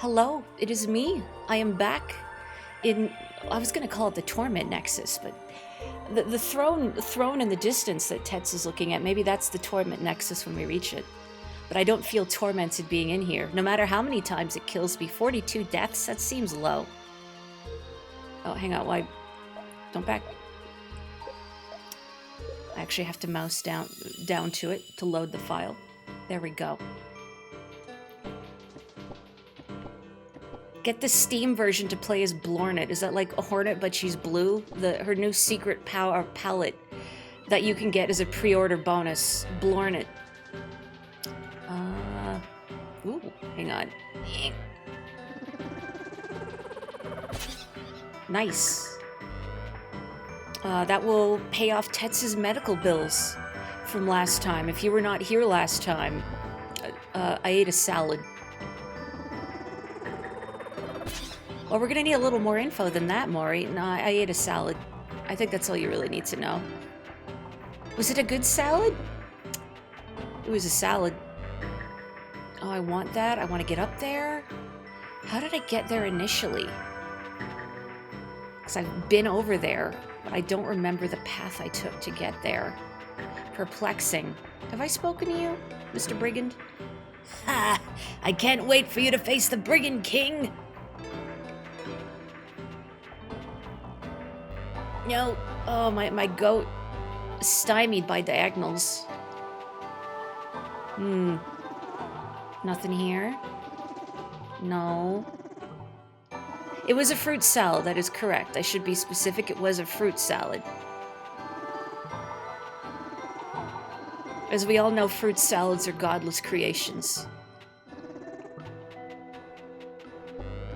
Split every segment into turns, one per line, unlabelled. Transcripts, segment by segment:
Hello, it is me. I am back in, I was going to call it the Torment Nexus, but the throne in the distance that Tets is looking at, maybe that's the Torment Nexus when we reach it. But I don't feel tormented being in here, no matter how many times it kills me. 42 deaths, that seems low. Oh, hang on, why? Don't back. I actually have to mouse down to it to load the file. There we go. Get the Steam version to play as Blornet. Is that like a Hornet, but she's blue? Her new secret power palette that you can get as a pre-order bonus. Blornet. Ooh, hang on. Nice. That will pay off Tets's medical bills from last time. If you were not here last time, I ate a salad. Well, we're gonna need a little more info than that, Maury. No, I ate a salad. I think that's all you really need to know. Was it a good salad? It was a salad. Oh, I want that. I want to get up there. How did I get there initially? Because I've been over there, but I don't remember the path I took to get there. Perplexing. Have I spoken to you, Mr. Brigand? Ha! I can't wait for you to face the Brigand King! No. Oh, my goat. Stymied by diagonals. Nothing here? No. It was a fruit salad, that is correct. I should be specific, it was a fruit salad. As we all know, fruit salads are godless creations.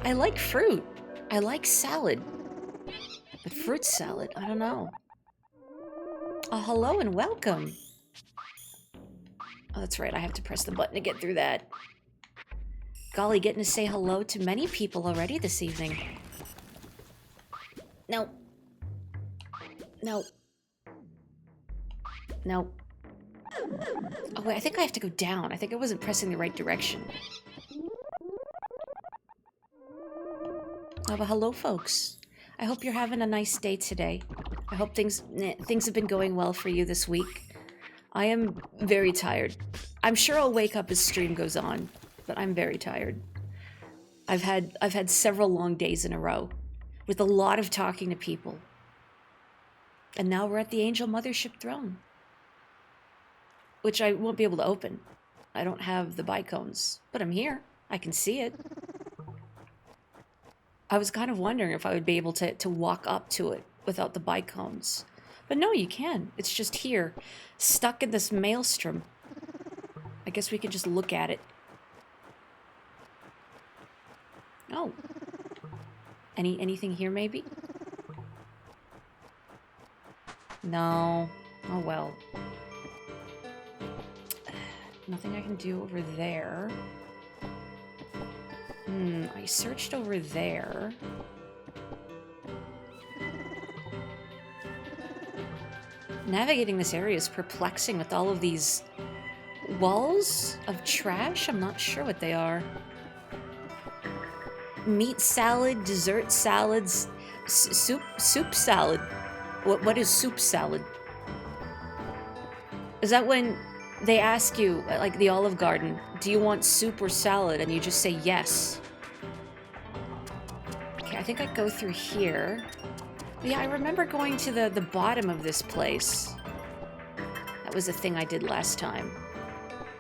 I like fruit. I like salad. But fruit salad, I don't know. Oh, hello and welcome. Oh, that's right, I have to press the button to get through that. Golly, getting to say hello to many people already this evening. No. No. No. Oh, wait, I think I have to go down. I think I wasn't pressing the right direction. Oh, but hello, folks. I hope you're having a nice day today. I hope things have been going well for you this week. I am very tired. I'm sure I'll wake up as stream goes on, but I'm very tired. I've had several long days in a row with a lot of talking to people. And now we're at the Angel Mothership throne, which I won't be able to open. I don't have the bicones, but I'm here. I can see it. I was kind of wondering if I would be able to walk up to it without the bicones. But no, you can. It's just here, stuck in this maelstrom. I guess we can just look at it. Oh. Anything here, maybe? No. Oh, well. Nothing I can do over there. I searched over there. Navigating this area is perplexing with all of these walls of trash. I'm not sure what they are. Meat salad, dessert salads, soup salad. What is soup salad? Is that when they ask you, like the Olive Garden, do you want soup or salad? And you just say yes. Okay, I think I go through here. But yeah, I remember going to the bottom of this place. That was a thing I did last time.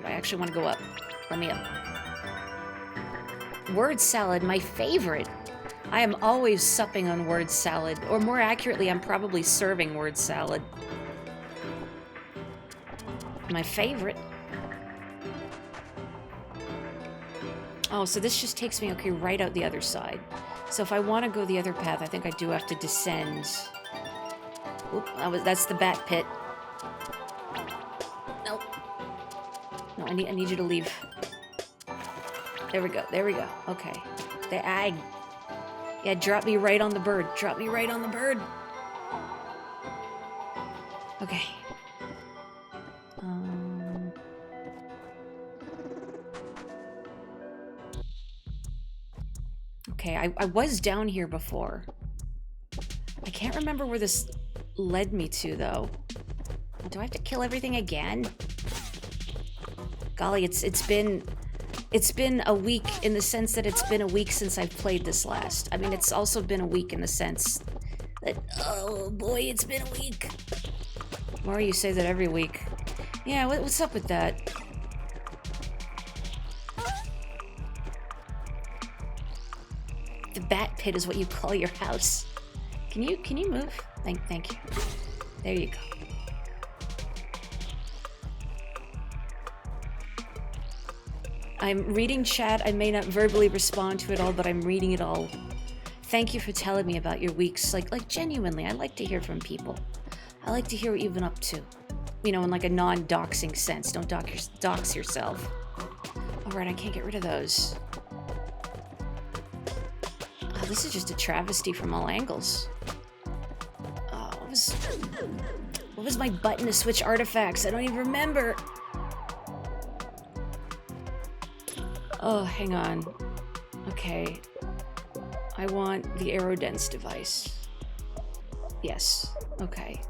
I actually want to go up. Let me up. Word salad, my favorite. I am always supping on word salad. Or more accurately, I'm probably serving word salad. My favorite. Oh, so this just takes me, okay, right out the other side. So if I want to go the other path, I think I do have to descend. Oop, that's the bat pit. Nope. No, I need you to leave. There we go, there we go. Okay. Yeah, drop me right on the bird. Drop me right on the bird. Okay. Okay, I was down here before. I can't remember where this led me to, though. Do I have to kill everything again? Golly, it's been a week in the sense that it's been a week since I've played this last. I mean, it's also been a week in the sense that, oh boy, it's been a week. Or you say that every week. Yeah, what's up with that? The bat pit is what you call your house. Can you move? Thank you. There you go. I'm reading chat. I may not verbally respond to it all, but I'm reading it all. Thank you for telling me about your weeks. Like genuinely, I like to hear from people. I like to hear what you've been up to. You know, in like a non-doxing sense. Don't dox yourself. All right, I can't get rid of those. Oh, this is just a travesty from all angles. Oh, what was my button to switch artifacts? I don't even remember. Oh, hang on. Okay. I want the Aerodense device. Yes. Okay.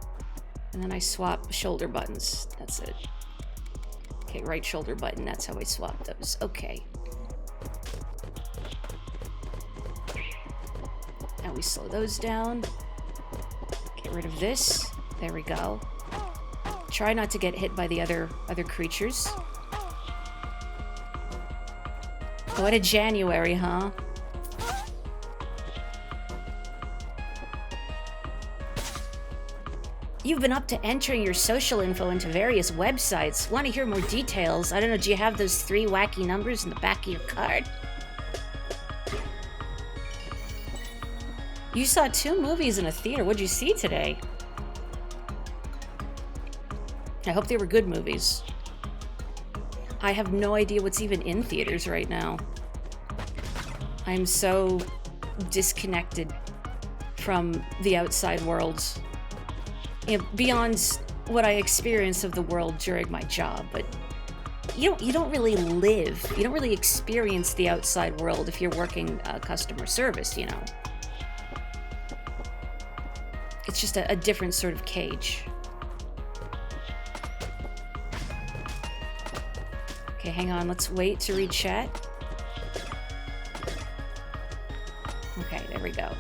And then I swap shoulder buttons. That's it. Okay, right shoulder button. That's how I swap those. Okay. Now we slow those down. Get rid of this. There we go. Try not to get hit by the other creatures. What a January, huh? You've been up to entering your social info into various websites. Want to hear more details? I don't know, do you have those 3 wacky numbers in the back of your card? You saw 2 movies in a theater. What'd you see today? I hope they were good movies. I have no idea what's even in theaters right now. I'm so disconnected from the outside world. You know, beyond what I experience of the world during my job, but you don't really live, you don't really experience the outside world if you're working customer service, you know. It's just a different sort of cage. Okay, hang on, let's wait to read chat. Okay, there we go.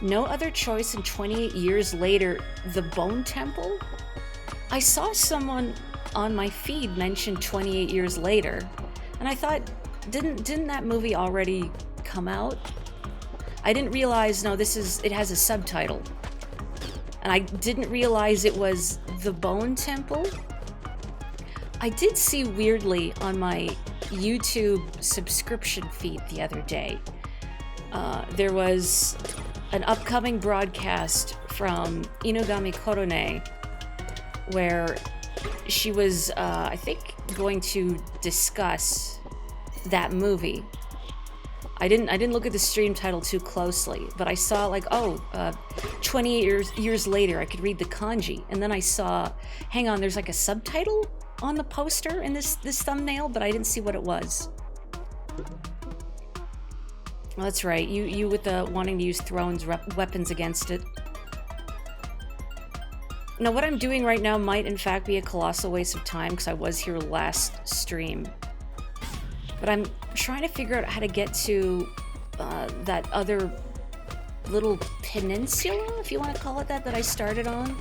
No other choice in 28 years later, the Bone Temple? I saw someone on my feed mention 28 years later, and I thought, didn't that movie already come out? I didn't realize, no, it has a subtitle. And I didn't realize it was the Bone Temple. I did see weirdly on my YouTube subscription feed the other day, there was an upcoming broadcast from Inugami Korone where she was, I think, going to discuss that movie. I didn't look at the stream title too closely, but I saw like, 28 years later, I could read the kanji, and then I saw, hang on, there's like a subtitle on the poster in this thumbnail, but I didn't see what it was. Well, that's right, you with the wanting to use Throne's weapons against it. Now, what I'm doing right now might in fact be a colossal waste of time because I was here last stream. But I'm trying to figure out how to get to that other little peninsula, if you want to call it that I started on.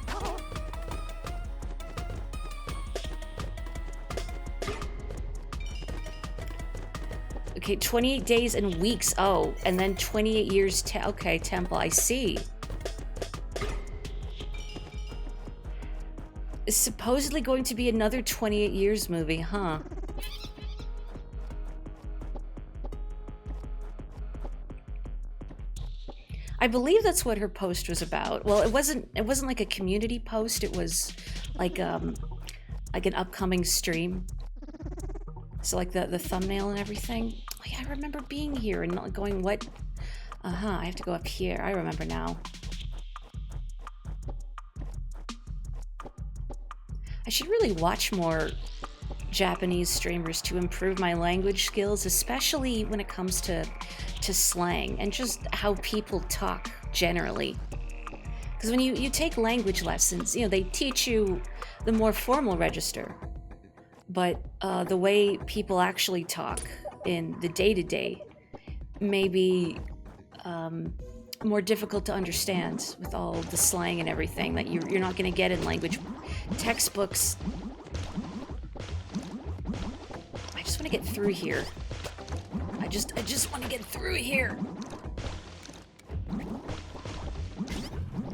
Okay, 28 days and weeks. Oh, and then 28 years. Okay, Temple, I see. It's supposedly going to be another 28 years movie, huh? I believe that's what her post was about. Well, it wasn't like a community post. It was like an upcoming stream. So like the thumbnail and everything. Oh yeah, I remember being here and going, what? I have to go up here. I remember now. I should really watch more Japanese streamers to improve my language skills, especially when it comes to slang and just how people talk generally. Because when you take language lessons, you know, they teach you the more formal register, but the way people actually talk in the day-to-day may be more difficult to understand with all the slang and everything that you're not going to get in language textbooks. I just want to get through here. I just want to get through here.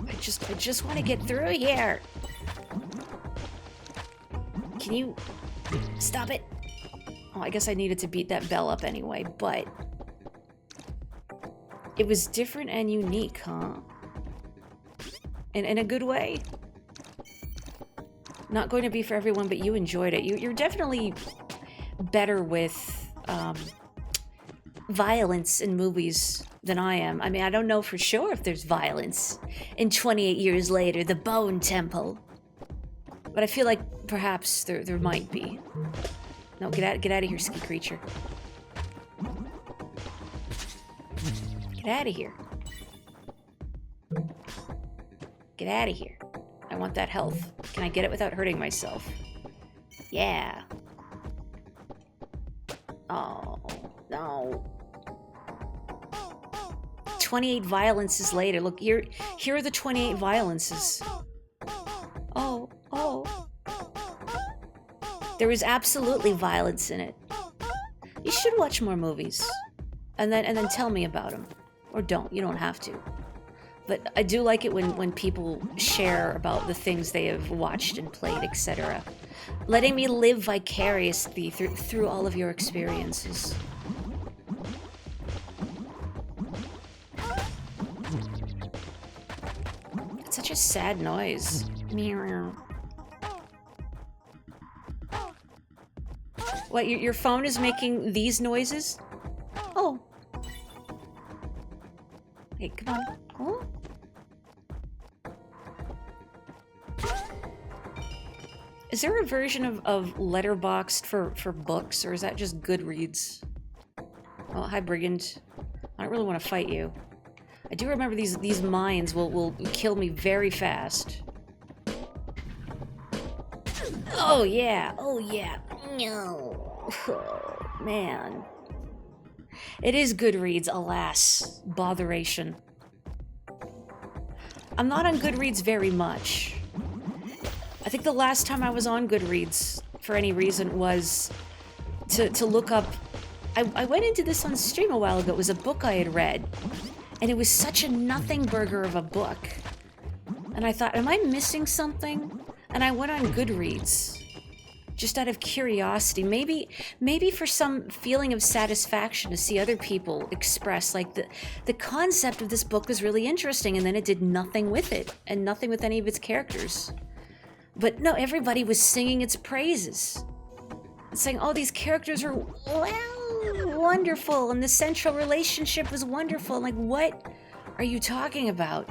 I just want to get through here. Can you stop it? Oh, I guess I needed to beat that bell up anyway, but it was different and unique, huh? In a good way. Not going to be for everyone, but you enjoyed it. You're definitely better with violence in movies than I am. I mean, I don't know for sure if there's violence in 28 years later, the Bone Temple. But I feel like perhaps there might be. No, get out of here, ski creature. Get out of here. Get out of here. I want that health. Can I get it without hurting myself? Yeah. Oh, no. 28 violences later. Look, here are the 28 violences. Oh. There is absolutely violence in it. You should watch more movies. And then tell me about them. Or don't. You don't have to. But I do like it when people share about the things they have watched and played, etc. Letting me live vicariously through all of your experiences. It's such a sad noise. Meow. What, your phone is making these noises? Oh. Hey, come on. Oh. Is there a version of Letterboxd for books, or is that just Goodreads? Oh, hi, Brigand. I don't really want to fight you. I do remember these mines will kill me very fast. Oh, yeah. Oh, yeah. No. Oh, man. It is Goodreads, alas. Botheration. I'm not on Goodreads very much. I think the last time I was on Goodreads, for any reason, was to look up... I went into this on stream a while ago. It was a book I had read. And it was such a nothing burger of a book. And I thought, am I missing something? And I went on Goodreads. Just out of curiosity. Maybe for some feeling of satisfaction to see other people express, like, the concept of this book was really interesting, and then it did nothing with it. And nothing with any of its characters. But no, everybody was singing its praises. Saying, oh, these characters are, well, wonderful, and the central relationship was wonderful. I'm like, what are you talking about?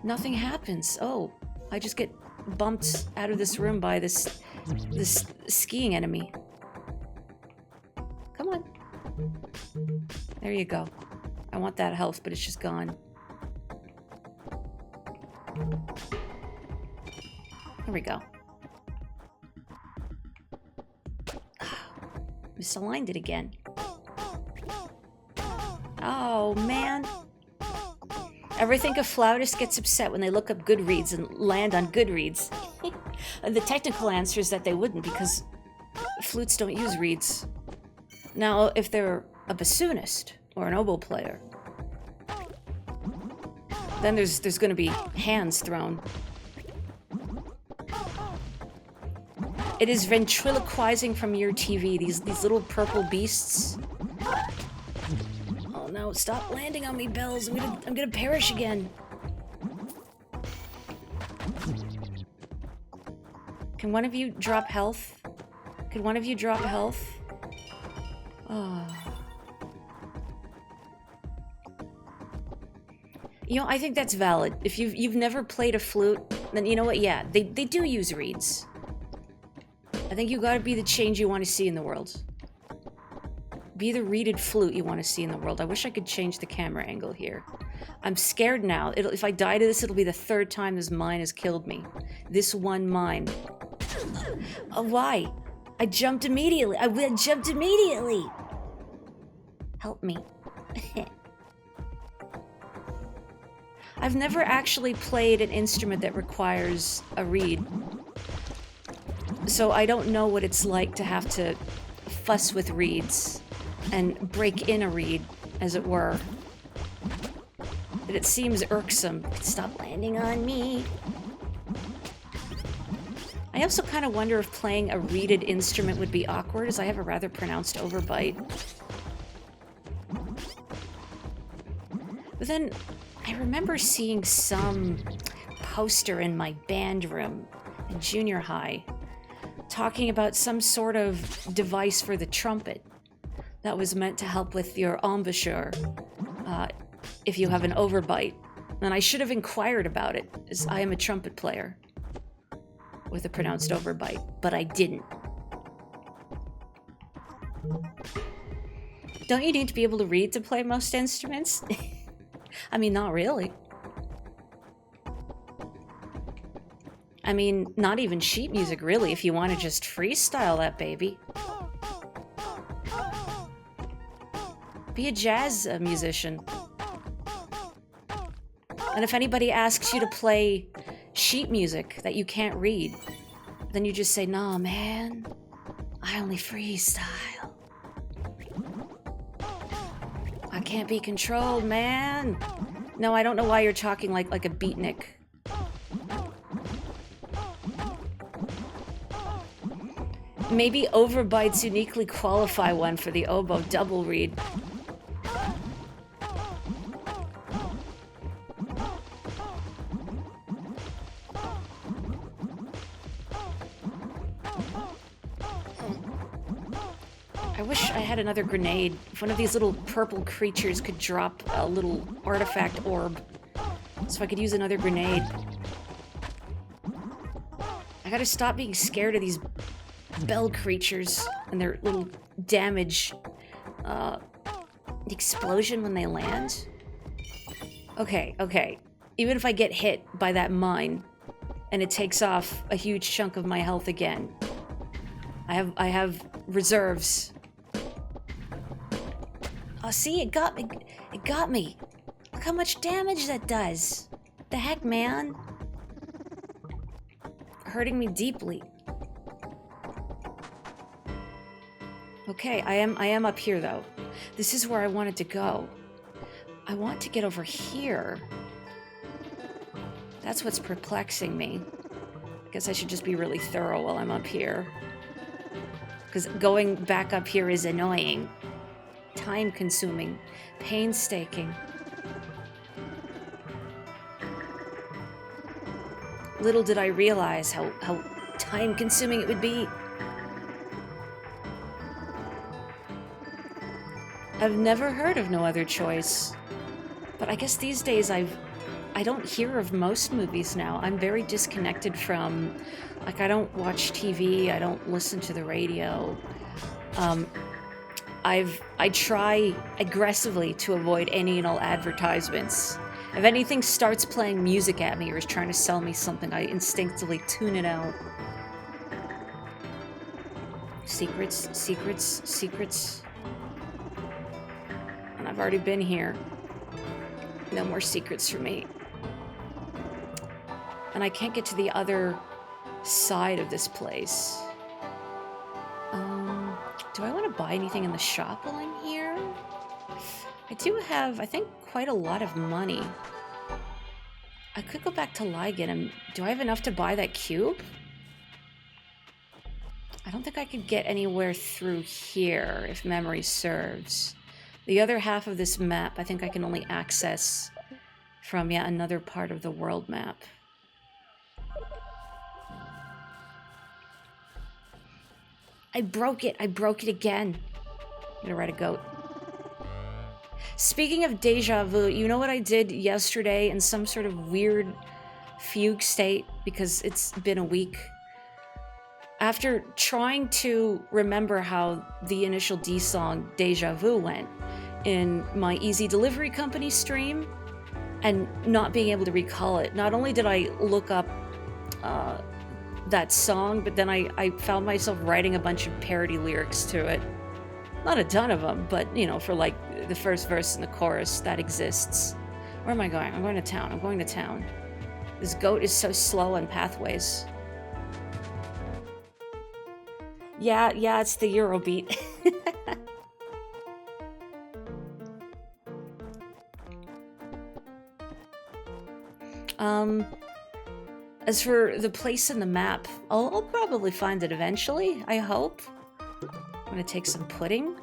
Nothing happens. Oh, I just get bumped out of this room by this skiing enemy. Come on. There you go. I want that health, but it's just gone. Here we go. Misaligned it again. Oh, man. Ever think a flautist gets upset when they look up Goodreads and land on Goodreads? The technical answer is that they wouldn't, because flutes don't use reeds. Now, if they're a bassoonist or an oboe player, then there's going to be hands thrown. It is ventriloquizing from your TV, these little purple beasts. Oh no, stop landing on me, bells. I'm gonna perish again. Can one of you drop health? Could one of you drop health? Oh. You know, I think that's valid. If you've never played a flute, then you know what, yeah, they do use reeds. think you gotta be the change you want to see in the world. Be the reeded flute you want to see in the world. I wish I could change the camera angle here. I'm scared now. If I die to this, it'll be the third time this mine has killed me. This one mine. Why? I jumped immediately. I jumped immediately. Help me. I've never actually played an instrument that requires a reed. So I don't know what it's like to have to fuss with reeds and break in a reed, as it were. But it seems irksome. Stop landing on me. I also kind of wonder if playing a reeded instrument would be awkward, as I have a rather pronounced overbite. But then I remember seeing some poster in my band room in junior high talking about some sort of device for the trumpet that was meant to help with your embouchure if you have an overbite. And I should have inquired about it, as I am a trumpet player with a pronounced overbite, but I didn't. Don't you need to be able to read to play most instruments? I mean, not really. I mean, not even sheet music, really, if you want to just freestyle that baby. Be a jazz musician. And if anybody asks you to play sheet music that you can't read, then you just say, "Nah, man, I only freestyle. I can't be controlled, man." No, I don't know why you're talking like a beatnik. Maybe overbites uniquely qualify one for the oboe double reed. I wish I had another grenade. If one of these little purple creatures could drop a little artifact orb, so I could use another grenade. I gotta stop being scared of these bell creatures and their little damage explosion when they land. Okay. Even if I get hit by that mine and it takes off a huge chunk of my health again, I have reserves. Oh, see, it got me. It got me. Look how much damage that does. The heck, man? Hurting me deeply. Okay, I am up here though. This is where I wanted to go. I want to get over here. That's what's perplexing me. I guess I should just be really thorough while I'm up here. Because going back up here is annoying. Time-consuming. Painstaking. Little did I realize how time-consuming it would be. I've never heard of No Other Choice. But I guess these days I don't hear of most movies now. I'm very disconnected from, like, I don't watch TV, I don't listen to the radio. I try aggressively to avoid any and all advertisements. If anything starts playing music at me or is trying to sell me something, I instinctively tune it out. Secrets, secrets, secrets. And I've already been here. No more secrets for me. And I can't get to the other side of this place. Do I want to buy anything in the shop while I'm here? I do have, I think, quite a lot of money. I could go back to Ligan and do I have enough to buy that cube? I don't think I could get anywhere through here, if memory serves. The other half of this map, I think I can only access from, yeah, another part of the world map. I broke it again. I'm gonna ride a goat. Speaking of deja vu, you know what I did yesterday in some sort of weird fugue state because it's been a week? After trying to remember how the initial D song Deja Vu went in my Easy Delivery Company stream and not being able to recall it, not only did I look up that song, but then I found myself writing a bunch of parody lyrics to it. Not a ton of them, but, you know, for like the first verse and the chorus, that exists. Where am I going? I'm going to town. I'm going to town. This goat is so slow on pathways. Yeah, it's the Eurobeat. As for the place in the map, I'll probably find it eventually, I hope. I'm gonna take some pudding.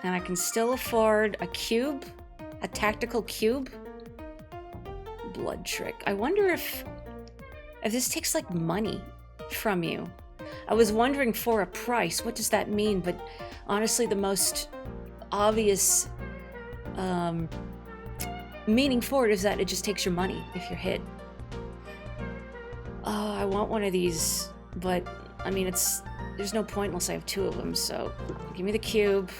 And I can still afford a cube, a tactical cube. Blood trick. I wonder if this takes like money from you. I was wondering for a price, what does that mean? But honestly, the most obvious meaning for it is that it just takes your money if you're hit. Oh, I want one of these, but I mean, there's no point unless I have two of them, so give me the cube.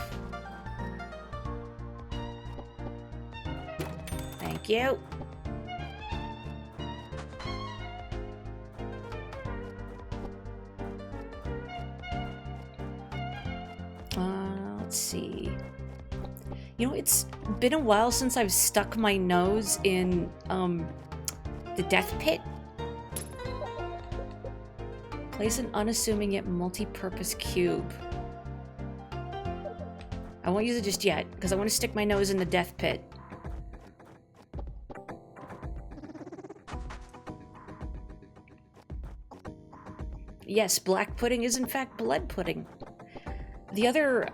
Thank you. Let's see. You know, it's been a while since I've stuck my nose in the death pit. Place an unassuming yet multi-purpose cube. I won't use it just yet, because I want to stick my nose in the death pit. Yes, black pudding is in fact blood pudding. The other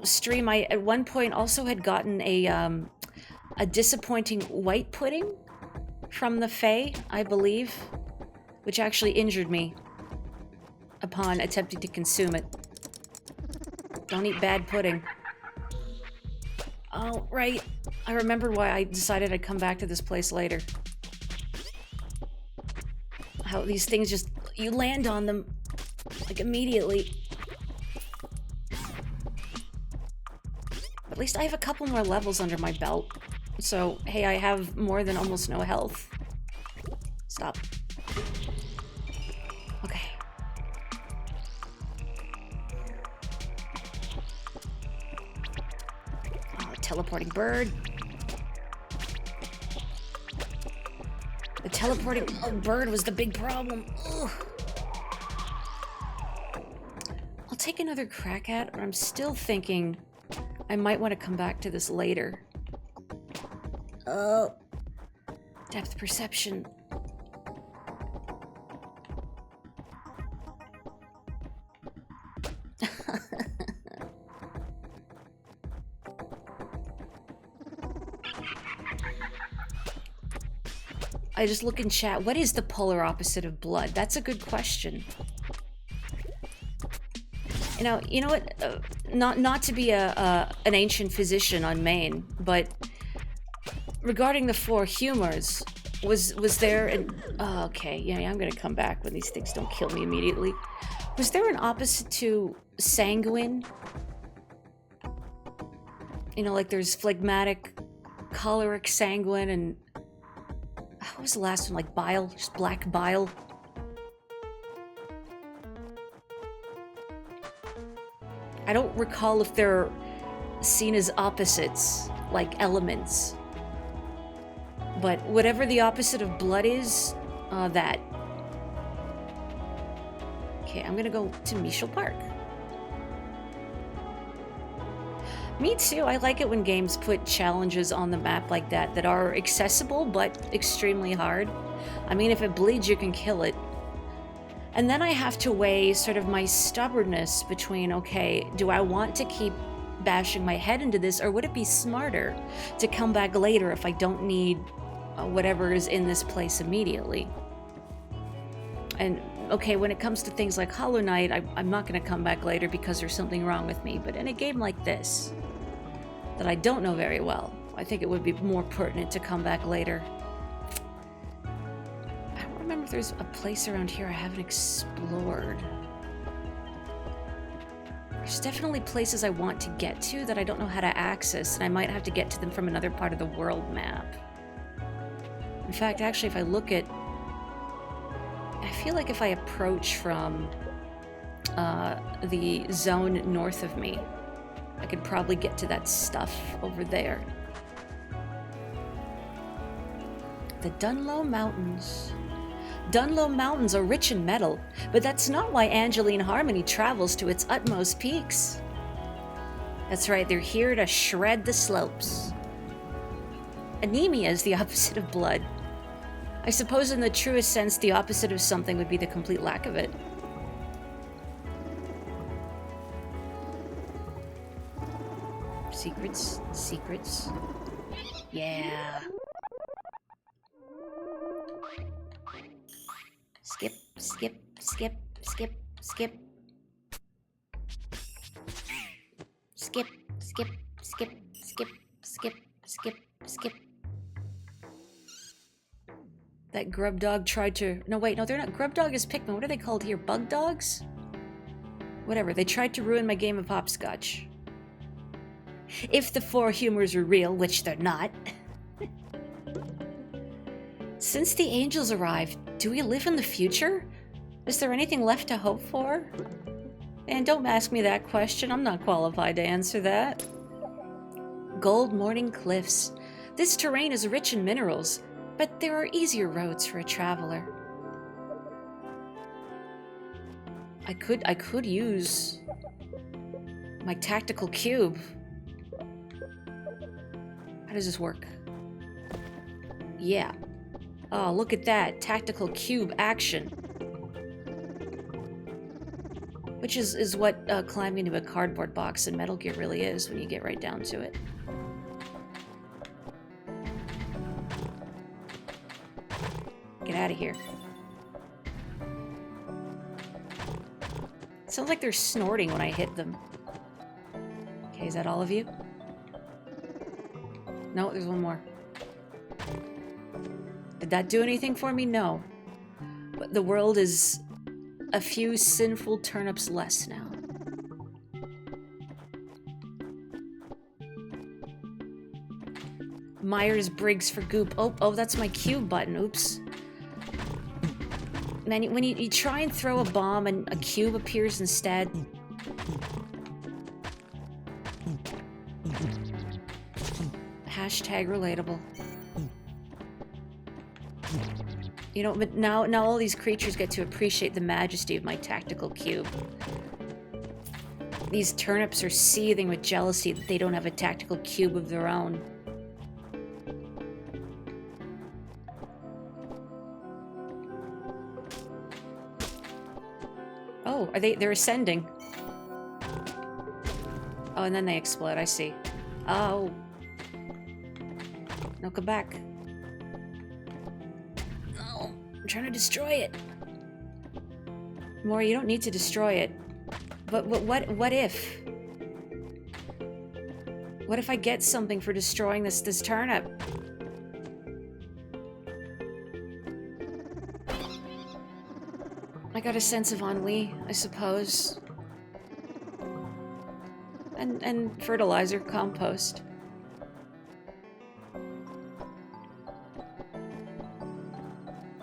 stream, I at one point also had gotten a disappointing white pudding from the Fae, I believe, which actually injured me upon attempting to consume it. Don't eat bad pudding. Oh, right. I remember why I decided I'd come back to this place later. How these things just, you land on them, like, immediately. At least I have a couple more levels under my belt. So, hey, I have more than almost no health. Stop. Okay. Oh, teleporting bird. The teleporting bird was the big problem. Ugh. I'll take another crack at it, but I'm still thinking I might want to come back to this later. Oh. Depth perception. I just look in chat. What is the polar opposite of blood? That's a good question. You know what? Not to be an ancient physician on Maine, but regarding the four humors, was there an... Oh, okay, yeah, I'm gonna come back when these things don't kill me immediately. Was there an opposite to sanguine? You know, like there's phlegmatic, choleric, sanguine, and... What was the last one? Like bile? Just black bile? I don't recall if they're seen as opposites, like elements. But whatever the opposite of blood is, that. Okay, I'm gonna go to Michel Park. Me too. I like it when games put challenges on the map like that that are accessible but extremely hard. I mean, if it bleeds, you can kill it. And then I have to weigh sort of my stubbornness between, okay, do I want to keep bashing my head into this, or would it be smarter to come back later if I don't need whatever is in this place immediately? And, okay, when it comes to things like Hollow Knight, I'm not going to come back later because there's something wrong with me. But in a game like this, that I don't know very well, I think it would be more pertinent to come back later. I don't remember if there's a place around here I haven't explored. There's definitely places I want to get to that I don't know how to access, and I might have to get to them from another part of the world map. In fact, actually, if I look at... I feel like if I approach from the zone north of me, I could probably get to that stuff over there. The Dunlow Mountains. Dunlow Mountains are rich in metal, but that's not why Angeline Harmony travels to its utmost peaks. That's right, they're here to shred the slopes. Anemia is the opposite of blood. I suppose in the truest sense, the opposite of something would be the complete lack of it. Secrets, secrets. Yeah. Skip, skip, skip, skip, skip. Skip, skip, skip, skip, skip, skip, skip. That grub dog tried to... No, wait, no, they're not. Grub dog is Pikmin. What are they called here? Bug dogs? Whatever. They tried to ruin my game of hopscotch. If the four humors are real, which they're not. Since the angels arrived, do we live in the future? Is there anything left to hope for? And don't ask me that question. I'm not qualified to answer that. Gold Morning Cliffs. This terrain is rich in minerals, but there are easier roads for a traveler. I could use my tactical cube. How does this work? Yeah. Oh, look at that. Tactical cube action. Which is what climbing into a cardboard box in Metal Gear really is when you get right down to it. Get out of here. Sounds like they're snorting when I hit them. Okay, is that all of you? No, there's one more. Did that do anything for me? No. But the world is a few sinful turnips less now. Myers-Briggs for goop. Oh, that's my cube button. Oops. Man, when you try and throw a bomb and a cube appears instead. Hashtag relatable. You know, but now all these creatures get to appreciate the majesty of my tactical cube. These turnips are seething with jealousy that they don't have a tactical cube of their own. Oh, they're ascending. Oh, and then they explode, I see. Oh. No, come back. No, I'm trying to destroy it. Mori, you don't need to destroy it. But what if? What if I get something for destroying this turnip? I got a sense of ennui, I suppose. And fertilizer, compost.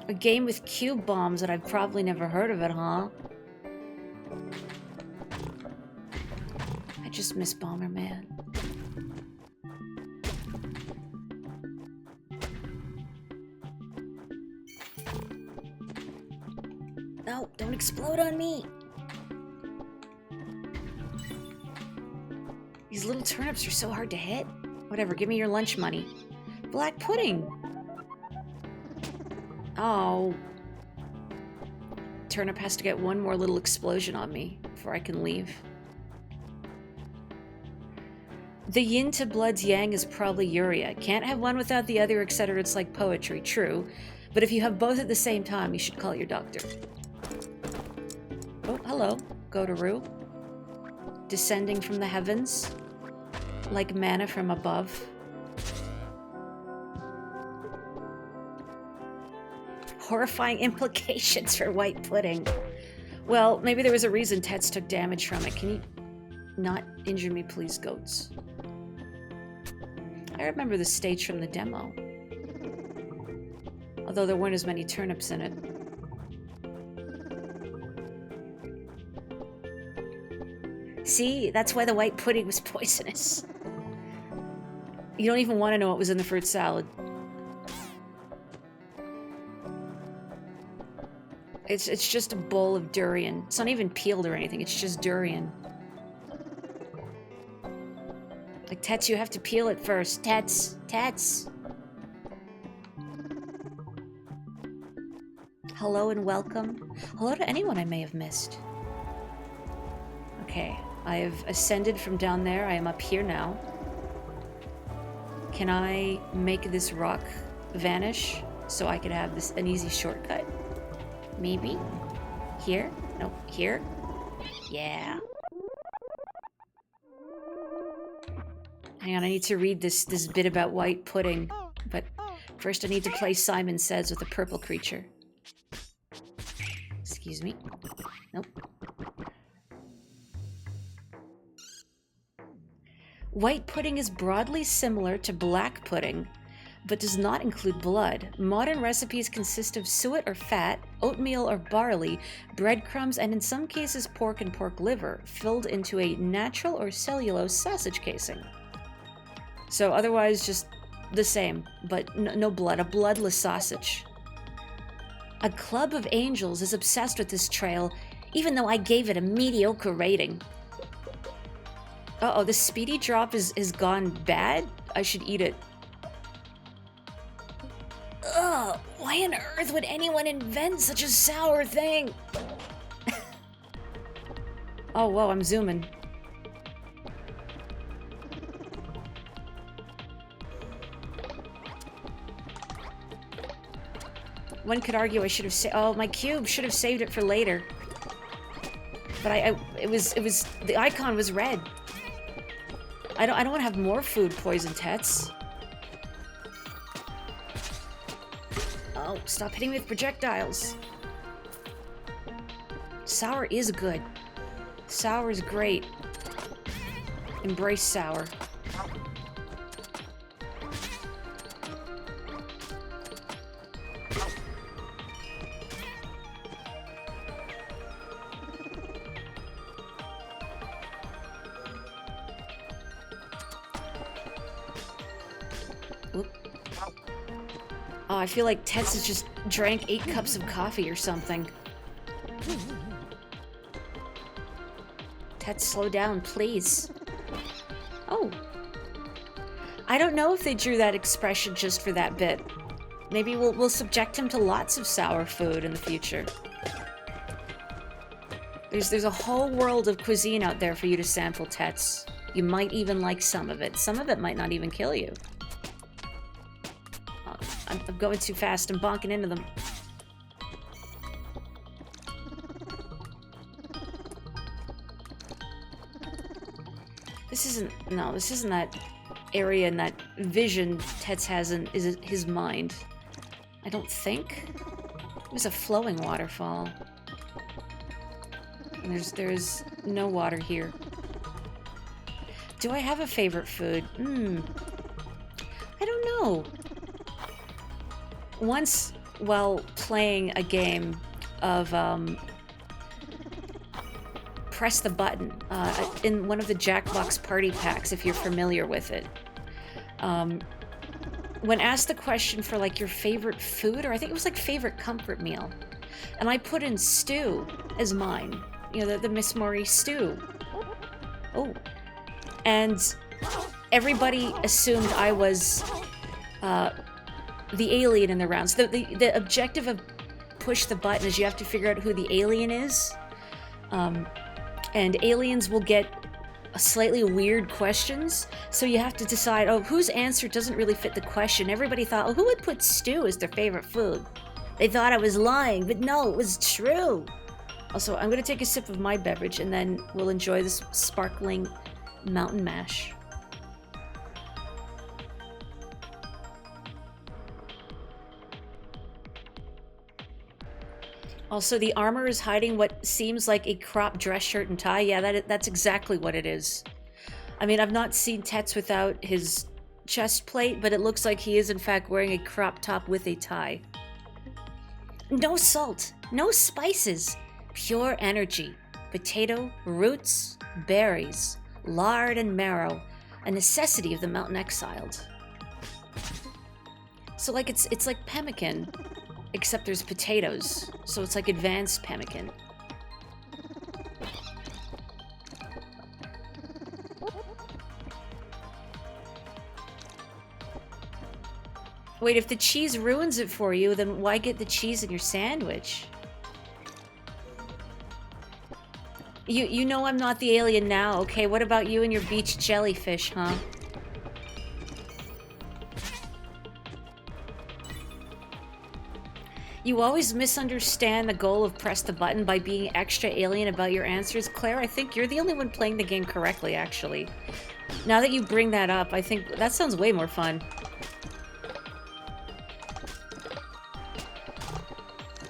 A game with cube bombs that I've probably never heard of it, huh? I just miss Bomberman. No, don't explode on me! These little turnips are so hard to hit. Whatever, give me your lunch money. Black pudding! Oh. Turnip has to get one more little explosion on me before I can leave. The yin to blood's yang is probably urea. Can't have one without the other, etc. It's like poetry, true. But if you have both at the same time, you should call your doctor. Oh, hello. Gotoroo. Descending from the heavens. Like manna from above. horrifying implications for white pudding. Well, maybe there was a reason Tets took damage from it. Can you not injure me, please, goats? I remember the stage from the demo. Although there weren't as many turnips in it. See, that's why the white pudding was poisonous. You don't even want to know what was in the fruit salad. It's just a bowl of durian. It's not even peeled or anything, it's just durian. Like, Tets, you have to peel it first. Tets! Tets! Hello and welcome. Hello to anyone I may have missed. Okay, I have ascended from down there. I am up here now. Can I make this rock vanish so I could have an easy shortcut? Maybe? Here? Nope. Here? Yeah. Hang on, I need to read this bit about white pudding. But first I need to play Simon Says with a purple creature. Excuse me. Nope. White pudding is broadly similar to black pudding, but does not include blood. Modern recipes consist of suet or fat, oatmeal or barley, breadcrumbs, and in some cases pork and pork liver, filled into a natural or cellulose sausage casing. So otherwise just the same, but no blood, a bloodless sausage. A club of angels is obsessed with this trail, even though I gave it a mediocre rating. Uh-oh, the speedy drop is gone bad? I should eat it. Ugh, why on earth would anyone invent such a sour thing? Oh, whoa, I'm zooming. One could argue I should have oh, my cube should have saved it for later. But it was the icon was red. I don't want to have more food poison, Tets. Oh, stop hitting me with projectiles. Sour is good. Sour is great. Embrace sour. Oh, I feel like Tets has just drank 8 cups of coffee or something. Tets, slow down, please. Oh. I don't know if they drew that expression just for that bit. Maybe we'll subject him to lots of sour food in the future. There's a whole world of cuisine out there for you to sample, Tets. You might even like some of it. Some of it might not even kill you. I'm going too fast. I'm bonking into them. This isn't that area and that vision Tets has in his mind. I don't think. It was a flowing waterfall. And there's no water here. Do I have a favorite food? I don't know. Once, while playing a game of press the button in one of the Jackbox party packs, if you're familiar with it, when asked the question for like your favorite food, or I think it was like favorite comfort meal, and I put in stew as mine, you know, the Miss Maury stew. Oh, and everybody assumed I was the alien in the rounds. The objective of push the button is you have to figure out who the alien is. And aliens will get slightly weird questions, so you have to decide, oh, whose answer doesn't really fit the question. Everybody thought, oh, who would put stew as their favorite food? They thought I was lying, but no, it was true. Also, I'm gonna take a sip of my beverage, and then we'll enjoy this sparkling mountain mash. Also, the armor is hiding what seems like a crop dress shirt and tie. Yeah, that's exactly what it is. I mean, I've not seen Tets without his chest plate, but it looks like he is in fact wearing a crop top with a tie. No salt, no spices, pure energy. Potato, roots, berries, lard and marrow, a necessity of the mountain exiled. So like it's like pemmican, except there's potatoes, so it's like advanced pemmican. Wait, if the cheese ruins it for you, then why get the cheese in your sandwich? You know I'm not the alien now, okay? What about you and your beach jellyfish, huh? You always misunderstand the goal of press the button by being extra alien about your answers. Claire, I think you're the only one playing the game correctly, actually. Now that you bring that up, I think that sounds way more fun.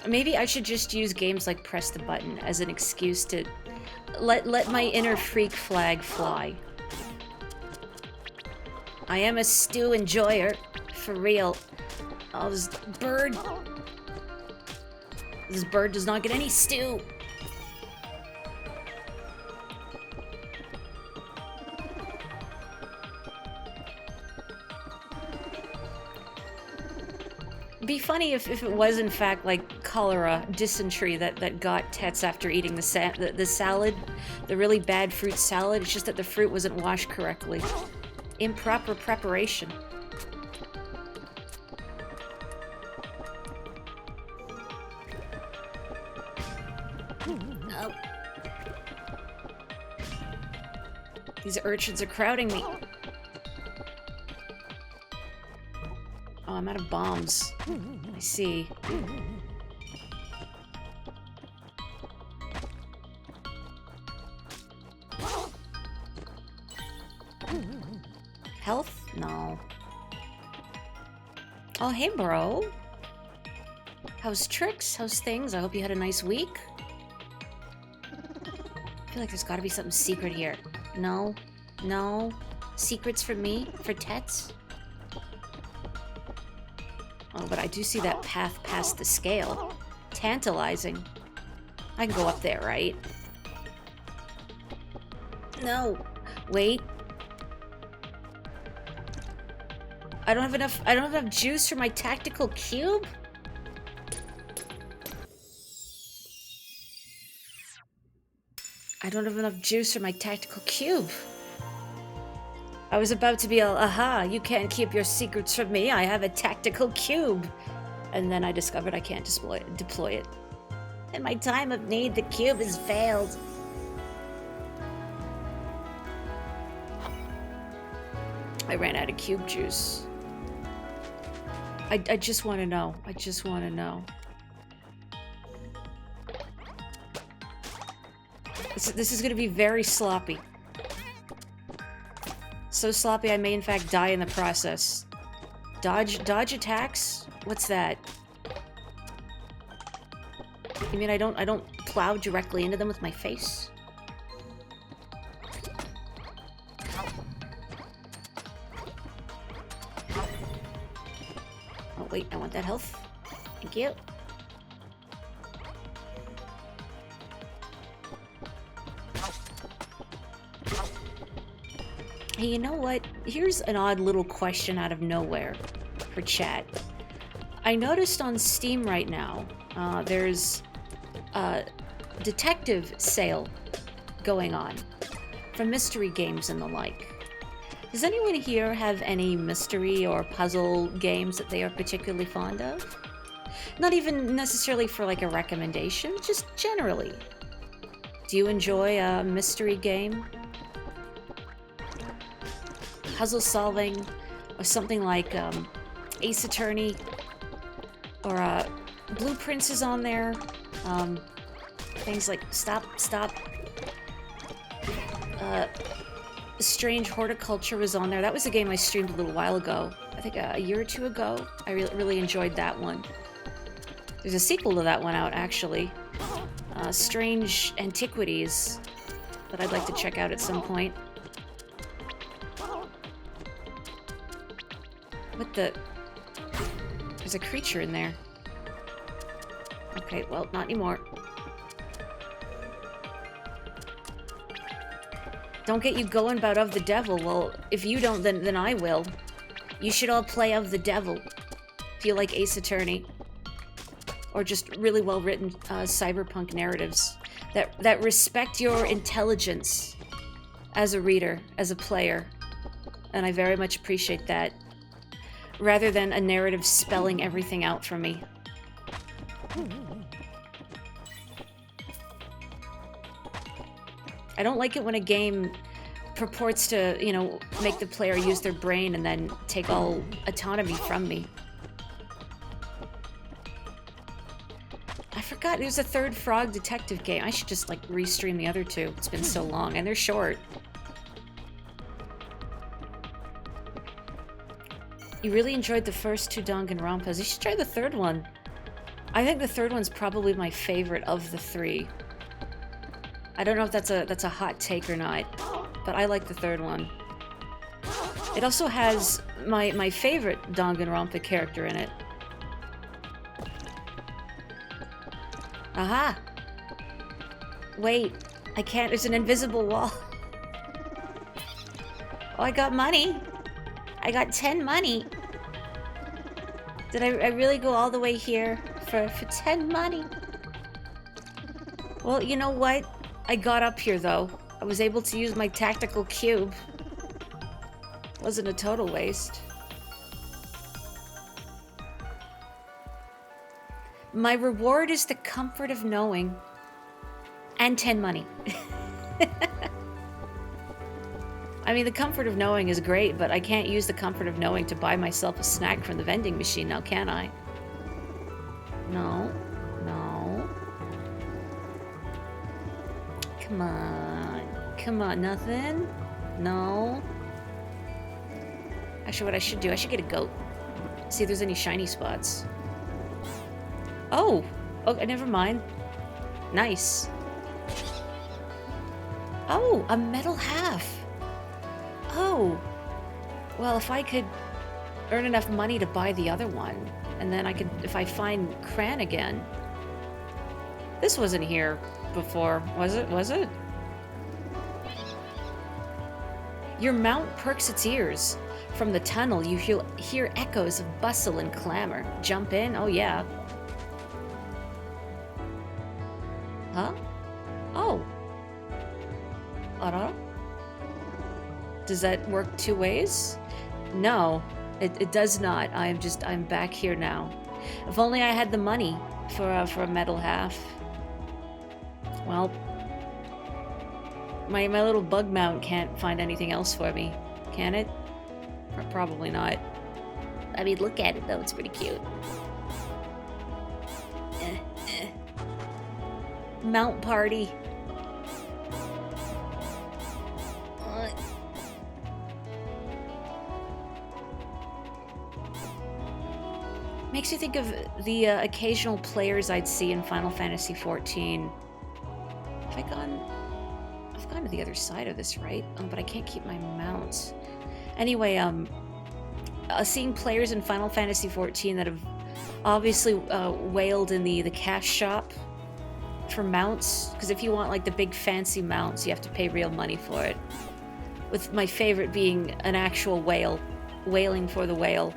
Maybe I should just use games like Press the Button as an excuse to let my inner freak flag fly. I am a stew enjoyer, for real. Oh, this bird. This bird does not get any stew. Be funny if it was in fact like cholera, dysentery that got Tets after eating the salad, the really bad fruit salad. It's just that the fruit wasn't washed correctly. Improper preparation. Oh. These urchins are crowding me. Oh, I'm out of bombs. I see. Health? No. Oh, hey, bro. How's tricks? How's things? I hope you had a nice week. I feel like there's gotta be something secret here. No? No? Secrets for me? For Tets? Oh, but I do see that path past the scale. Tantalizing. I can go up there, right? No. Wait. I don't have enough juice for my tactical cube? I don't have enough juice for my tactical cube. I was about to be all, aha, you can't keep your secrets from me, I have a tactical cube. And then I discovered I can't deploy it. In my time of need, the cube has failed. I ran out of cube juice. I just want to know. I just want to know. This is going to be very sloppy. So sloppy I may in fact die in the process. Dodge attacks? What's that? You mean I don't plow directly into them with my face? Oh wait, I want that health. Thank you. Hey, you know what? Here's an odd little question out of nowhere for chat. I noticed on Steam right now, there's a detective sale going on for mystery games and the like. Does anyone here have any mystery or puzzle games that they are particularly fond of? Not even necessarily for like a recommendation, just generally. Do you enjoy a mystery game? Puzzle solving, or something like Ace Attorney, or Blueprints is on there. Things like Stop. Strange Horticulture was on there. That was a game I streamed a little while ago. I think a year or two ago. I really enjoyed that one. There's a sequel to that one out, actually. Strange Antiquities, that I'd like to check out at some point. What the... There's a creature in there. Okay, well, not anymore. Don't get you going about Of the Devil. Well, if you don't, then I will. You should all play Of the Devil. If you like Ace Attorney. Or just really well-written cyberpunk narratives that respect your intelligence as a reader, as a player. And I very much appreciate that. Rather than a narrative spelling everything out for me. I don't like it when a game purports to, you know, make the player use their brain and then take all autonomy from me. I forgot there's a third Frog Detective game. I should just, like, restream the other two. It's been so long, and they're short. You really enjoyed the first two Danganronpas. You should try the third one. I think the third one's probably my favorite of the three. I don't know if that's a hot take or not, but I like the third one. It also has my favorite Danganronpa character in it. Aha! Wait, I can't, there's an invisible wall. Oh, I got money! I got 10 money! Did I really go all the way here for 10 money? Well, you know what? I got up here, though. I was able to use my tactical cube. Wasn't a total waste. My reward is the comfort of knowing. And 10 money. I mean, the comfort of knowing is great, but I can't use the comfort of knowing to buy myself a snack from the vending machine now, can I? No. No. Come on. Come on, nothing? No. Actually, what I should do, I should get a goat. See if there's any shiny spots. Oh! Okay, never mind. Nice. Oh, a metal half. Oh. Well, if I could earn enough money to buy the other one, and then I could, if I find Cran again. This wasn't here before, was it? Was it? Your mount perks its ears. From the tunnel, you hear echoes of bustle and clamor. Jump in? Oh, yeah. Huh? Oh. Ara? Does that work two ways? No, it does not. I'm back here now. If only I had the money for a metal half. Well, my little bug mount can't find anything else for me, can it? Probably not. I mean, look at it though, it's pretty cute. Mount party. Makes you think of the occasional players I'd see in Final Fantasy XIV. I've gone to the other side of this, right? But I can't keep my mounts. Anyway, seeing players in Final Fantasy XIV that have obviously wailed in the cash shop for mounts, because if you want like the big fancy mounts, you have to pay real money for it. With my favorite being an actual whale, wailing for the whale.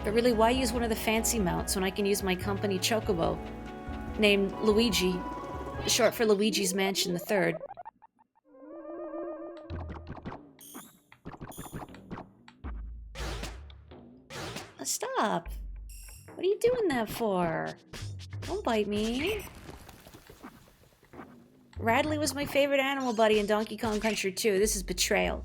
But really, why use one of the fancy mounts when I can use my company Chocobo, named Luigi, short for Luigi's Mansion the Third. Stop! What are you doing that for? Don't bite me. Radley was my favorite animal buddy in Donkey Kong Country 2. This is betrayal.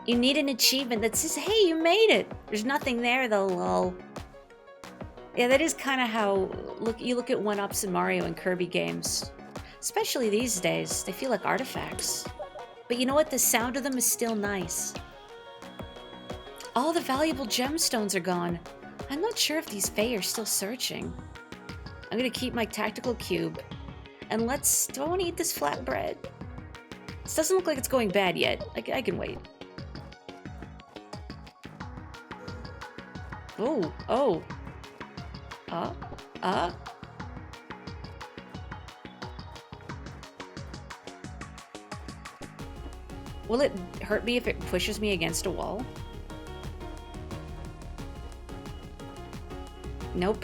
You need an achievement that says, hey, you made it! There's nothing there though, lol. Yeah, that is kind of how you look at 1-ups in Mario and Kirby games. Especially these days. They feel like artifacts. But you know what? The sound of them is still nice. All the valuable gemstones are gone. I'm not sure if these Fae are still searching. I'm gonna keep my tactical cube. And do I want to eat this flatbread? This doesn't look like it's going bad yet. I can wait. Oh, oh. Will it hurt me if it pushes me against a wall? Nope.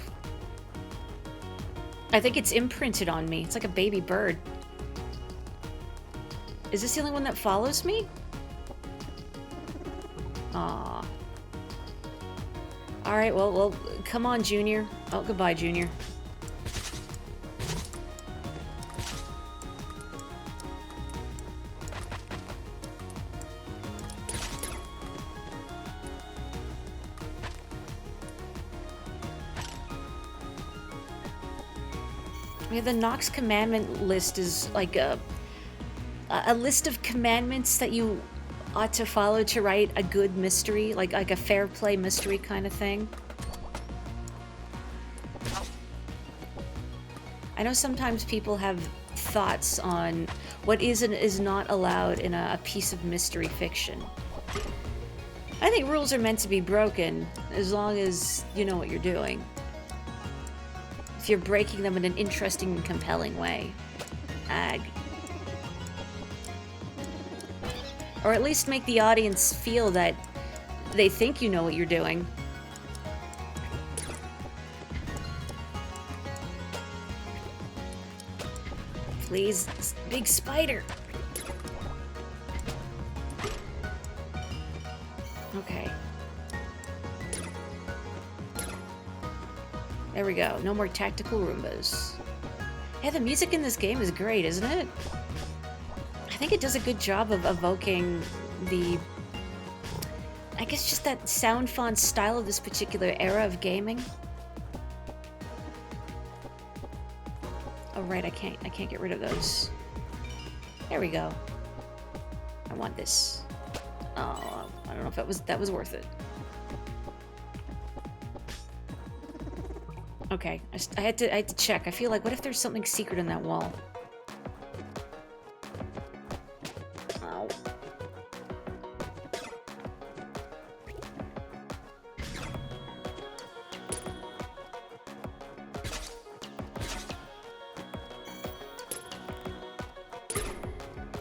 I think it's imprinted on me. It's like a baby bird. Is this the only one that follows me? Aww. Alright, well, come on, Junior. Oh, goodbye, Junior. Yeah, the Nox commandment list is like a list of commandments that you ought to follow to write a good mystery, like a fair play mystery kind of thing. I know sometimes people have thoughts on what is and is not allowed in a piece of mystery fiction. I think rules are meant to be broken as long as you know what you're doing. If you're breaking them in an interesting and compelling way. Ag. Or at least make the audience feel that they think you know what you're doing. Please, big spider. Okay. There we go. No more tactical Roombas. Yeah, the music in this game is great, isn't it? I think it does a good job of evoking the... I guess just that sound font style of this particular era of gaming. Oh, right, I can't get rid of those. There we go. I want this. Oh, I don't know if that was worth it. Okay, I had to check. I feel like, what if there's something secret in that wall? Ow.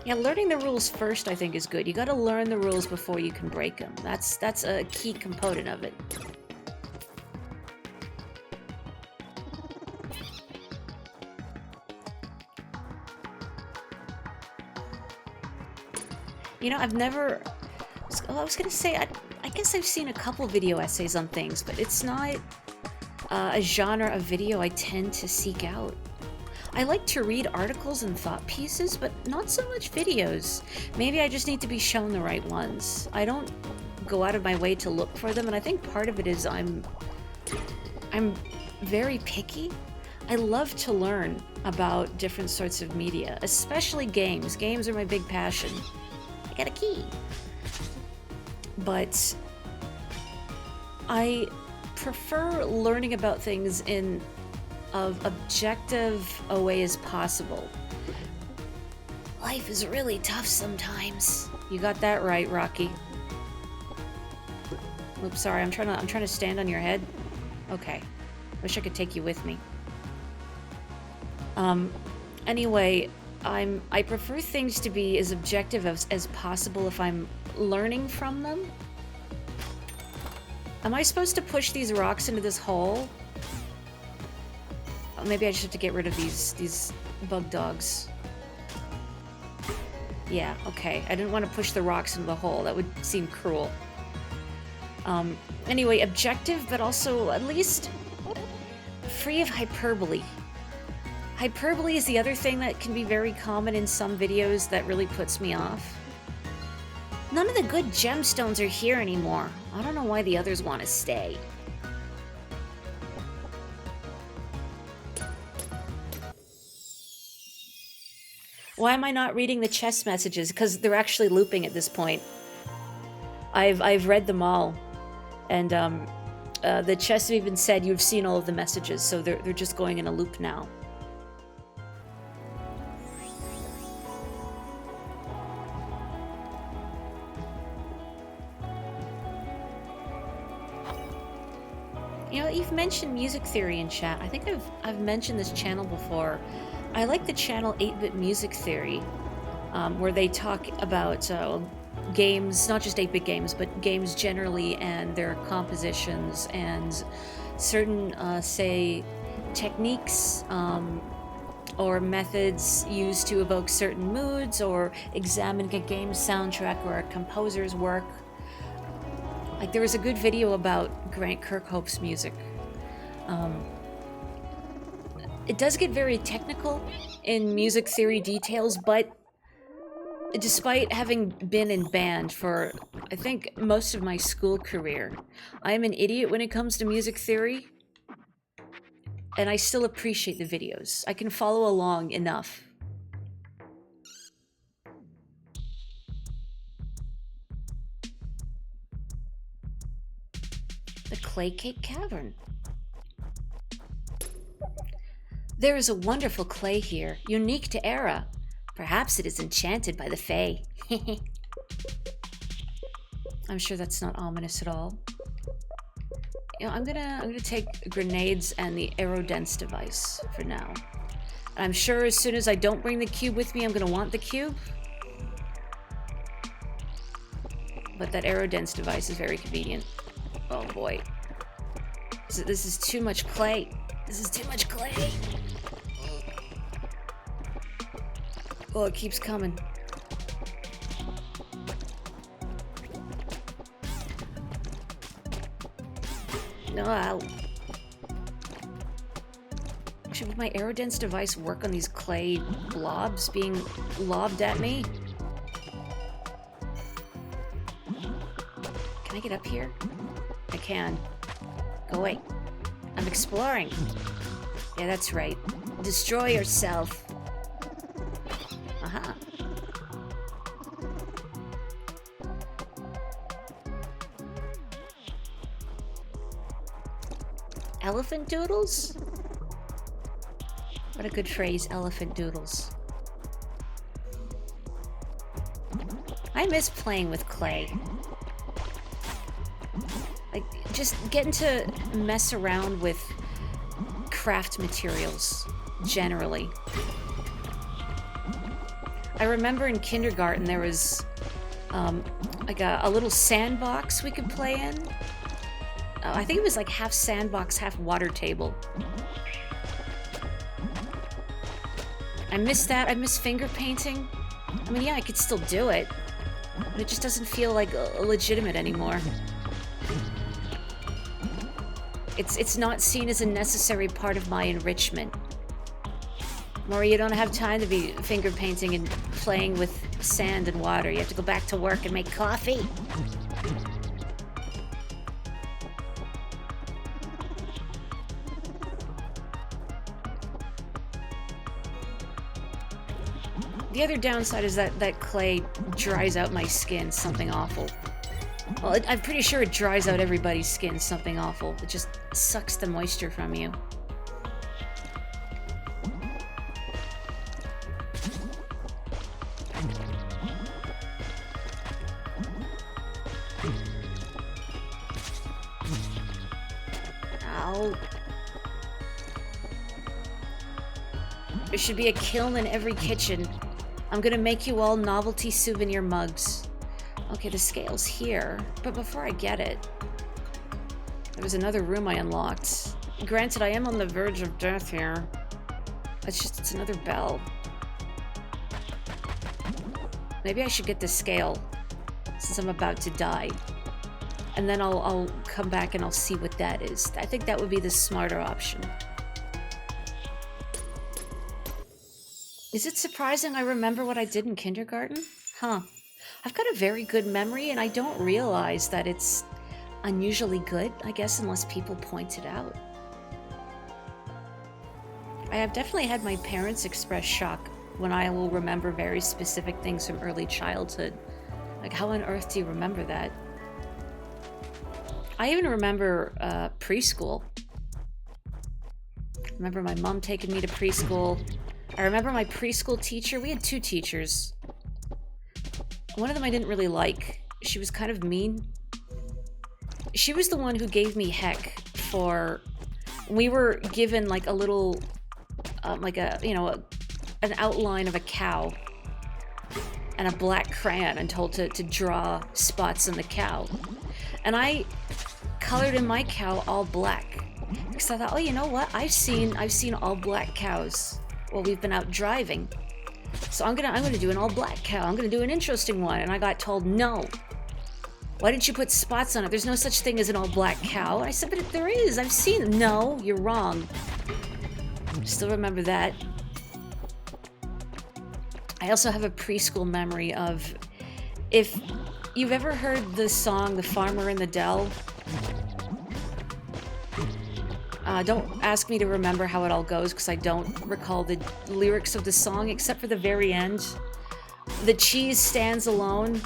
Yeah, learning the rules first, I think, is good. You gotta learn the rules before you can break them. That's a key component of it. You know, I've never... I was gonna say, I guess I've seen a couple video essays on things, but it's not a genre of video I tend to seek out. I like to read articles and thought pieces, but not so much videos. Maybe I just need to be shown the right ones. I don't go out of my way to look for them, and I think part of it is I'm very picky. I love to learn about different sorts of media, especially games. Games are my big passion. I got a key. But I prefer learning about things in as objective a way as possible. Life is really tough sometimes. You got that right, Rocky. Oops, sorry. I'm trying to stand on your head. Okay. Wish I could take you with me. Anyway, I prefer things to be as objective as possible if I'm learning from them. Am I supposed to push these rocks into this hole? Oh, maybe I just have to get rid of these bug dogs. Yeah, okay. I didn't want to push the rocks into the hole. That would seem cruel. Anyway, objective, but also at least free of hyperbole. Hyperbole is the other thing that can be very common in some videos that really puts me off. None of the good gemstones are here anymore. I don't know why the others want to stay. Why am I not reading the chess messages? Because they're actually looping at this point. I've read them all, and the chest even said you've seen all of the messages, so they're just going in a loop now. You know, you've mentioned music theory in chat. I think I've mentioned this channel before. I like the channel 8-Bit Music Theory, where they talk about games, not just 8-bit games, but games generally and their compositions and certain, say, techniques or methods used to evoke certain moods or examine a game's soundtrack or a composer's work. Like, there was a good video about Grant Kirkhope's music. It does get very technical in music theory details, but despite having been in band for, I think, most of my school career, I am an idiot when it comes to music theory, and I still appreciate the videos. I can follow along enough. The Clay Cake Cavern. There is a wonderful clay here, unique to Era. Perhaps it is enchanted by the Fae. I'm sure that's not ominous at all. You know, I'm gonna take grenades and the aerodense device for now. And I'm sure as soon as I don't bring the cube with me, I'm gonna want the cube. But that aerodense device is very convenient. Oh boy. This is too much clay. This is too much clay. Oh, it keeps coming. No, should my aerodense device work on these clay blobs being lobbed at me? Can I get up here? I can. Go away. I'm exploring. Yeah, that's right. Destroy yourself. Aha. Elephant doodles? What a good phrase, elephant doodles. I miss playing with clay. Like, just getting to mess around with craft materials, generally. I remember in kindergarten there was like a little sandbox we could play in. I think it was like half sandbox, half water table. I miss that. I miss finger painting. I mean, yeah, I could still do it, but it just doesn't feel like legitimate anymore. It's not seen as a necessary part of my enrichment. Maury, you don't have time to be finger painting and playing with sand and water. You have to go back to work and make coffee. The other downside is that clay dries out my skin, something awful. Well, I'm pretty sure it dries out everybody's skin, something awful. It just sucks the moisture from you. Ow. There should be a kiln in every kitchen. I'm gonna make you all novelty souvenir mugs. Okay, the scale's here, but before I get it, there was another room I unlocked. Granted, I am on the verge of death here. It's another bell. Maybe I should get the scale, since I'm about to die. And then I'll come back and I'll see what that is. I think that would be the smarter option. Is it surprising I remember what I did in kindergarten? Huh. I've got a very good memory, and I don't realize that it's unusually good, I guess, unless people point it out. I have definitely had my parents express shock when I will remember very specific things from early childhood. Like, how on earth do you remember that? I even remember preschool. I remember my mom taking me to preschool. I remember my preschool teacher. We had two teachers. One of them I didn't really like. She was kind of mean. She was the one who gave me heck for... We were given like a little, like a, you know, an outline of a cow and a black crayon and told to draw spots on the cow. And I colored in my cow all black. Because I thought, oh, you know what? I've seen all black cows while we've been out driving. So I'm gonna do an all black cow. I'm gonna do an interesting one. And I got told, no. Why didn't you put spots on it? There's no such thing as an all black cow. And I said, but there is. I've seen it. No, you're wrong. Still remember that. I also have a preschool memory of, if you've ever heard the song The Farmer in the Dell, don't ask me to remember how it all goes because I don't recall the lyrics of the song except for the very end. The cheese stands alone.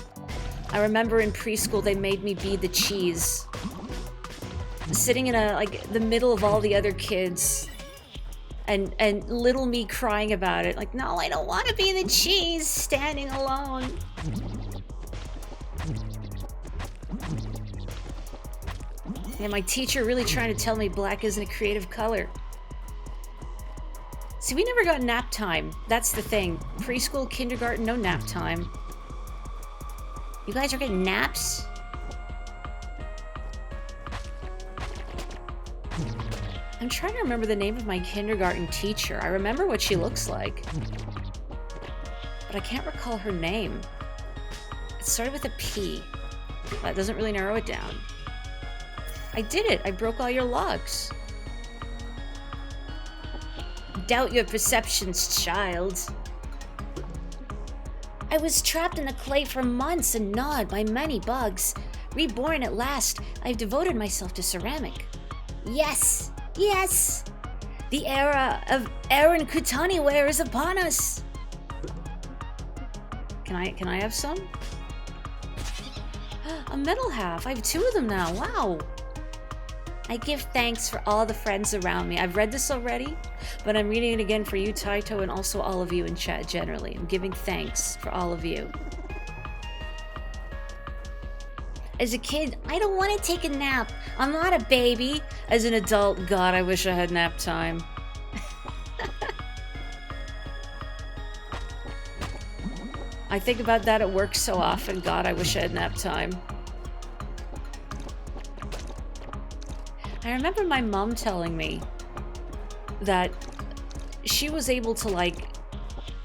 I remember in preschool they made me be the cheese. Sitting in the middle of all the other kids and little me crying about it. Like, no, I don't want to be the cheese standing alone. And my teacher really trying to tell me black isn't a creative color. See, we never got nap time. That's the thing. Preschool, kindergarten, no nap time. You guys are getting naps? I'm trying to remember the name of my kindergarten teacher. I remember what she looks like. But I can't recall her name. It started with a P. That doesn't really narrow it down. I did it. I broke all your logs. Doubt your perceptions, child. I was trapped in the clay for months and gnawed by many bugs. Reborn at last, I've devoted myself to ceramic. Yes! Yes! The era of Aaron Kutani ware is upon us! Can I have some? A metal half. I have two of them now. Wow! I give thanks for all the friends around me. I've read this already, but I'm reading it again for you, Taito, and also all of you in chat generally. I'm giving thanks for all of you. As a kid, I don't want to take a nap. I'm not a baby. As an adult, God, I wish I had nap time. I think about that at work so often. God, I wish I had nap time. I remember my mom telling me that she was able to like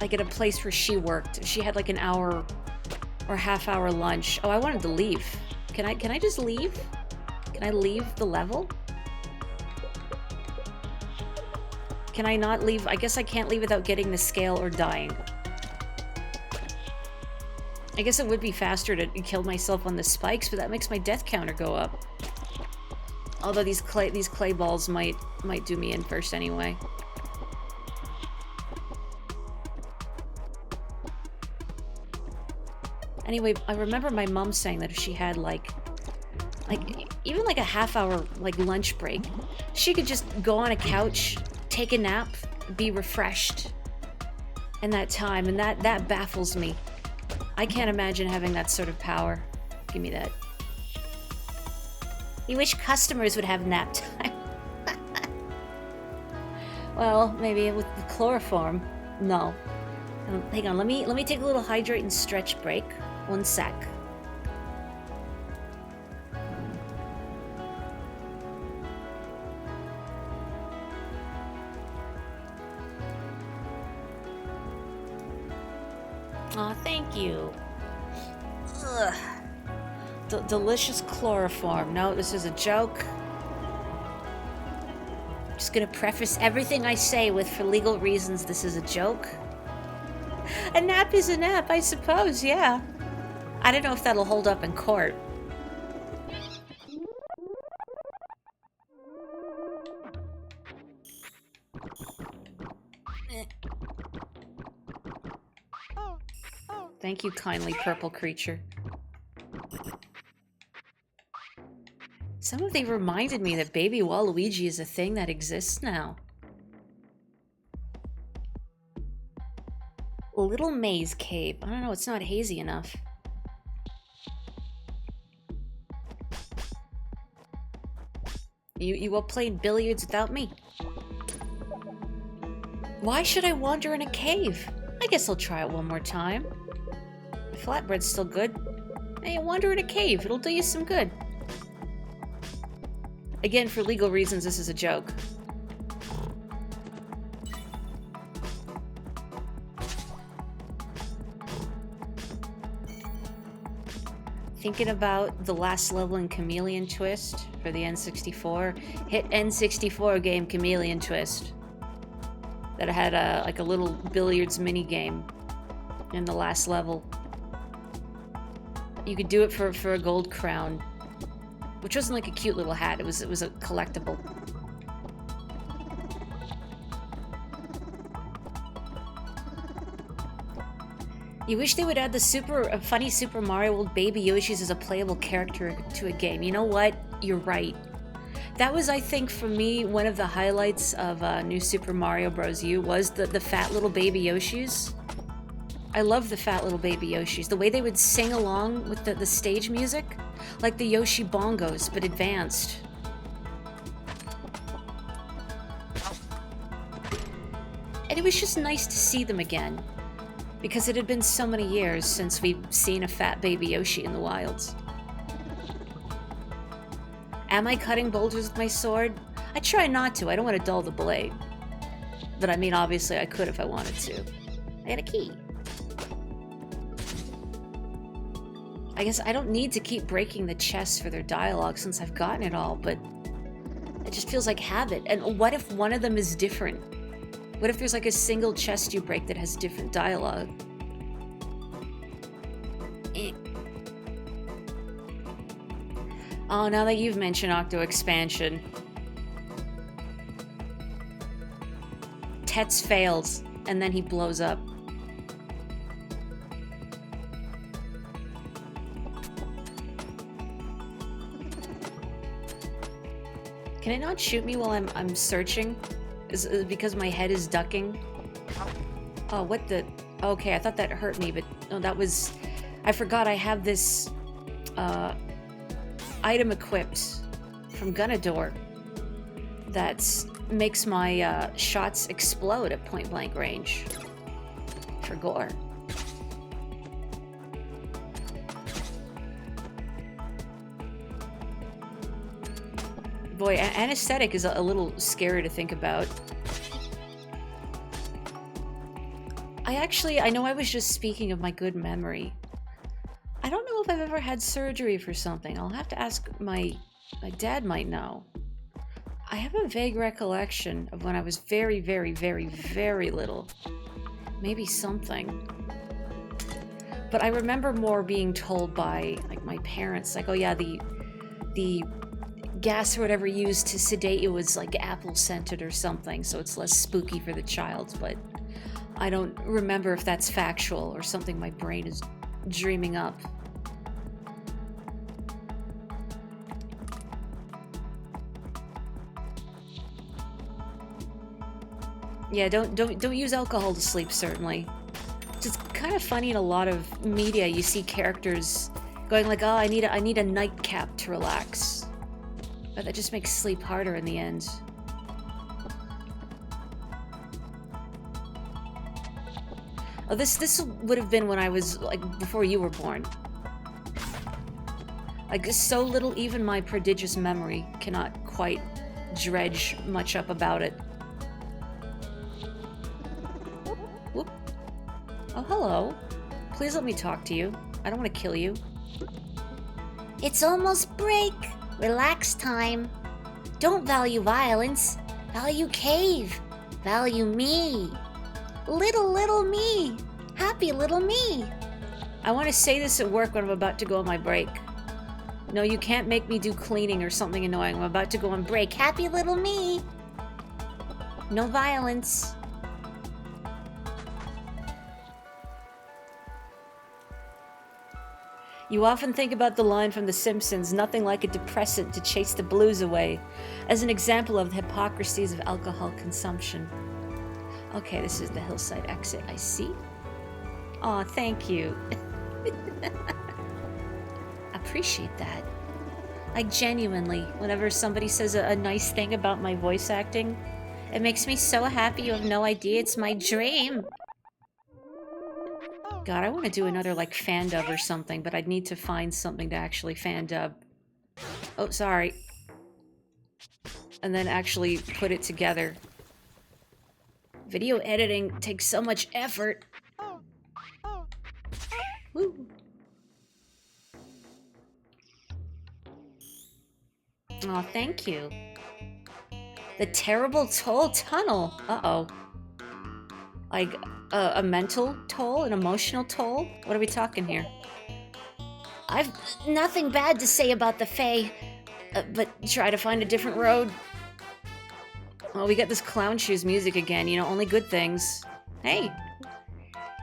at a place where she worked, she had like an hour or half-hour lunch. Oh, I wanted to leave. Can I just leave? Can I leave the level? Can I not leave? I guess I can't leave without getting the scale or dying. I guess it would be faster to kill myself on the spikes, but that makes my death counter go up. Although these clay balls might do me in first anyway. Anyway, I remember my mom saying that if she had like even like a half-hour like lunch break, she could just go on a couch, take a nap, be refreshed in that time, and that baffles me. I can't imagine having that sort of power. Give me that. You wish customers would have nap time. Well, maybe with the chloroform. No. Hang on, let me take a little hydrate and stretch break. 1 sec. Aw, thank you. Ugh. Delicious chloroform. No, this is a joke. Just gonna preface everything I say with, for legal reasons, this is a joke. A nap is a nap, I suppose, yeah. I don't know if that'll hold up in court. Thank you, kindly purple creature. Some of they reminded me that Baby Waluigi is a thing that exists now. Little Maze Cave. I don't know, it's not hazy enough. You all played billiards without me. Why should I wander in a cave? I guess I'll try it one more time. The flatbread's still good. Hey, wander in a cave. It'll do you some good. Again, for legal reasons, this is a joke. Thinking about the last level in Chameleon Twist for the N64. Hit N64 game Chameleon Twist. That had like a little billiards mini game in the last level. You could do it for a gold crown, which wasn't like a cute little hat. It was a collectible. You wish they would add the funny Super Mario World Baby Yoshis as a playable character to a game. You know what? You're right. That was, I think, for me, one of the highlights of New Super Mario Bros. U was the fat little baby Yoshis. I love the fat little baby Yoshis. The way they would sing along with the stage music. Like the Yoshi bongos, but advanced. And it was just nice to see them again. Because it had been so many years since we've seen a fat baby Yoshi in the wilds. Am I cutting boulders with my sword? I try not to. I don't want to dull the blade. But I mean, obviously I could if I wanted to. I got a key. I guess I don't need to keep breaking the chests for their dialogue since I've gotten it all, but it just feels like habit. And what if one of them is different? What if there's like a single chest you break that has different dialogue? Oh, now that you've mentioned Octo Expansion. Tets fails, and then he blows up. Can it not shoot me while I'm searching? Is it because my head is ducking? Oh, what the... Okay, I thought that hurt me, but no, that was... I forgot I have this item equipped from Gunador that makes my shots explode at point-blank range for gore. Boy, anesthetic is a little scary to think about. I know I was just speaking of my good memory. I don't know if I've ever had surgery for something. I'll have to ask my dad might know. I have a vague recollection of when I was very, very, very, very little. Maybe something. But I remember more being told by like my parents, like, oh yeah, the gas or whatever used to sedate you was like apple scented or something, so it's less spooky for the child, but I don't remember if that's factual or something my brain is dreaming up. Yeah, don't use alcohol to sleep, certainly. It's just kind of funny in a lot of media you see characters going like, oh, I need a nightcap to relax. But that just makes sleep harder in the end. Oh, this would have been when I was, like, before you were born. Like, so little even my prodigious memory cannot quite dredge much up about it. Whoop. Oh, hello. Please let me talk to you. I don't want to kill you.
It's almost break. Relax time. Don't value violence. Value cave. Value me. Little me. Happy little me.
I want to say this at work when I'm about to go on my break. No, you can't make me do cleaning or something annoying. I'm about to go on break.
Happy little me. No violence.
You often think about the line from The Simpsons, nothing like a depressant to chase the blues away, as an example of the hypocrisies of alcohol consumption. Okay, this is the hillside exit, I see. Aw, thank you. Appreciate that. Like, genuinely, whenever somebody says a nice thing about my voice acting, it makes me so happy you have no idea. It's my dream. God, I want to do another, like, fan dub or something, but I'd need to find something to actually fan dub. Oh, sorry. And then actually put it together. Video editing takes so much effort. Woo. Oh, thank you. The terrible toll tunnel. Uh-oh. Like, a mental toll? An emotional toll? What are we talking here?
I've nothing bad to say about the Fae,
But try to find a different road. Oh, we got this clown shoes music again. You know, only good things. Hey.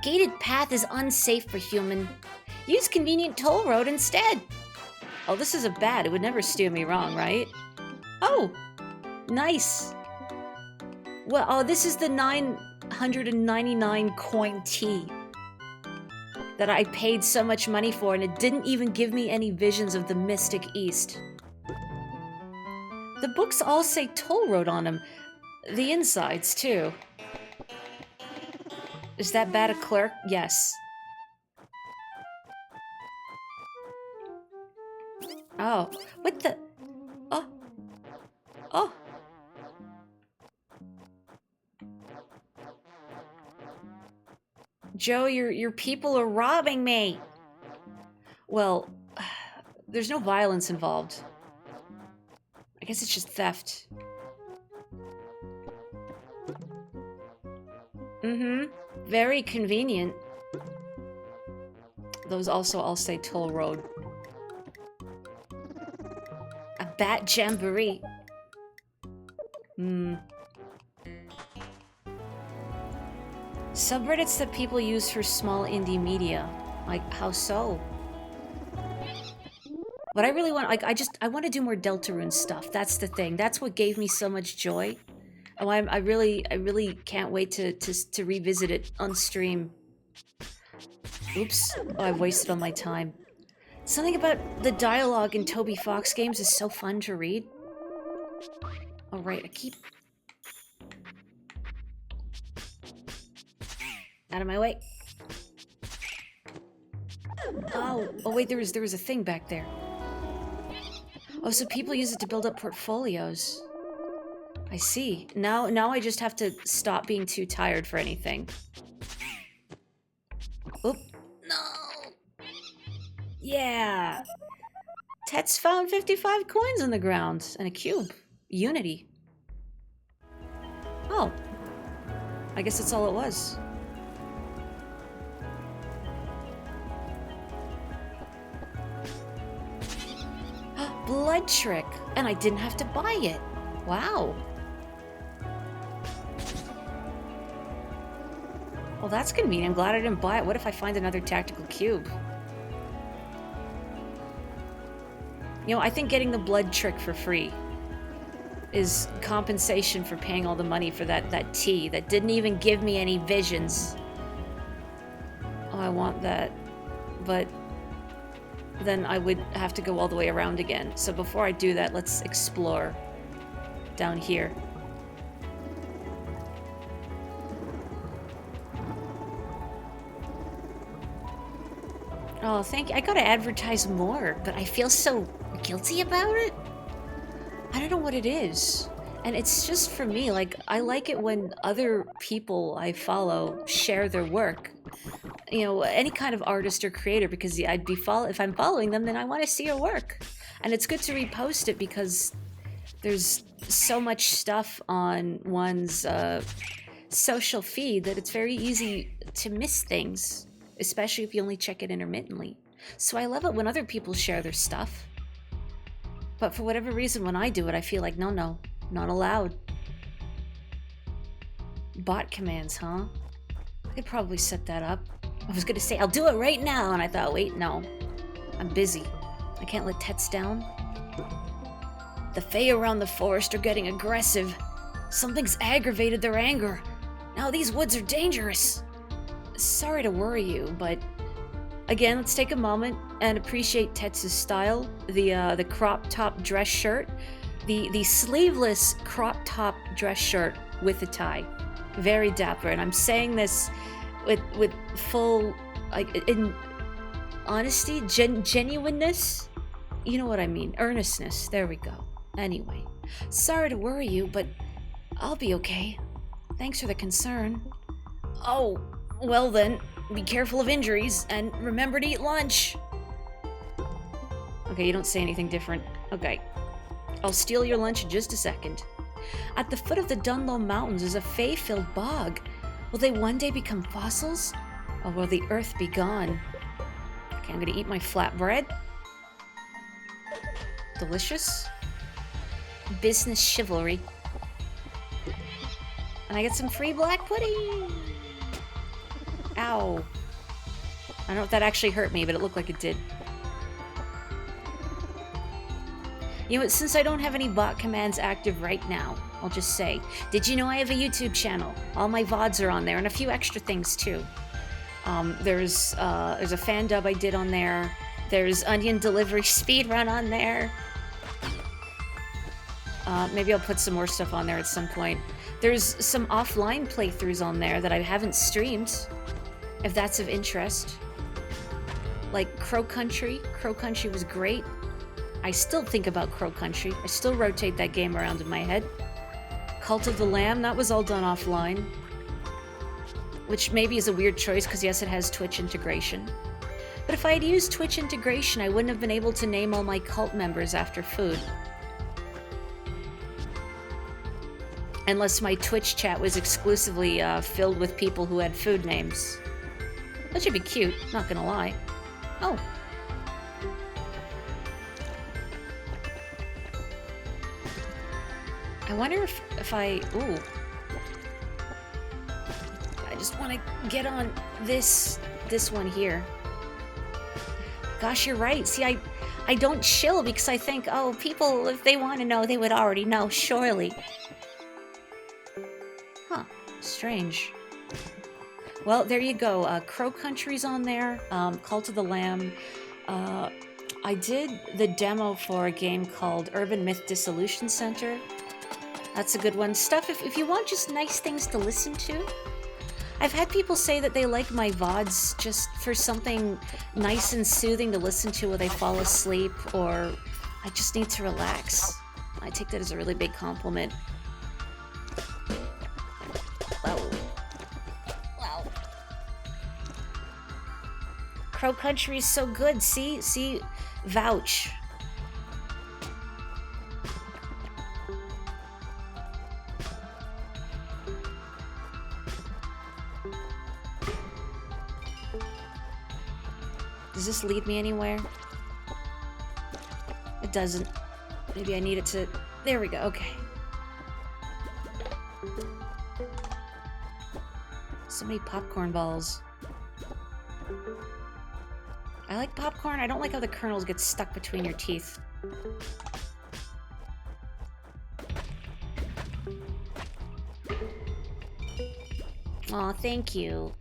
gated path is unsafe for human. Use convenient toll road instead.
Oh, this is a bat. It would never steer me wrong, right? Oh, nice. Well, oh, this is the 999 coin T that I paid so much money for, and it didn't even give me any visions of the Mystic East. The books all say toll road on them. The insides, too. Is that bat a clerk? Yes. Oh, what the... Oh. Oh. Joe, your people are robbing me. Well, there's no violence involved. I guess it's just theft. Mm-hmm. Very convenient. Those also all say toll road. A bat jamboree. Subreddits that people use for small indie media. Like, how so? But I really want, like, I want to do more Deltarune stuff. That's the thing. That's what gave me so much joy. Oh, I really can't wait to revisit it on stream. Oops. Oh, I've wasted all my time. Something about the dialogue in Toby Fox games is so fun to read. Oh, right, I keep... Out of my way. Oh, wait, there was a thing back there. Oh, so people use it to build up portfolios. I see. Now I just have to stop being too tired for anything. Oop. No! Yeah! Tet's found 55 coins on the ground and a cube. Unity. Oh. I guess that's all it was. Blood trick, and I didn't have to buy it. Wow. Well, that's convenient. I'm glad I didn't buy it. What if I find another tactical cube? You know, I think getting the blood trick for free is compensation for paying all the money for that tea that didn't even give me any visions. Oh, I want that. But then I would have to go all the way around again. So before I do that, let's explore down here. Oh, thank you. I gotta advertise more, but I feel so guilty about it. I don't know what it is. And it's just for me, like, I like it when other people I follow share their work. You know, any kind of artist or creator, because if I'm following them, then I want to see your work. And it's good to repost it because there's so much stuff on one's social feed that it's very easy to miss things, especially if you only check it intermittently. So I love it when other people share their stuff. But for whatever reason, when I do it, I feel like, no, not allowed. Bot commands, huh? I could probably set that up. I was gonna say, I'll do it right now, and I thought, wait, no. I'm busy. I can't let Tets down. The Fae around the forest are getting aggressive. Something's aggravated their anger. Now these woods are dangerous. Sorry to worry you, but again, let's take a moment and appreciate Tets' style. The crop top dress shirt, the sleeveless crop top dress shirt with a tie, very dapper. And I'm saying this with full, like, in honesty, genuineness. You know what I mean? Earnestness. There we go. Anyway, sorry to worry you, but I'll be okay. Thanks for the concern. Oh, well then, be careful of injuries, and remember to eat lunch. Okay, you don't say anything different. Okay. I'll steal your lunch in just a second. At the foot of the Dunlow Mountains is a Fae-filled bog. Will they one day become fossils? Or will the earth be gone? Okay, I'm gonna eat my flatbread. Delicious. Business chivalry. And I get some free black pudding! Ow. I don't know if that actually hurt me, but it looked like it did. You know, since I don't have any bot commands active right now, I'll just say, did you know I have a YouTube channel? All my VODs are on there, and a few extra things too. There's a fan dub I did on there. There's Onion Delivery Speedrun on there. Maybe I'll put some more stuff on there at some point. There's some offline playthroughs on there that I haven't streamed, if that's of interest. Like Crow Country. Crow Country was great. I still think about Crow Country. I still rotate that game around in my head. Cult of the Lamb, that was all done offline. Which maybe is a weird choice, because yes, it has Twitch integration. But if I had used Twitch integration, I wouldn't have been able to name all my cult members after food. Unless my Twitch chat was exclusively filled with people who had food names. That should be cute, not gonna lie. Oh. I wonder if I... Ooh. I just want to get on this one here. Gosh, you're right. See, I don't chill because I think, oh, people, if they want to know, they would already know, surely. Huh. Strange. Well, there you go. Crow Country's on there. Cult of the Lamb. I did the demo for a game called Urban Myth Dissolution Center. That's a good one. Stuff, if you want just nice things to listen to. I've had people say that they like my VODs just for something nice and soothing to listen to while they fall asleep, or I just need to relax. I take that as a really big compliment. Wow. Wow. Crow Country is so good. See? Vouch. Does this lead me anywhere? It doesn't. Maybe I need it to... There we go, okay. So many popcorn balls. I like popcorn. I don't like how the kernels get stuck between your teeth. Aw, thank you.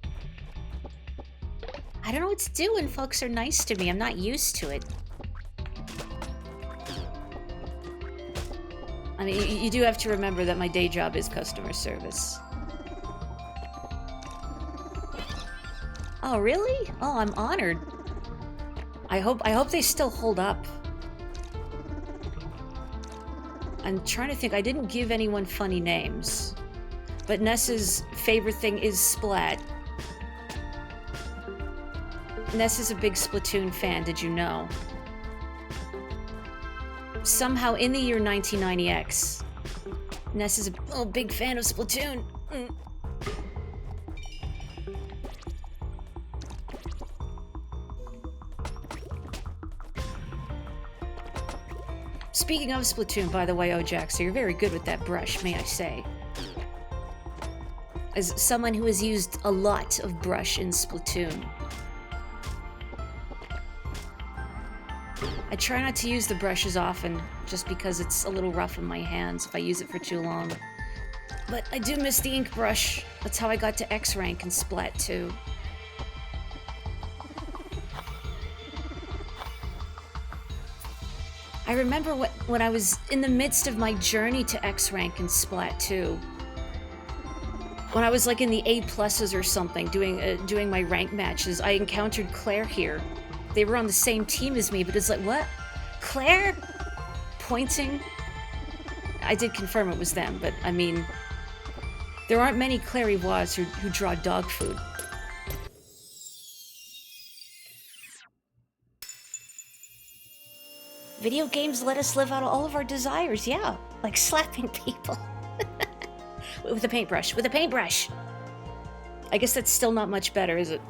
I don't know what to do when folks are nice to me. I'm not used to it. I mean, you do have to remember that my day job is customer service. Oh, really? Oh, I'm honored. I hope they still hold up. I'm trying to think. I didn't give anyone funny names. But Ness's favorite thing is Splat. Ness is a big Splatoon fan, did you know? Somehow in the year 1990X, Ness is a big fan of Splatoon. Speaking of Splatoon, by the way, Ojax, so you're very good with that brush, may I say. As someone who has used a lot of brush in Splatoon. I try not to use the brushes often, just because it's a little rough in my hands if I use it for too long. But I do miss the ink brush. That's how I got to X rank in Splat 2. I remember when I was in the midst of my journey to X rank in Splat 2. When I was like in the A pluses or something, doing my rank matches, I encountered Claire here. They were on the same team as me, but it's like, what? Claire? Pointing? I did confirm it was them, but I mean, there aren't many Clairvoyants who draw dog food.
Video games let us live out all of our desires, yeah. Like slapping people.
With a paintbrush. With a paintbrush! I guess that's still not much better, is it?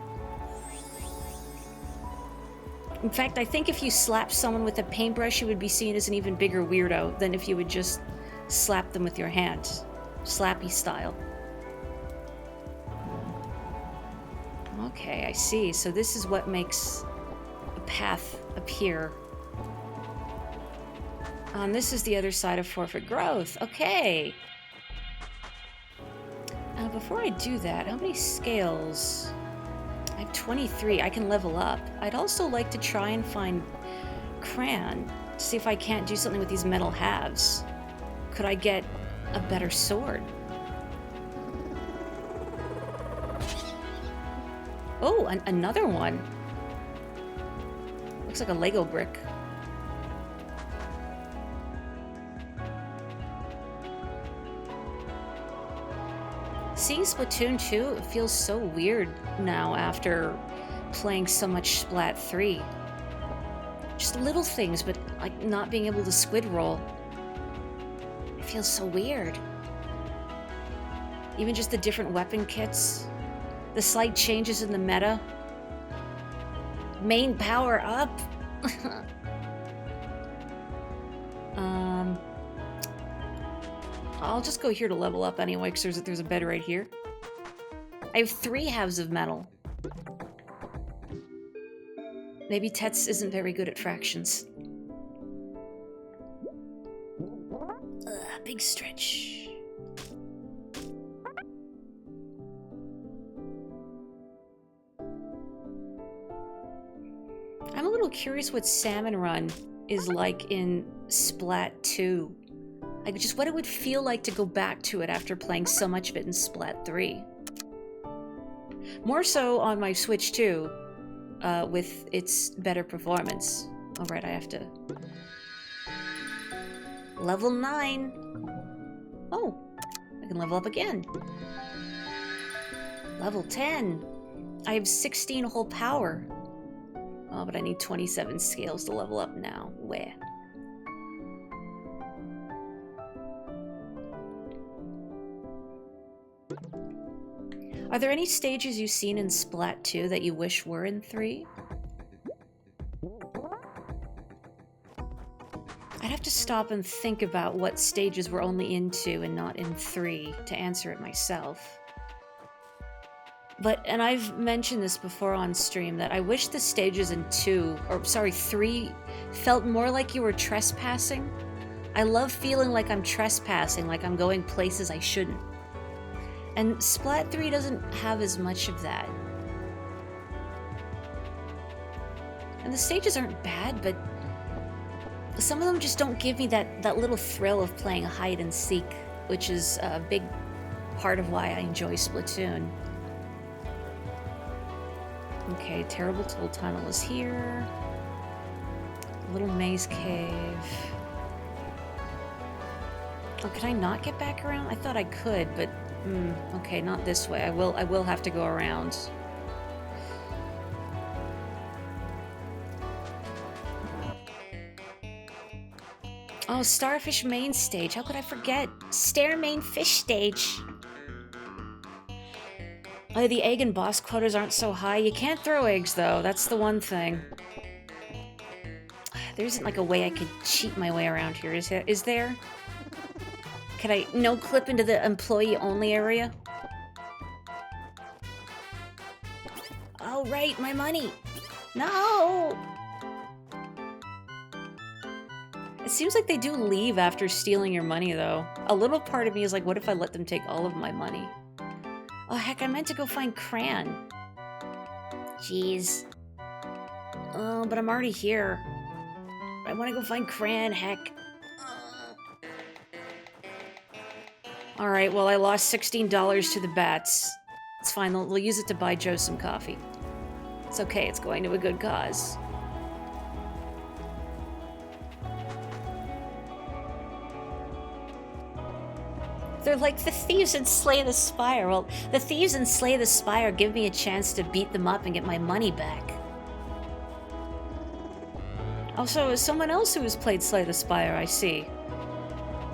In fact, I think if you slapped someone with a paintbrush, you would be seen as an even bigger weirdo than if you would just slap them with your hand. Slappy style. Okay, I see. So this is what makes a path appear. This is the other side of forfeit growth. Okay. Before I do that, how many scales? I have 23. I can level up. I'd also like to try and find Cran to see if I can't do something with these metal halves. Could I get a better sword? Oh, another one. Looks like a Lego brick. Seeing Splatoon 2 feels so weird now after playing so much Splat 3. Just little things, but like not being able to squid roll. It feels so weird. Even just the different weapon kits. The slight changes in the meta. Main power up. I'll just go here to level up anyway, because there's a bed right here. I have 3 halves of metal. Maybe Tets isn't very good at fractions. Big stretch. I'm a little curious what Salmon Run is like in Splat 2. Like, just what it would feel like to go back to it after playing so much of it in Splat 3. More so on my Switch 2, with its better performance. Alright, I have to... Level 9! Oh, I can level up again. Level 10! I have 16 whole power. Oh, but I need 27 scales to level up now. Where? Are there any stages you've seen in Splat 2 that you wish were in 3? I'd have to stop and think about what stages we're only in 2 and not in 3 to answer it myself. And I've mentioned this before on stream, that I wish the stages in 3 felt more like you were trespassing. I love feeling like I'm trespassing, like I'm going places I shouldn't. And Splat 3 doesn't have as much of that. And the stages aren't bad, but some of them just don't give me that little thrill of playing hide and seek, which is a big part of why I enjoy Splatoon. Okay, Terrible Toll Tunnel is here. Little Maze Cave. Oh, can I not get back around? I thought I could, but... okay, not this way. I will have to go around. Oh, Starfish Main Stage. How could I forget?
Stair Main Fish Stage.
Oh, the egg and boss quotas aren't so high. You can't throw eggs, though. That's the one thing. There isn't like a way I could cheat my way around here, is there? Could I no-clip into the employee-only area? Oh, right, my money! No! It seems like they do leave after stealing your money, though. A little part of me is like, what if I let them take all of my money? Oh, heck, I meant to go find Cran.
Jeez.
Oh, but I'm already here. I want to go find Cran, heck. Alright, well, I lost $16 to the bats. It's fine, we'll use it to buy Joe some coffee. It's okay, it's going to a good cause.
They're like the thieves in Slay the Spire. Well, the thieves in Slay the Spire give me a chance to beat them up and get my money back.
Also, as someone else who has played Slay the Spire, I see.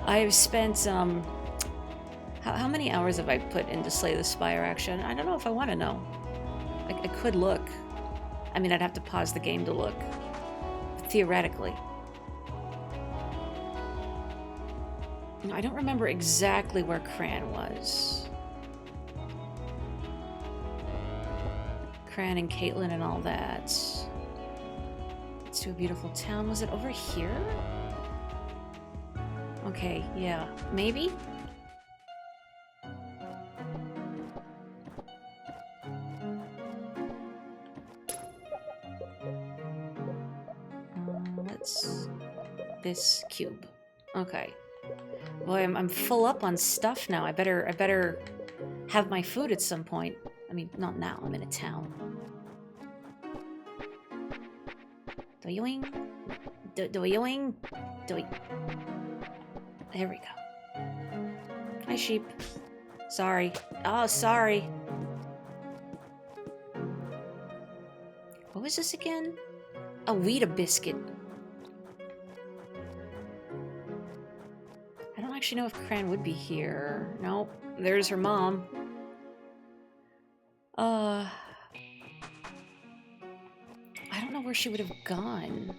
I've spent, how many hours have I put into Slay the Spire, actually? I don't know if I want to know. I could look. I mean, I'd have to pause the game to look. But theoretically. I don't remember exactly where Cran was. Cran and Caitlin and all that. It's to a beautiful town. Was it over here? Okay, yeah. Maybe? Let's... This cube. Okay. Boy, I'm full up on stuff now. I better have my food at some point. I mean, not now. I'm in a town. Doing. Doing. Doing. There we go. Hi, sheep. Sorry. Oh, sorry. What was this again? A Weeda biscuit. I don't actually know if Cran would be here. Nope. There's her mom. I don't know where she would have gone.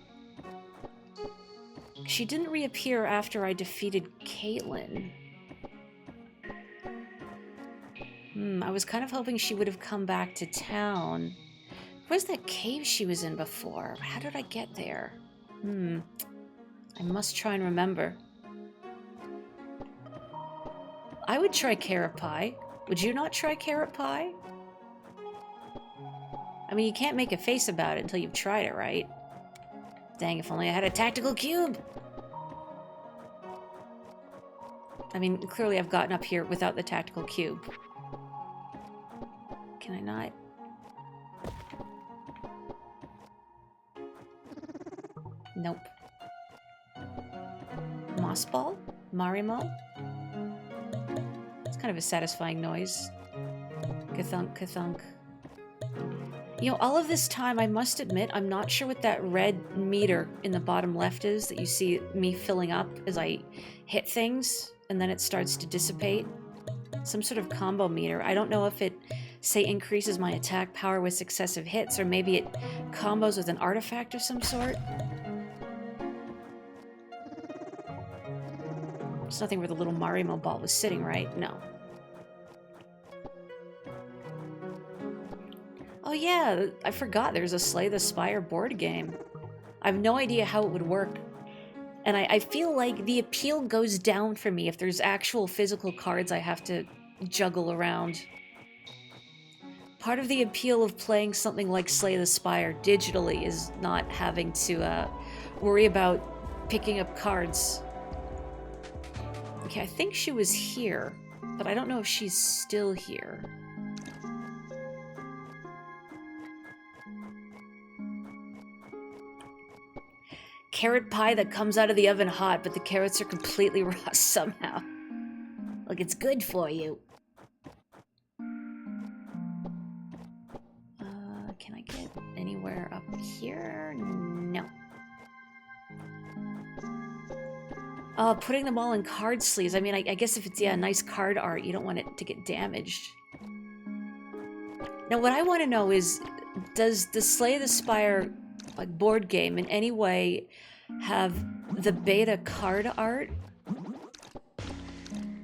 She didn't reappear after I defeated Caitlin. I was kind of hoping she would have come back to town. Where's that cave she was in before? How did I get there? I must try and remember. I would try carrot pie. Would you not try carrot pie? I mean, you can't make a face about it until you've tried it, right? Dang, if only I had a tactical cube! I mean, clearly I've gotten up here without the tactical cube. Can I not? Nope. Moss ball? Marimo? It's kind of a satisfying noise. Kathunk, kathunk. You know, all of this time, I must admit, I'm not sure what that red meter in the bottom left is that you see me filling up as I hit things, and then it starts to dissipate. Some sort of combo meter. I don't know if it, say, increases my attack power with successive hits, or maybe it combos with an artifact of some sort. There's nothing where the little Marimo ball was sitting, right? No. Oh yeah, I forgot there's a Slay the Spire board game. I have no idea how it would work. And I feel like the appeal goes down for me if there's actual physical cards I have to juggle around. Part of the appeal of playing something like Slay the Spire digitally is not having to worry about picking up cards. Okay, I think she was here, but I don't know if she's still here. Carrot pie that comes out of the oven hot, but the carrots are completely raw somehow. Like, it's good for you. Can I get anywhere up here? No. Putting them all in card sleeves. I mean, I guess if it's, yeah, nice card art, you don't want it to get damaged. Now, what I want to know is, does the Slay the Spire like board game in any way have the beta card art?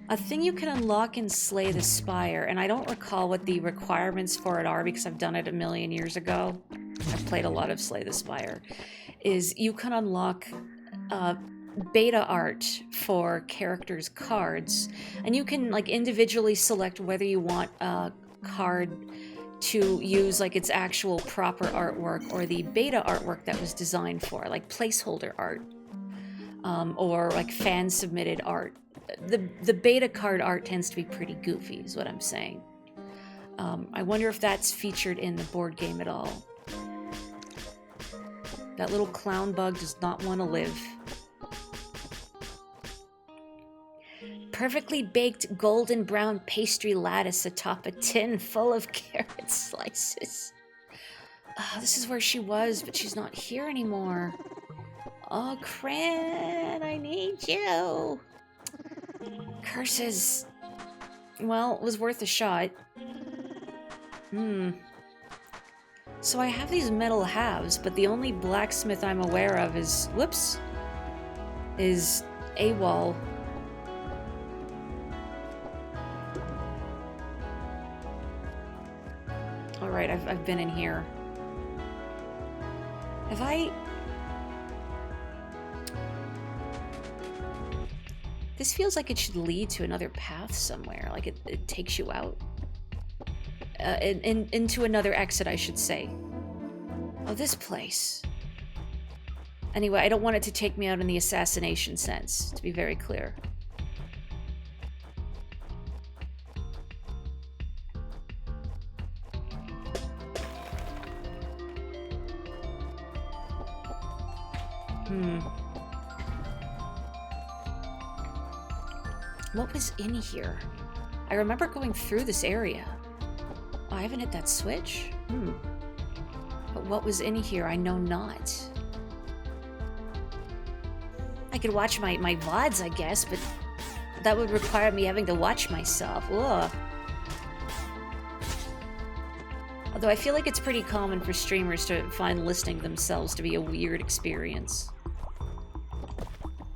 A thing you can unlock in Slay the Spire, and I don't recall what the requirements for it are because I've done it a million years ago. I've played a lot of Slay the Spire. Is you can unlock beta art for characters' cards, and you can like individually select whether you want a card to use like its actual proper artwork or the beta artwork that was designed for, like placeholder art, or like fan submitted art. The beta card art tends to be pretty goofy, is what I'm saying. I wonder if that's featured in the board game at all. That little clown bug does not want to live. Perfectly baked golden brown pastry lattice atop a tin full of carrot slices. Oh, this is where she was, but she's not here anymore. Oh, Cran, I need you. Curses. Well, it was worth a shot. So I have these metal halves, but the only blacksmith I'm aware of is... Whoops. Is AWOL. Alright, I've been in here. Have I... This feels like it should lead to another path somewhere. Like it takes you out. Into another exit, I should say. Oh, this place. Anyway, I don't want it to take me out in the assassination sense, to be very clear. What was in here? I remember going through this area. Oh, I haven't hit that switch? But what was in here? I know not. I could watch my VODs, I guess, but that would require me having to watch myself. Ugh. Although I feel like it's pretty common for streamers to find listening themselves to be a weird experience.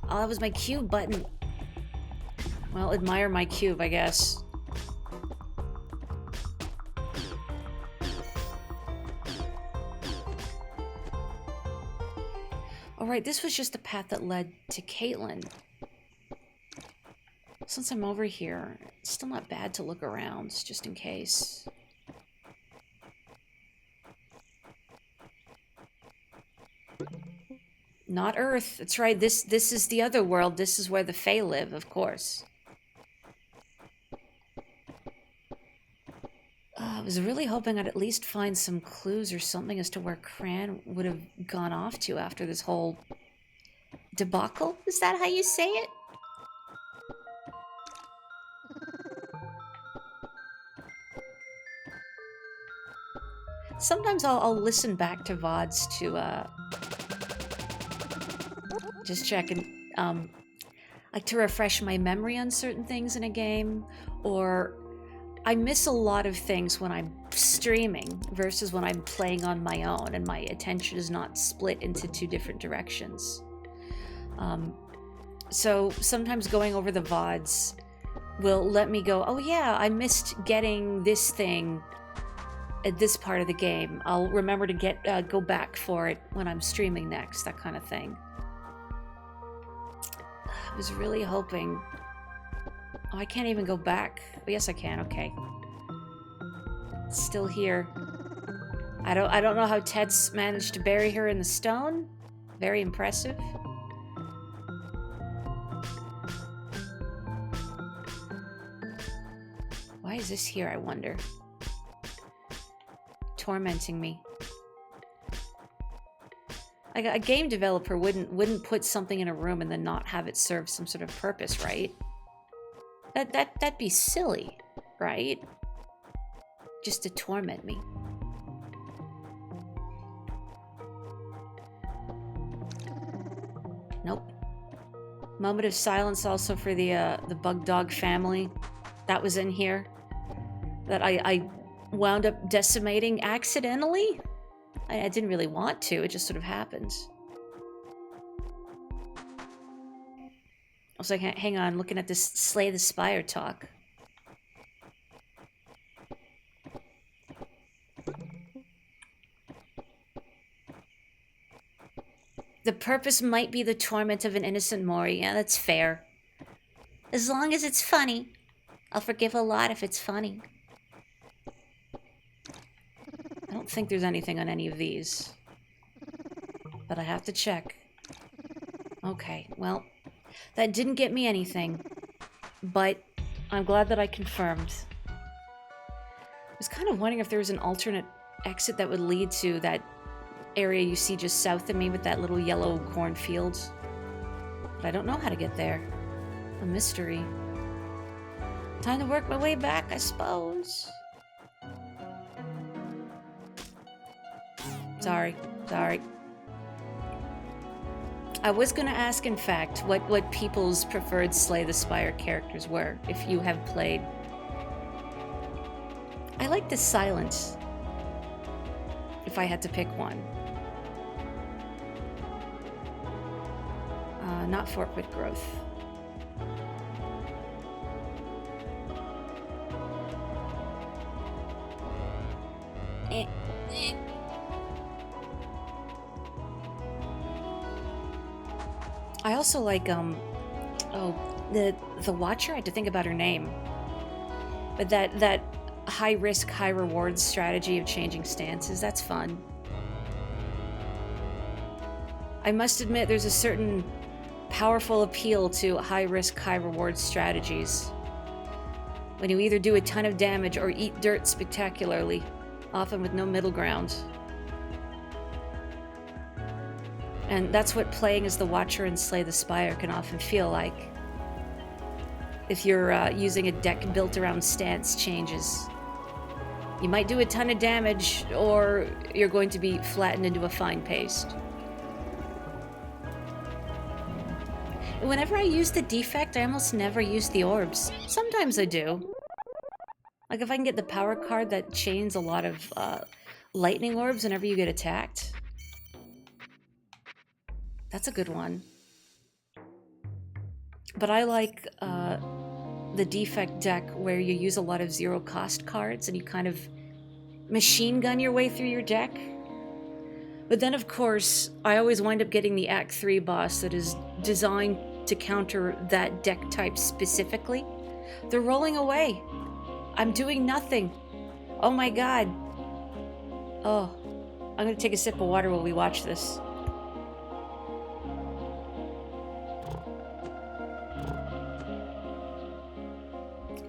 Oh, that was my cube button. Well, admire my cube, I guess. Alright, this was just the path that led to Caitlin. Since I'm over here, it's still not bad to look around, just in case. Not Earth. That's right, this is the other world. This is where the Fae live, of course. I was really hoping I'd at least find some clues or something as to where Cran would have gone off to after this whole debacle. Is that how you say it? Sometimes I'll listen back to VODs to just check and like to refresh my memory on certain things in a game, or I miss a lot of things when I'm streaming versus when I'm playing on my own and my attention is not split into two different directions. So sometimes going over the VODs will let me go, oh yeah, I missed getting this thing at this part of the game. I'll remember to go back for it when I'm streaming next, that kind of thing. I was really hoping... Oh, I can't even go back. Oh, yes, I can. Okay. It's still here. I don't know how Tets managed to bury her in the stone. Very impressive. Why is this here, I wonder? Tormenting me. Like a game developer wouldn't put something in a room and then not have it serve some sort of purpose, right? That'd be silly, right? Just to torment me. Nope. Moment of silence also for the bug dog family. That was in here. That I wound up decimating accidentally. I didn't really want to, it just sort of happened. I was like, hang on, looking at this Slay the Spire talk. The purpose might be the torment of an innocent Mori. Yeah, that's fair.
As long as it's funny. I'll forgive a lot if it's funny.
I don't think there's anything on any of these. But I have to check. Okay, well, that didn't get me anything. But I'm glad that I confirmed. I was kind of wondering if there was an alternate exit that would lead to that area you see just south of me with that little yellow cornfield. But I don't know how to get there. A mystery. Time to work my way back, I suppose. Sorry. I was gonna ask, in fact, what people's preferred Slay the Spire characters were, if you have played. I like the silence, if I had to pick one. Not for quick growth. I also like, the Watcher. I had to think about her name. But that high risk, high reward strategy of changing stances, that's fun. I must admit there's a certain powerful appeal to high risk, high reward strategies. When you either do a ton of damage or eat dirt spectacularly, often with no middle ground. And that's what playing as the Watcher in Slay the Spire can often feel like. If you're using a deck built around stance changes. You might do a ton of damage, or you're going to be flattened into a fine paste. Whenever I use the defect, I almost never use the orbs. Sometimes I do. Like if I can get the power card that chains a lot of lightning orbs whenever you get attacked. That's a good one. But I like the defect deck where you use a lot of zero cost cards and you kind of machine gun your way through your deck. But then of course, I always wind up getting the Act 3 boss that is designed to counter that deck type specifically. They're rolling away. I'm doing nothing. Oh my god. Oh, I'm gonna take a sip of water while we watch this.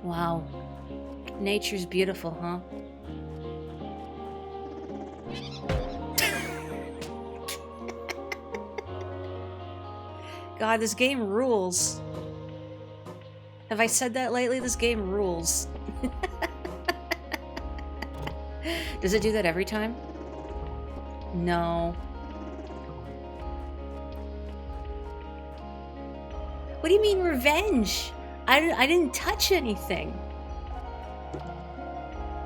Wow. Nature's beautiful, huh? God, this game rules. Have I said that lately? This game rules. Does it do that every time? No. What do you mean revenge? I didn't touch anything.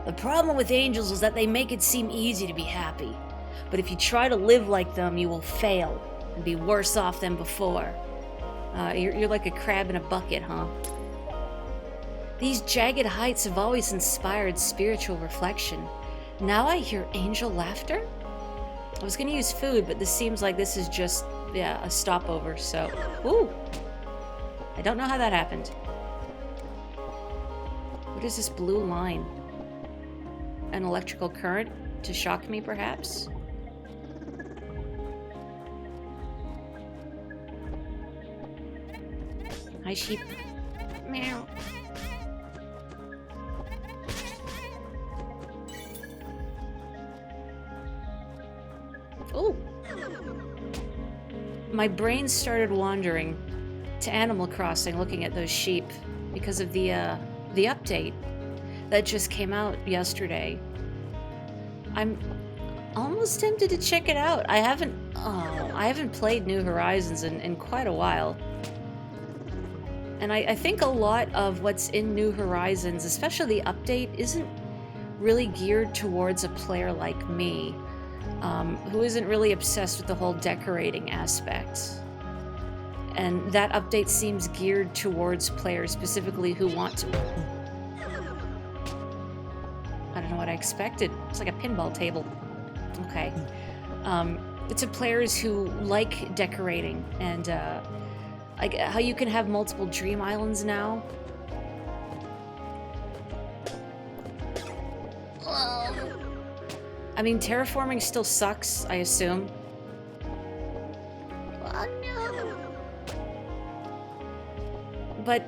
The problem with angels is that they make it seem easy to be happy. But if you try to live like them, you will fail and be worse off than before. You're like a crab in a bucket, huh? These jagged heights have always inspired spiritual reflection. Now I hear angel laughter? I was gonna use food, but this seems like this is just, yeah, a stopover, so... Ooh! I don't know how that happened. What is this blue line? An electrical current to shock me, perhaps? Hi, sheep. Meow. Oh! My brain started wandering to Animal Crossing, looking at those sheep, because of the update that just came out yesterday. I'm almost tempted to check it out. I haven't played New Horizons in quite a while. And I think a lot of what's in New Horizons, especially the update, isn't really geared towards a player like me, who isn't really obsessed with the whole decorating aspect. And that update seems geared towards players specifically who want to... I don't know what I expected. It's like a pinball table. Okay. It's a players who like decorating and like how you can have multiple dream islands now. I mean, terraforming still sucks, I assume.
Oh no.
But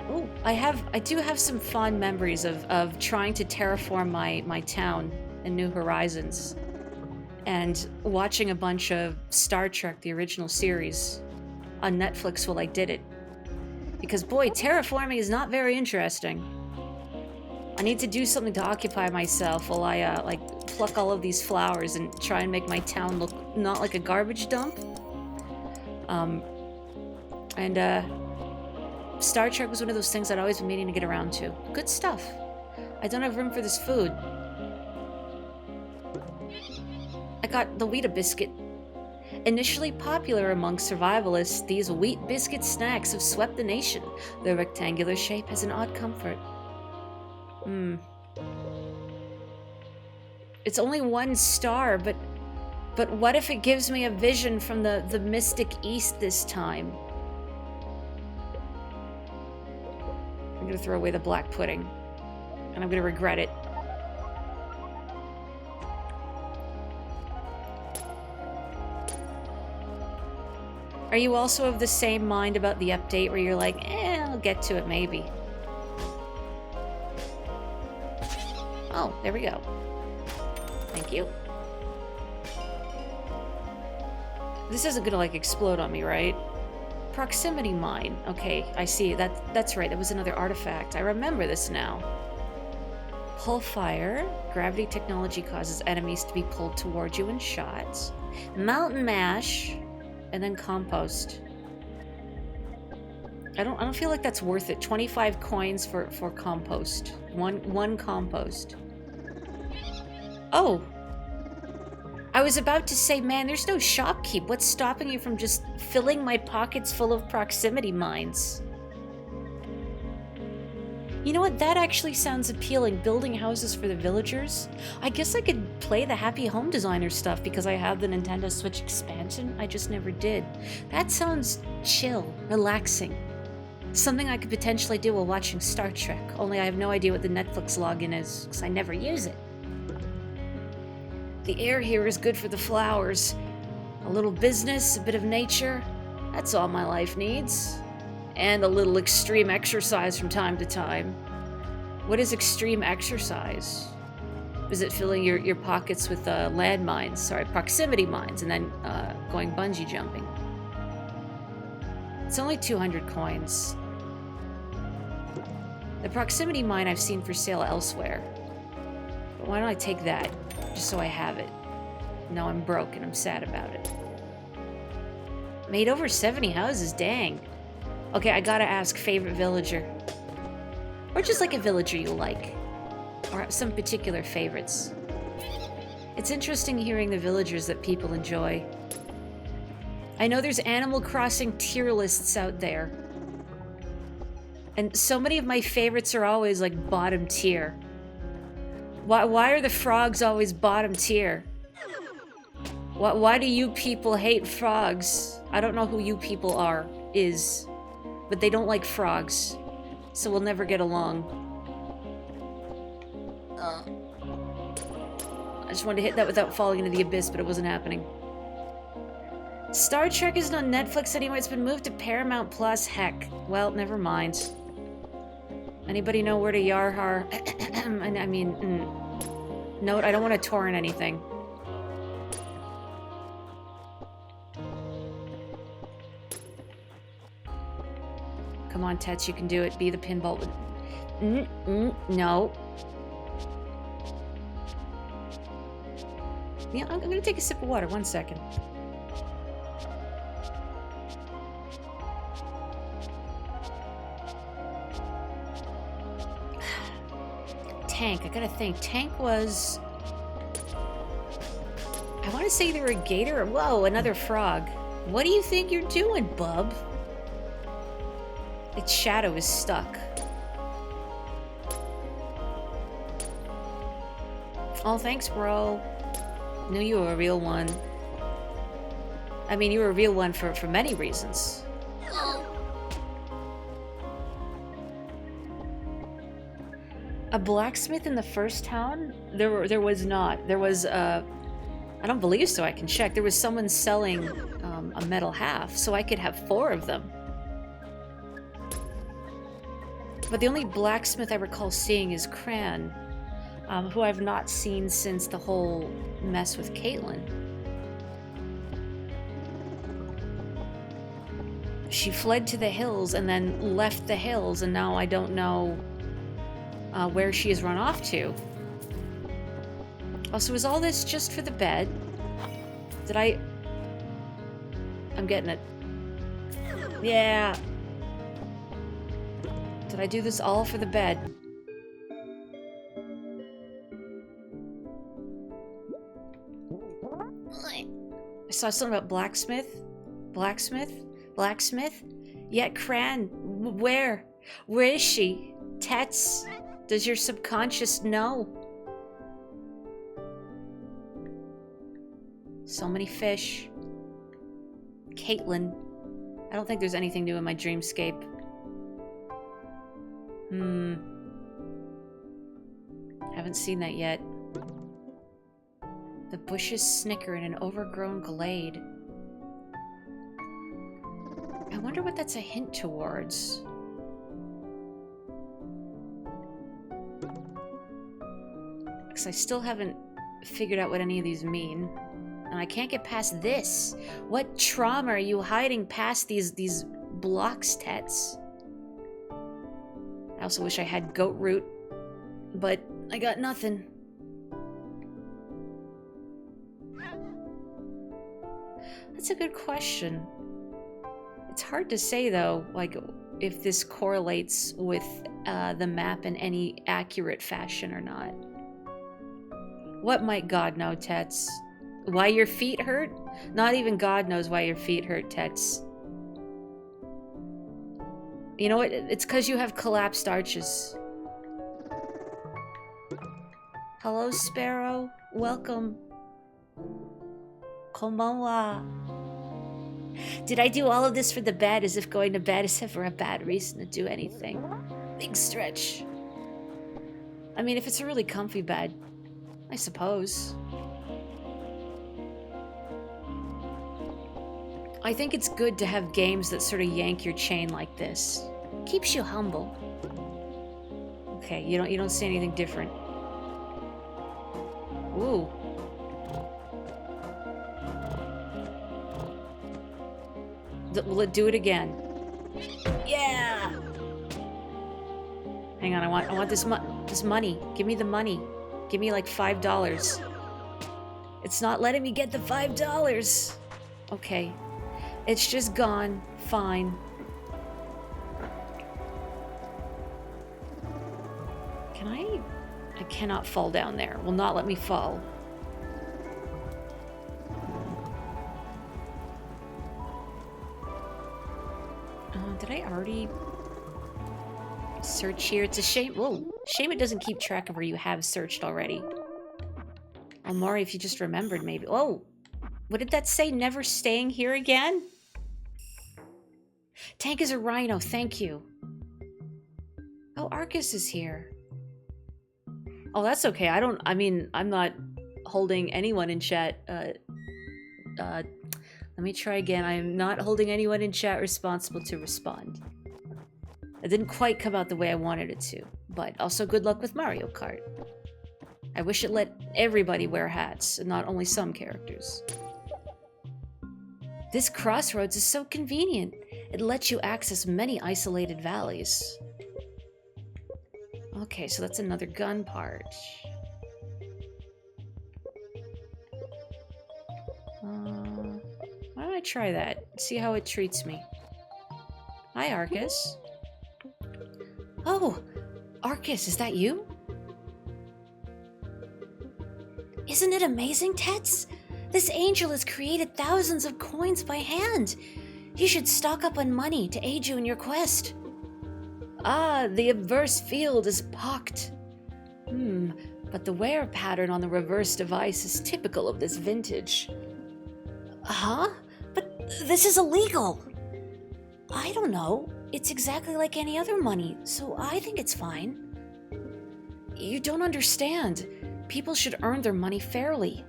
oh, I do have some fond memories of trying to terraform my town in New Horizons and watching a bunch of Star Trek, the original series, on Netflix while I did it. Because boy, terraforming is not very interesting. I need to do something to occupy myself while I like pluck all of these flowers and try and make my town look not like a garbage dump. Star Trek was one of those things I'd always been meaning to get around to. Good stuff. I don't have room for this food. I got the Wheatie biscuit. Initially popular among survivalists, these wheat biscuit snacks have swept the nation. Their rectangular shape has an odd comfort. It's only 1 star, but what if it gives me a vision from the mystic east this time? I'm gonna throw away the black pudding, and I'm gonna regret it. Are you also of the same mind about the update where you're like, I'll get to it maybe? Oh, there we go. Thank you. This isn't gonna like explode on me, right? Proximity mine. Okay, I see. That's right. That was another artifact. I remember this now. Pull fire. Gravity technology causes enemies to be pulled towards you in shots. Mountain mash, and then compost. I don't feel like that's worth it. 25 coins for compost. One compost. Oh. I was about to say, man, there's no shopkeep. What's stopping you from just filling my pockets full of proximity mines? You know what? That actually sounds appealing. Building houses for the villagers. I guess I could play the Happy Home Designer stuff because I have the Nintendo Switch expansion. I just never did. That sounds chill, relaxing. Something I could potentially do while watching Star Trek. Only I have no idea what the Netflix login is because I never use it. The air here is good for the flowers. A little business, a bit of nature. That's all my life needs. And a little extreme exercise from time to time. What is extreme exercise? Is it filling your pockets with landmines? Sorry, proximity mines, and then going bungee jumping? It's only 200 coins. The proximity mine I've seen for sale elsewhere. But why don't I take that, just so I have it? Now I'm broke and I'm sad about it. Made over 70 houses, dang. Okay, I gotta ask, favorite villager. Or just like a villager you like. Or some particular favorites. It's interesting hearing the villagers that people enjoy. I know there's Animal Crossing tier lists out there. And so many of my favorites are always like bottom tier. Why are the frogs always bottom tier? Why do you people hate frogs? I don't know who you people is. But they don't like frogs. So we'll never get along. I just wanted to hit that without falling into the abyss, but it wasn't happening. Star Trek isn't on Netflix anymore. It's been moved to Paramount Plus. Heck. Well, never mind. Anybody know where to Yarhar? I mean, no, I don't want to torrent anything. Come on, Tets, you can do it. Be the pinball. No. Yeah, I'm gonna take a sip of water. 1 second. Tank. I gotta think. Tank was... I want to say they were a gator or... Whoa, another frog. What do you think you're doing, bub? Its shadow is stuck. Oh, thanks, bro. Knew you were a real one. I mean, you were a real one for many reasons. A blacksmith in the first town? There was not. There was, I don't believe so, I can check. There was someone selling a metal half, so I could have 4 of them. But the only blacksmith I recall seeing is Cran, who I've not seen since the whole mess with Caitlin. She fled to the hills and then left the hills, and now I don't know where she has run off to. Also, is all this just for the bed? Did I... I'm getting it. Yeah. Did I do this all for the bed? I saw something about blacksmith. Blacksmith? Blacksmith? Yet Cran, where? Where is she? Tets? Does your subconscious know? So many fish. Caitlin. I don't think there's anything new in my dreamscape. Haven't seen that yet. The bushes snicker in an overgrown glade. I wonder what that's a hint towards. Because I still haven't figured out what any of these mean. And I can't get past this. What trauma are you hiding past these blocks, Tets? I also wish I had goat root, but I got nothing. That's a good question. It's hard to say, though, like, if this correlates with the map in any accurate fashion or not. What might God know, Tets? Why your feet hurt? Not even God knows why your feet hurt, Tets. You know what? It's because you have collapsed arches. Hello, Sparrow. Welcome. Konbanwa. Did I do all of this for the bed, as if going to bed is ever a bad reason to do anything? Big stretch. I mean, if it's a really comfy bed, I suppose. I think it's good to have games that sort of yank your chain like this. Keeps you humble. Okay, you don't see anything different. Ooh. Will it do it again? Yeah. Hang on, I want this money. Give me the money. Give me like $5. It's not letting me get the $5. Okay. It's just gone. Fine. Can I cannot fall down there. Will not let me fall. Did I already search here? It's a shame. Whoa. Shame it doesn't keep track of where you have searched already. Oh, Mari, if you just remembered, maybe. Oh, what did that say? Never staying here again? Tank is a rhino. Thank you. Oh, Arcus is here. Oh, that's okay. I mean, I'm not holding anyone in chat. Let me try again. I am not holding anyone in chat responsible to respond. It didn't quite come out the way I wanted it to, but also good luck with Mario Kart. I wish it let everybody wear hats, and not only some characters. This crossroads is so convenient. It lets you access many isolated valleys. Okay, so that's another gun part. Why don't I try that? See how it treats me. Hi, Arcus. Oh, Arcus, is that you? Isn't it amazing, Tets? This angel has created thousands of coins by hand. You should stock up on money to aid you in your quest. Ah, the obverse field is pocked. But the wear pattern on the reverse device is typical of this vintage.
Huh? But this is illegal. I don't know. It's exactly like any other money, so I think it's fine.
You don't understand. People should earn their money fairly.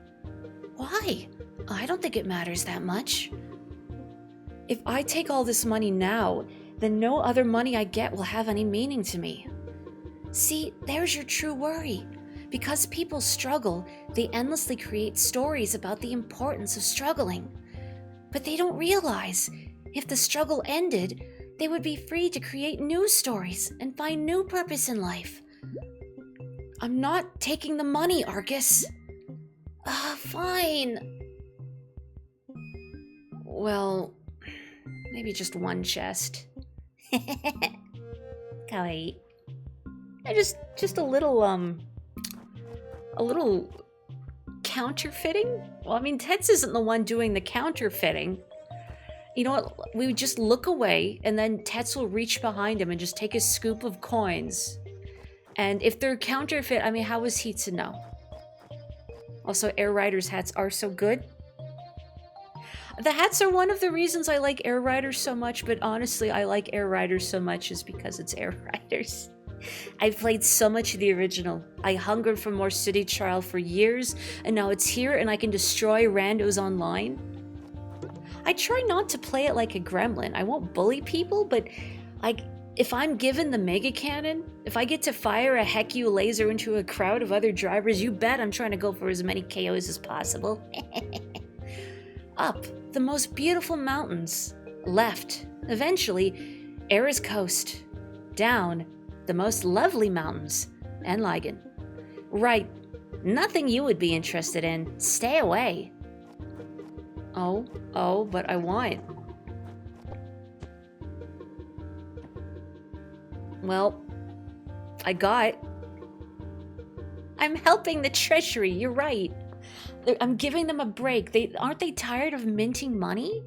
Why? I don't think it matters that much.
If I take all this money now, then no other money I get will have any meaning to me.
See, there's your true worry. Because people struggle, they endlessly create stories about the importance of struggling. But they don't realize, if the struggle ended, they would be free to create new stories and find new purpose in life.
I'm not taking the money, Arcus.
Fine.
Well, maybe just one chest.
Kawaii.
Just a little counterfeiting? Well, I mean, Tets isn't the one doing the counterfeiting. You know what? We would just look away, and then Tets will reach behind him and just take a scoop of coins. And if they're counterfeit, I mean, how is he to know? Also, Air Riders hats are so good. The hats are one of the reasons I like Air Riders so much, but honestly, I like Air Riders so much is because it's Air Riders. I've played so much of the original. I hungered for more City Trial for years, and now it's here and I can destroy randos online. I try not to play it like a gremlin. I won't bully people, but if I'm given the Mega Cannon, if I get to fire a Hecu laser into a crowd of other drivers, you bet I'm trying to go for as many KOs as possible. Up the most beautiful mountains. Left, eventually, Era's coast. Down, the most lovely mountains. And Ligon. Right, nothing you would be interested in. Stay away. Oh, but I want. Well, I got. I'm helping the treasury, you're right. I'm giving them a break. Aren't they tired of minting money?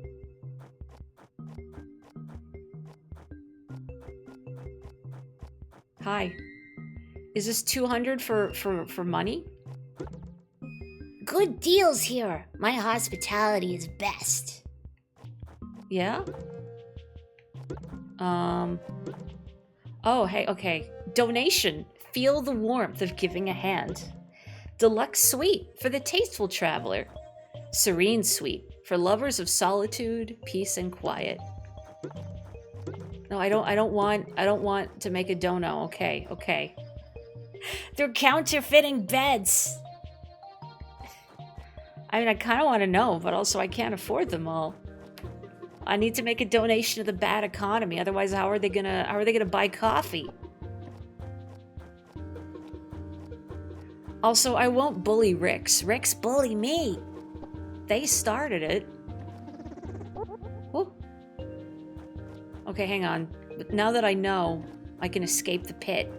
Hi. Is this 200 for money?
Good deals here. My hospitality is best.
Yeah? Oh, hey, okay. Donation. Feel the warmth of giving a hand. Deluxe suite for the tasteful traveler. Serene suite for lovers of solitude, peace, and quiet. No, I don't want to make a dono. Okay.
They're counterfeiting beds.
I mean, I kind of want to know, but also I can't afford them all. I need to make a donation to the bad economy. Otherwise, how are they gonna buy coffee? Also, I won't bully Ricks. Ricks bully me. They started it. Whoa. Okay, hang on. But now that I know I can escape the pit,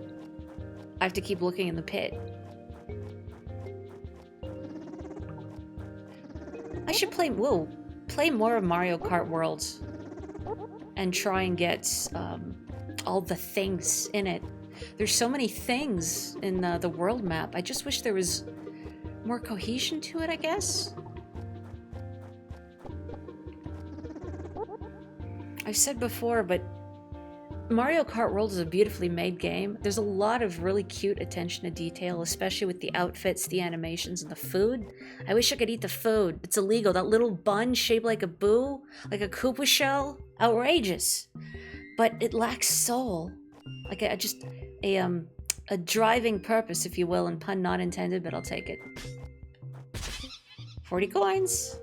I have to keep looking in the pit. I should play more of Mario Kart World and try and get all the things in it. There's so many things in the world map. I just wish there was more cohesion to it, I guess. I've said before, but Mario Kart World is a beautifully made game. There's a lot of really cute attention to detail, especially with the outfits, the animations, and the food. I wish I could eat the food. It's illegal. That little bun shaped like a boo, like a Koopa shell. Outrageous. But it lacks soul. Like a driving purpose, if you will, and pun not intended, but I'll take it. 40 coins.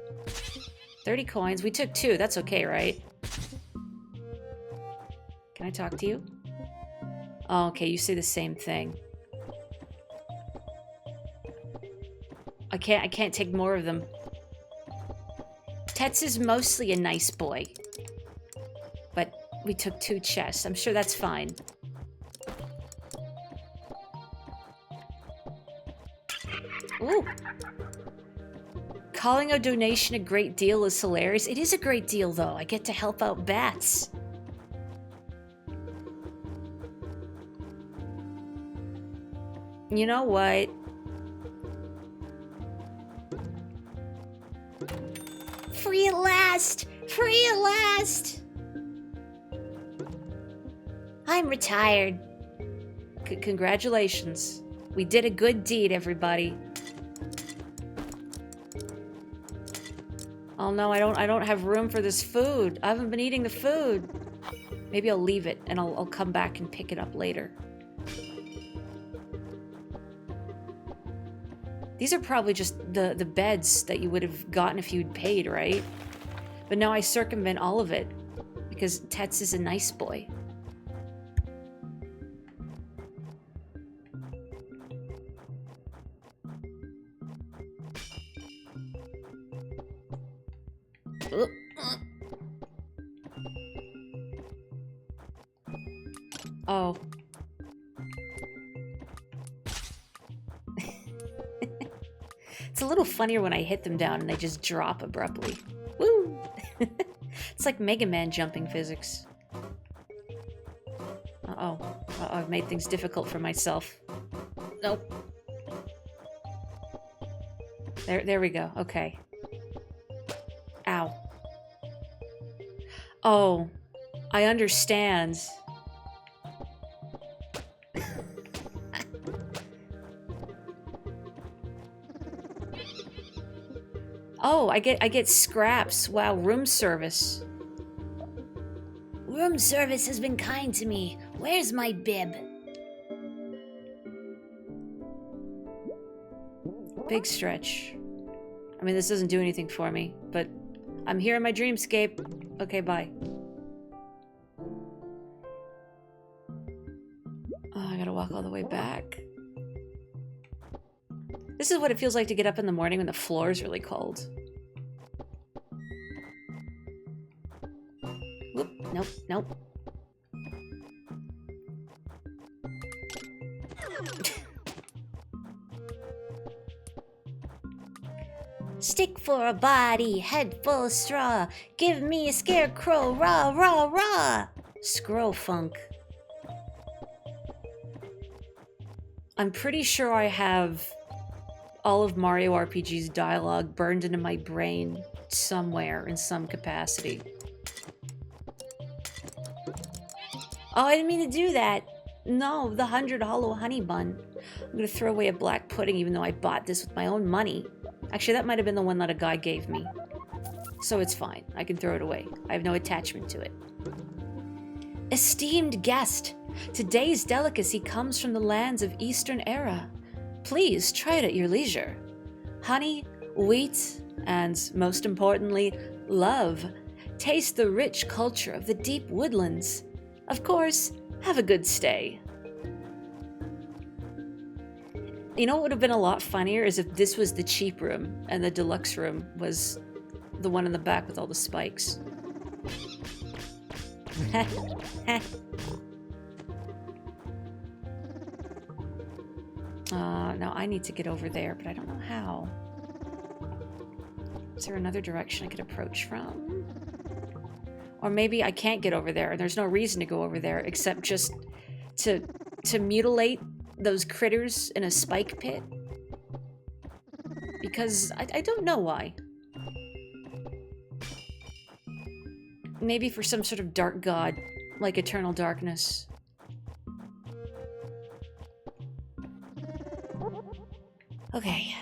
30 coins. We took 2. That's okay, right? Can I talk to you? Oh, okay, you say the same thing. I can't take more of them. Tets is mostly a nice boy. But we took 2 chests. I'm sure that's fine. Ooh. Calling a donation a great deal is hilarious. It is a great deal, though. I get to help out bats. You know what?
Free at last! Free at last! I'm retired.
Congratulations. We did a good deed, everybody. Oh no, I don't have room for this food. I haven't been eating the food. Maybe I'll leave it and I'll come back and pick it up later. These are probably just the beds that you would have gotten if you'd paid, right? But now I circumvent all of it because Tets is a nice boy. Oh. It's a little funnier when I hit them down and they just drop abruptly. Woo! It's like Mega Man jumping physics. Uh-oh. Uh-oh, I've made things difficult for myself. Nope. There we go. Okay. Ow. Oh. I understand. Oh, I get scraps. Wow, room service.
Room service has been kind to me. Where's my bib?
Big stretch. I mean, this doesn't do anything for me, but I'm here in my dreamscape. Okay, bye. Oh, I gotta walk all the way back. This is what it feels like to get up in the morning when the floor is really cold. Whoop, nope, nope.
Stick for a body, head full of straw. Give me a scarecrow, rah, rah, rah.
Scroll funk. I'm pretty sure I have all of Mario RPG's dialogue burned into my brain somewhere in some capacity. Oh, I didn't mean to do that. No, the 100 hollow honey bun. I'm gonna throw away a black pudding even though I bought this with my own money. Actually, that might have been the one that a guy gave me. So it's fine. I can throw it away. I have no attachment to it. Esteemed guest, today's delicacy comes from the lands of Eastern Era. Please try it at your leisure. Honey, wheat, and most importantly, love. Taste the rich culture of the deep woodlands. Of course, have a good stay. You know what would have been a lot funnier is if this was the cheap room and the deluxe room was the one in the back with all the spikes. Now I need to get over there, but I don't know how. Is there another direction I could approach from? Or maybe I can't get over there, and there's no reason to go over there except just to mutilate those critters in a spike pit? Because I don't know why. Maybe for some sort of dark god, like eternal darkness. Okay.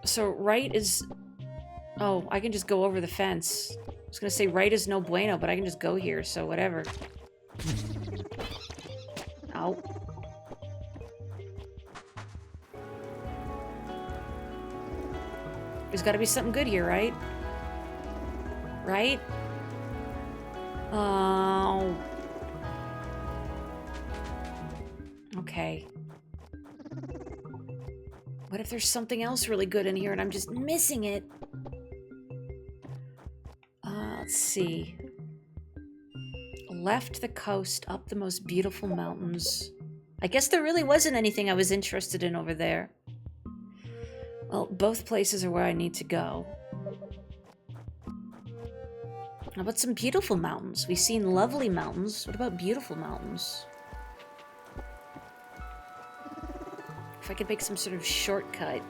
So right is... Oh, I can just go over the fence. I was gonna say right is no bueno, but I can just go here, so whatever. Ow. There's gotta be something good here, right? Right? Oh. Okay. What if there's something else really good in here and I'm just missing it? Let's see. Left the coast, up the most beautiful mountains. I guess there really wasn't anything I was interested in over there. Well, both places are where I need to go. How about some beautiful mountains? We've seen lovely mountains. What about beautiful mountains? If I could make some sort of shortcut,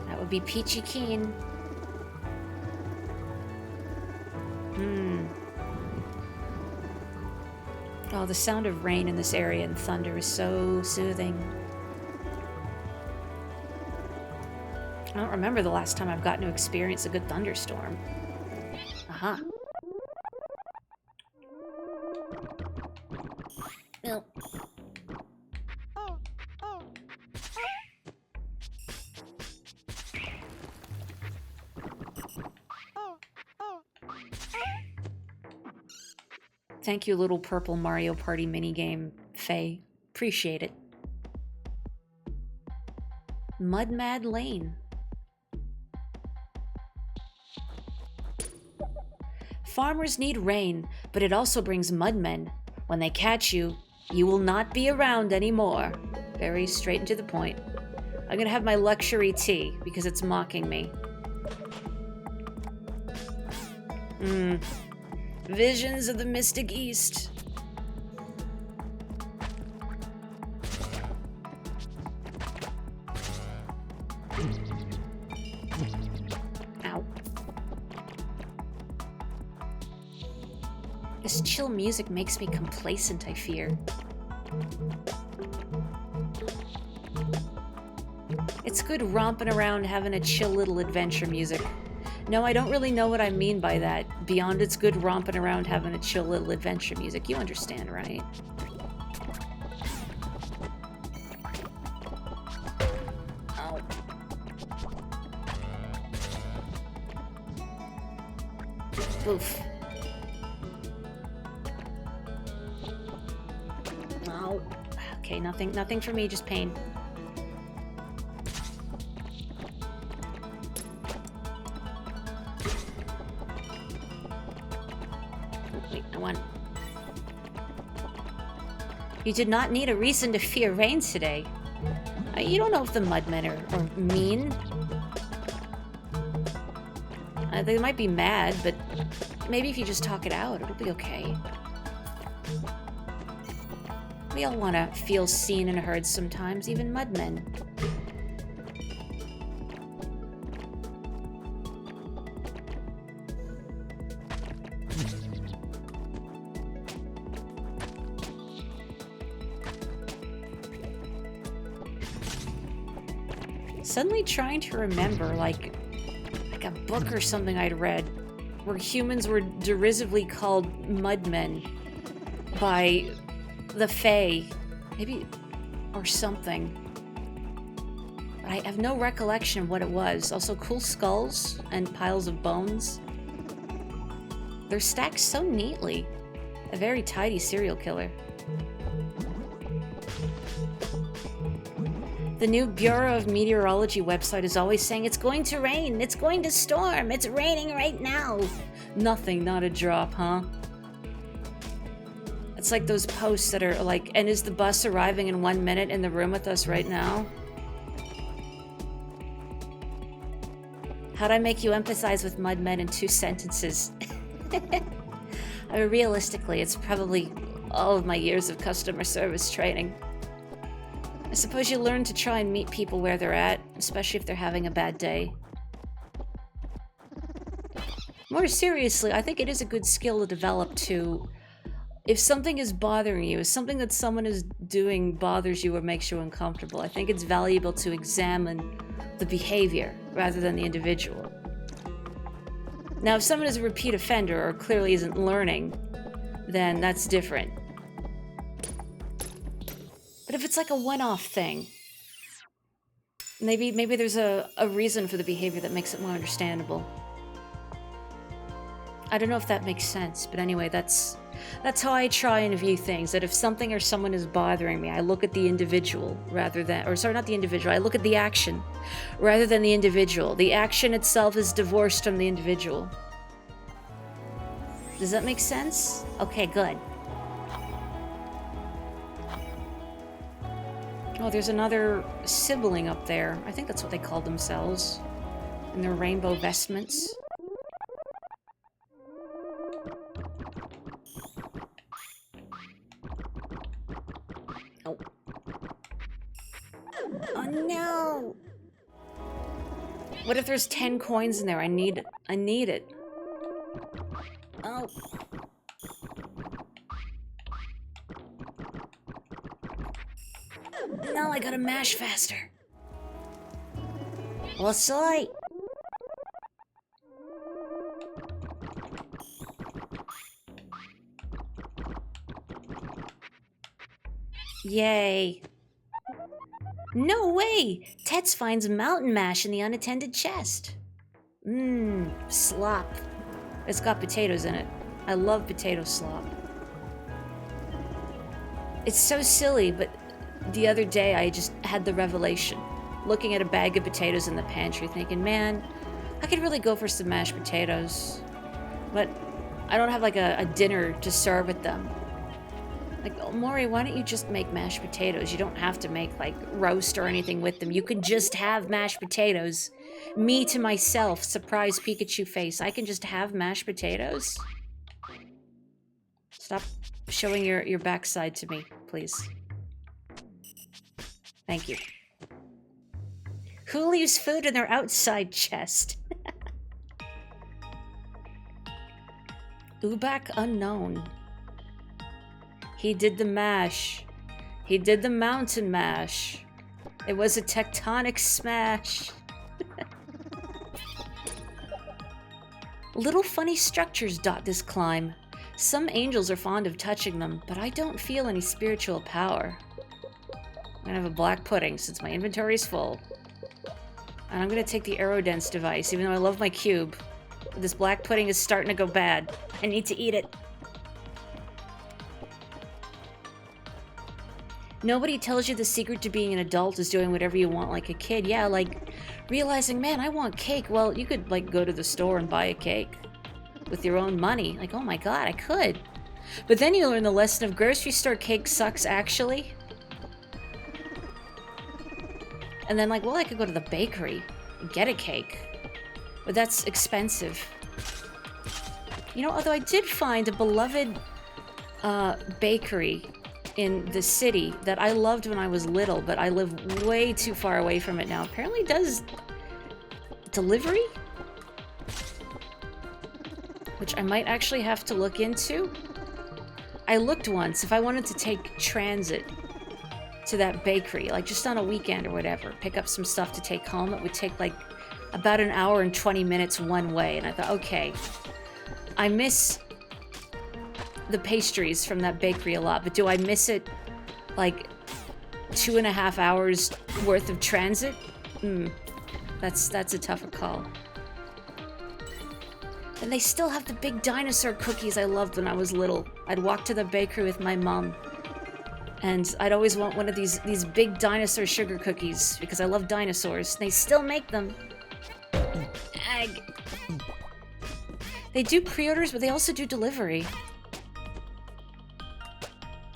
that would be peachy keen. Oh, the sound of rain in this area and thunder is so soothing. I don't remember the last time I've gotten to experience a good thunderstorm. Aha.
No.
Thank you, little purple Mario Party minigame, Faye. Appreciate it. Mud Mad Lane. Farmers need rain, but it also brings mudmen. When they catch you, you will not be around anymore. Very straight and to the point. I'm gonna have my luxury tea, because it's mocking me. Visions of the Mystic East. Ow. This chill music makes me complacent, I fear. It's good romping around having a chill little adventure music. No, I don't really know what I mean by that. Beyond it's good romping around having a chill little adventure music. You understand, right? Ow. Oof. Ow. Okay, nothing for me, just pain. You did not need a reason to fear rain today. You don't know if the mudmen are mean. They might be mad, but maybe if you just talk it out, it'll be okay. We all want to feel seen and heard sometimes, even mudmen. Suddenly trying to remember, like a book or something I'd read, where humans were derisively called mudmen by the Fae, maybe, or something. But I have no recollection of what it was. Also, cool skulls and piles of bones. They're stacked so neatly. A very tidy serial killer. The new Bureau of Meteorology website is always saying it's going to rain, it's going to storm, it's raining right now. Nothing, not a drop, huh? It's like those posts that are like, and is the bus arriving in 1 minute in the room with us right now? How'd I make you empathize with mudmen in 2 sentences? I mean, realistically, it's probably all of my years of customer service training. I suppose you learn to try and meet people where they're at, especially if they're having a bad day. More seriously, I think it is a good skill to develop to... If something is bothering you, if something that someone is doing bothers you or makes you uncomfortable, I think it's valuable to examine the behavior rather than the individual. Now, if someone is a repeat offender or clearly isn't learning, then that's different. But if it's like a one-off thing, maybe there's a reason for the behavior that makes it more understandable. I don't know if that makes sense, but anyway, that's how I try and view things. That if something or someone is bothering me, I look at the individual rather than, or sorry, not the individual, I look at the action rather than the individual. The action itself is divorced from the individual. Does that make sense? Okay, good. Oh, there's another sibling up there. I think that's what they called themselves. In their rainbow vestments. Oh. Oh no! What if there's 10 coins in there? I need it. Nope. No, I gotta mash faster. What's I? Yay. No way! Tets finds mountain mash in the unattended chest. Mmm, slop. It's got potatoes in it. I love potato slop. It's so silly, but the other day I just had the revelation. Looking at a bag of potatoes in the pantry thinking, man, I could really go for some mashed potatoes. But I don't have like a dinner to serve with them. Like, oh, Maury, why don't you just make mashed potatoes? You don't have to make like roast or anything with them. You could just have mashed potatoes. Me to myself, surprise Pikachu face. I can just have mashed potatoes? Stop showing your backside to me, please. Thank you. Who leaves food in their outside chest? Ubak unknown. He did the mash. He did the mountain mash. It was a tectonic smash. Little funny structures dot this climb. Some angels are fond of touching them, but I don't feel any spiritual power. I'm gonna have a black pudding since my inventory is full. And I'm gonna take the Aerodance device, even though I love my cube. This black pudding is starting to go bad. I need to eat it. Nobody tells you the secret to being an adult is doing whatever you want like a kid. Yeah, like realizing, man, I want cake. Well, you could like go to the store and buy a cake with your own money. Like, oh my god, I could. But then you learn the lesson of grocery store cake sucks actually. And then like, well, I could go to the bakery and get a cake. But that's expensive. You know, although I did find a beloved bakery in the city that I loved when I was little, but I live way too far away from it now. Apparently does delivery? Which I might actually have to look into. I looked once if I wanted to take transit to that bakery, like just on a weekend or whatever, pick up some stuff to take home. It would take like about an hour and 20 minutes one way. And I thought, okay, I miss the pastries from that bakery a lot, but do I miss it like 2.5 hours worth of transit? That's a tougher call. And they still have the big dinosaur cookies I loved when I was little. I'd walk to the bakery with my mom, and I'd always want one of these big dinosaur sugar cookies because I love dinosaurs. They still make them. Ag. They do pre-orders, but they also do delivery.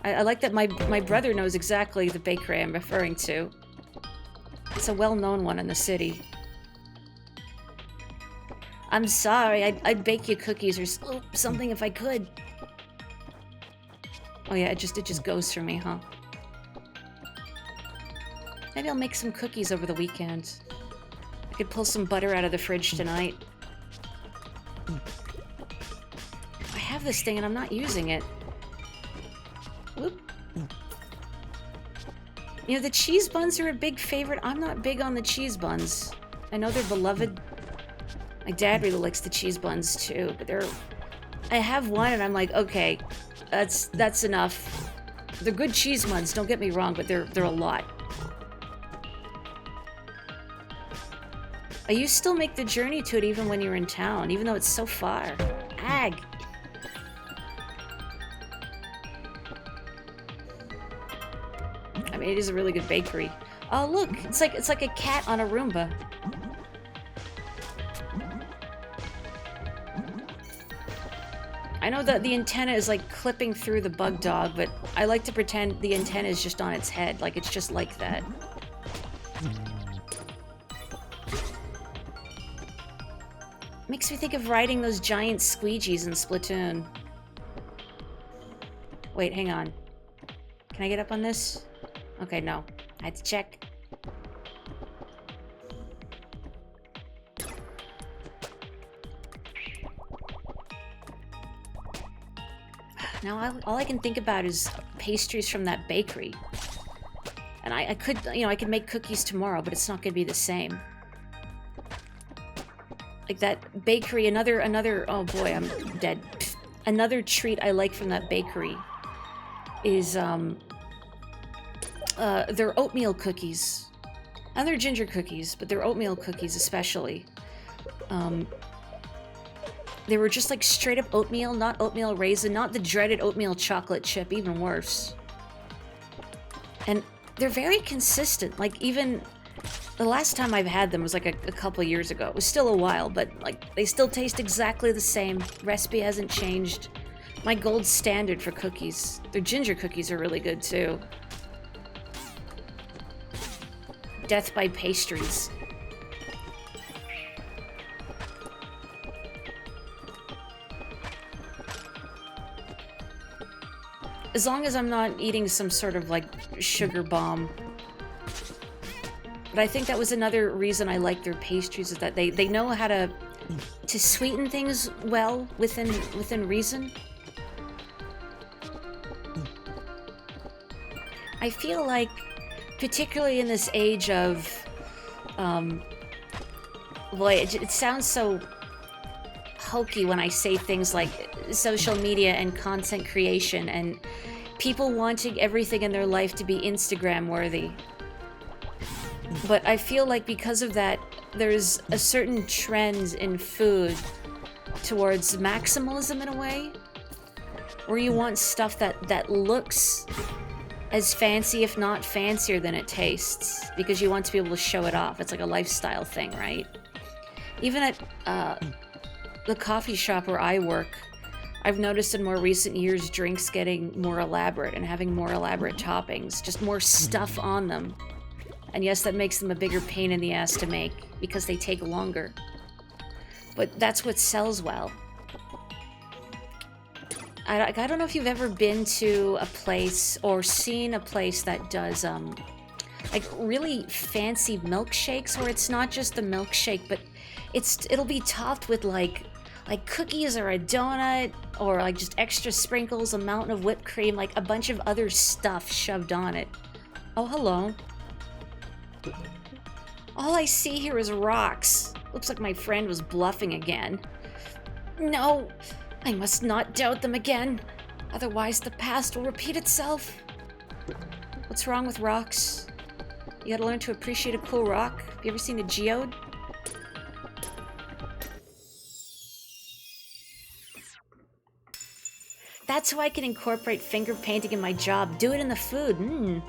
I like that my brother knows exactly the bakery I'm referring to. It's a well-known one in the city. I'm sorry, I'd bake you cookies or something if I could. Oh yeah, it just goes for me, huh? Maybe I'll make some cookies over the weekend. I could pull some butter out of the fridge tonight. I have this thing and I'm not using it. Whoop. You know, the cheese buns are a big favorite. I'm not big on the cheese buns. I know they're beloved. My dad really likes the cheese buns too, but I have one and I'm like, okay, that's enough. They're good cheese buns, don't get me wrong, but they're a lot. You still make the journey to it even when you're in town, even though it's so far. Ag. I mean, it is a really good bakery. Oh, look, it's like a cat on a Roomba. I know that the antenna is like clipping through the bug dog, but I like to pretend the antenna is just on its head, like it's just like that. Makes me think of riding those giant squeegees in Splatoon. Wait, hang on. Can I get up on this? Okay, no. I had to check. Now all I can think about is pastries from that bakery. And I could, you know, I could make cookies tomorrow, but it's not going to be the same. Like that bakery, another, oh boy, I'm dead. Another treat I like from that bakery is, their oatmeal cookies. And they're ginger cookies, but they're oatmeal cookies especially. They were just like straight up oatmeal, not oatmeal raisin, not the dreaded oatmeal chocolate chip, even worse. And they're very consistent. Like, even the last time I've had them was like a couple years ago. It was still a while, but like they still taste exactly the same. Recipe hasn't changed. My gold standard for cookies. Their ginger cookies are really good too. Death by pastries. As long as I'm not eating some sort of like sugar bomb. But I think that was another reason I like their pastries, is that they know how to sweeten things well within reason. I feel like, particularly in this age of, boy, it sounds so hokey when I say things like social media and content creation and people wanting everything in their life to be Instagram worthy. But I feel like because of that, there's a certain trend in food towards maximalism in a way, where you want stuff that looks as fancy, if not fancier, than it tastes, because you want to be able to show it off. It's like a lifestyle thing, right? Even at the coffee shop where I work, I've noticed in more recent years drinks getting more elaborate and having more elaborate toppings, just more stuff on them. And yes, that makes them a bigger pain in the ass to make, because they take longer. But that's what sells well. I don't know if you've ever been to a place or seen a place that does like really fancy milkshakes, where it's not just the milkshake, but it'll be topped with like cookies or a donut, or like just extra sprinkles, a mountain of whipped cream, like a bunch of other stuff shoved on it. Oh, hello. All I see here is rocks. Looks like my friend was bluffing again. No, I must not doubt them again. Otherwise, the past will repeat itself. What's wrong with rocks? You gotta learn to appreciate a cool rock. Have you ever seen a geode? That's how I can incorporate finger painting in my job. Do it in the food.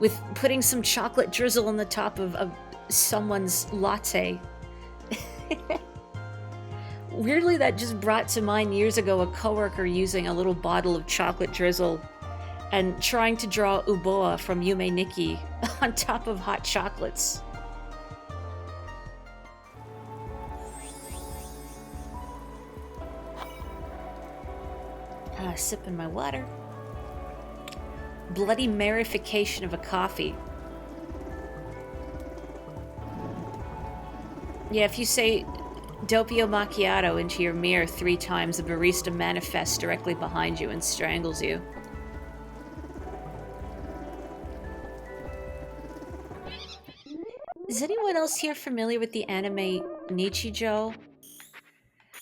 With putting some chocolate drizzle on the top of someone's latte. Weirdly, that just brought to mind years ago a coworker using a little bottle of chocolate drizzle and trying to draw Uboa from Yume Nikki on top of hot chocolates. Sipping my water. Bloody marification of a coffee. Yeah, if you say Doppio Macchiato into your mirror 3 times, a barista manifests directly behind you and strangles you. Is anyone else here familiar with the anime Nichijou?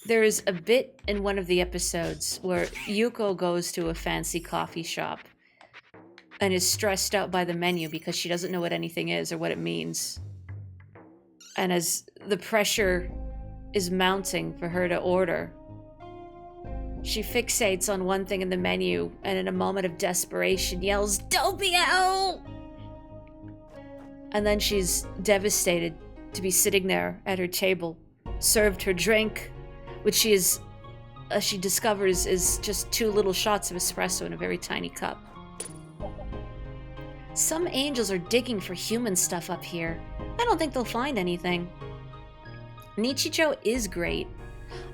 There is a bit in one of the episodes where Yuko goes to a fancy coffee shop and is stressed out by the menu because she doesn't know what anything is or what it means. And as the pressure is mounting for her to order, she fixates on one thing in the menu and in a moment of desperation yells, "Doppio!" And then she's devastated to be sitting there at her table, served her drink, which she discovers is just 2 little shots of espresso in a very tiny cup. Some angels are digging for human stuff up here. I don't think they'll find anything. Nichijou is great.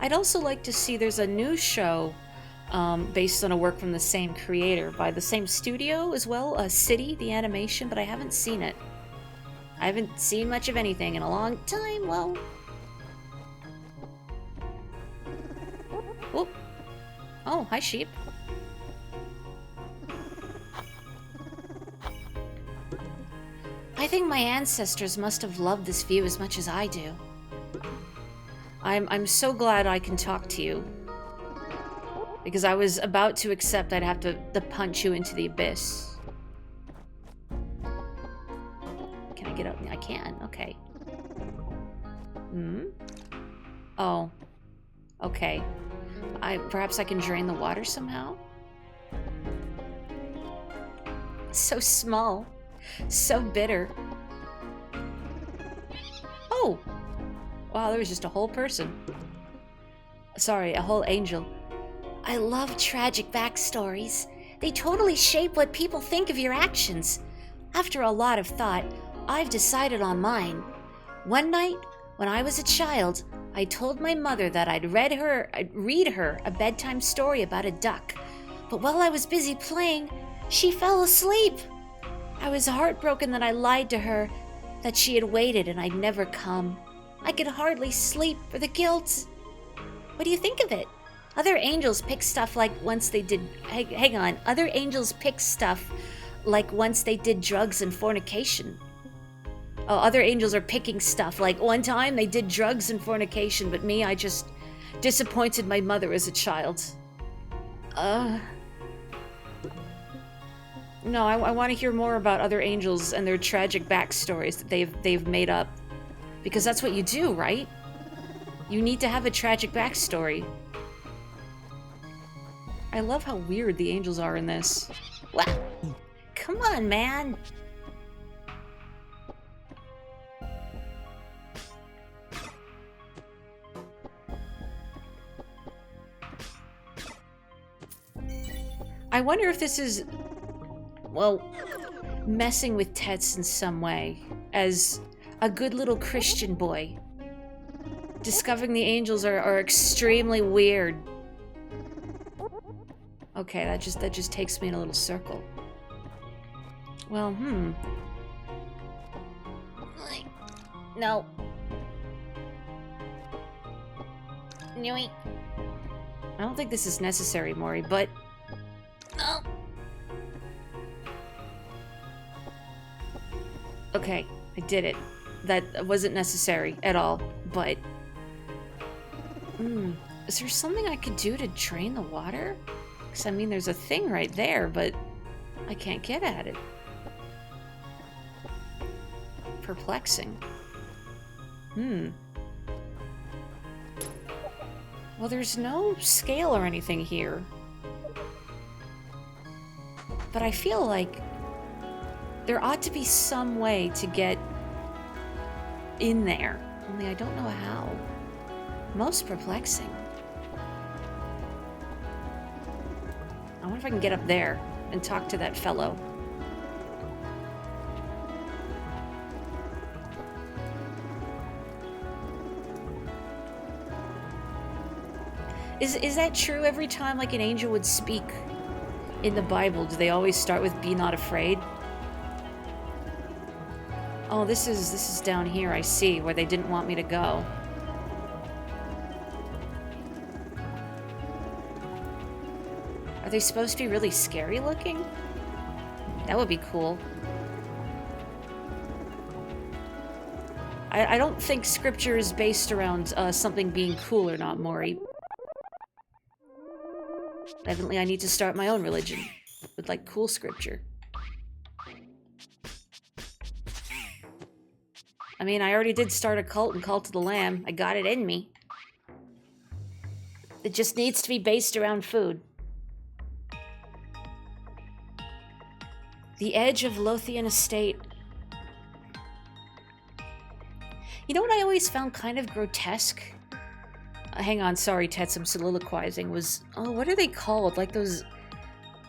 I'd also like to see, there's a new show based on a work from the same creator by the same studio as well, City, the animation, but I haven't seen it. I haven't seen much of anything in a long time, well... Oh, hi sheep.
I think my ancestors must have loved this view as much as I do.
I'm so glad I can talk to you. Because I was about to accept I'd have to punch you into the abyss. Can I get up? I can, okay. Hmm? Oh. Okay. Perhaps I can drain the water somehow? So small. So bitter. Oh! Wow, there was just a whole person. Sorry, a whole angel.
I love tragic backstories. They totally shape what people think of your actions. After a lot of thought, I've decided on mine. One night, when I was a child, I told my mother that I'd read her a bedtime story about a duck. But while I was busy playing, she fell asleep. I was heartbroken that I lied to her, that she had waited and I'd never come. I could hardly sleep for the guilt. What do you think of it? Other angels pick stuff like once they did... Hang on. Other angels pick stuff like once they did drugs and fornication. Oh, other angels are picking stuff like one time they did drugs and fornication, but me, I just disappointed my mother as a child. No, I want to hear more about other angels and their tragic backstories that they've made up. Because that's what you do, right? You need to have a tragic backstory. I love how weird the angels are in this. What? Come on, man.
I wonder if this is, well, messing with Tets in some way, as a good little Christian boy. Discovering the angels are extremely weird. Okay, that just takes me in a little circle. Well,
No. Nui.
I don't think this is necessary, Mori, but...
Oh.
Okay, I did it. That wasn't necessary at all, but... Is there something I could do to drain the water? Because, I mean, there's a thing right there, but I can't get at it. Perplexing. Well, there's no scale or anything here. But I feel like there ought to be some way to get in there. Only I don't know how. Most perplexing. I wonder if I can get up there and talk to that fellow. Is that true every time like an angel would speak in the Bible? Do they always start with "Be not afraid"? Oh, this is down here, I see, where they didn't want me to go. Are they supposed to be really scary looking? That would be cool. I don't think scripture is based around something being cool or not, Maury. Evidently, I need to start my own religion with, like, cool scripture. I mean, I already did start a cult and Cult of the Lamb. I got it in me. It just needs to be based around food. The edge of Lothian Estate. You know what I always found kind of grotesque? Hang on, sorry, Tets, I'm soliloquizing. Was, oh, what are they called? Like those,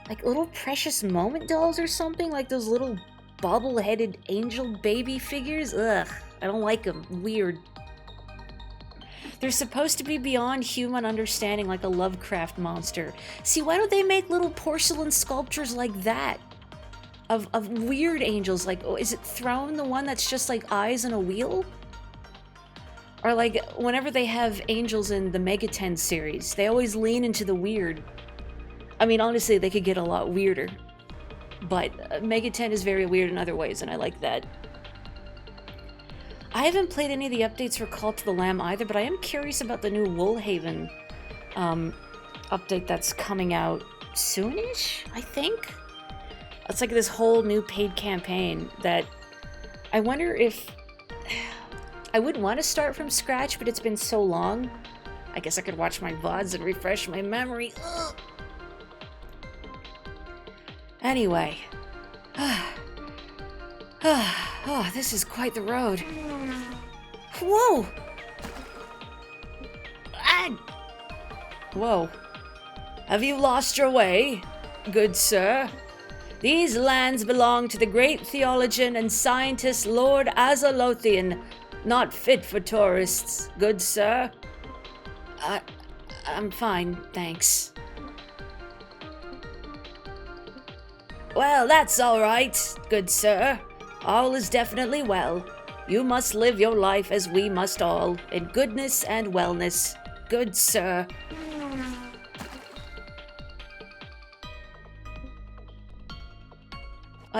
like little precious moment dolls or something? Like those little bobble-headed angel baby figures? Ugh, I don't like them. Weird. They're supposed to be beyond human understanding, like a Lovecraft monster. See, why don't they make little porcelain sculptures like that? Of weird angels, like, oh, is it Throne, the one that's just like eyes and a wheel? Or like, whenever they have angels in the Mega 10 series, they always lean into the weird. I mean, honestly, they could get a lot weirder. But Mega 10 is very weird in other ways, and I like that. I haven't played any of the updates for Call to the Lamb either, but I am curious about the new Woolhaven update that's coming out soonish, I think. It's like this whole new paid campaign that I wonder if... I wouldn't want to start from scratch, but it's been so long. I guess I could watch my VODs and refresh my memory. Ugh. Anyway. Oh, this is quite the road. Whoa! Whoa. Have you lost your way, good sir? These lands belong to the great theologian and scientist Lord Azalothian, not fit for tourists, good sir. I'm fine, thanks. Well, that's all right, good sir. All is definitely well. You must live your life as we must all, in goodness and wellness, good sir.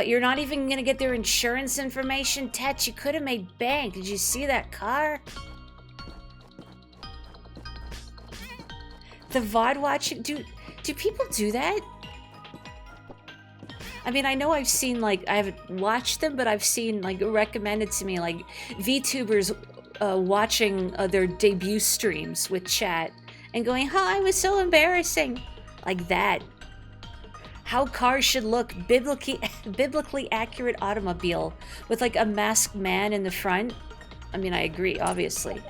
You're not even gonna get their insurance information, Tetch? You could have made bank. Did you see that car? The VOD watching, do people do that? I mean, I know I've seen, like, I haven't watched them, but I've seen, like, recommended to me, like, VTubers watching their debut streams with chat and going, "Huh, it was so embarrassing." Like that. How cars should look, biblically accurate automobile with, like, a masked man in the front. I mean, I agree, obviously.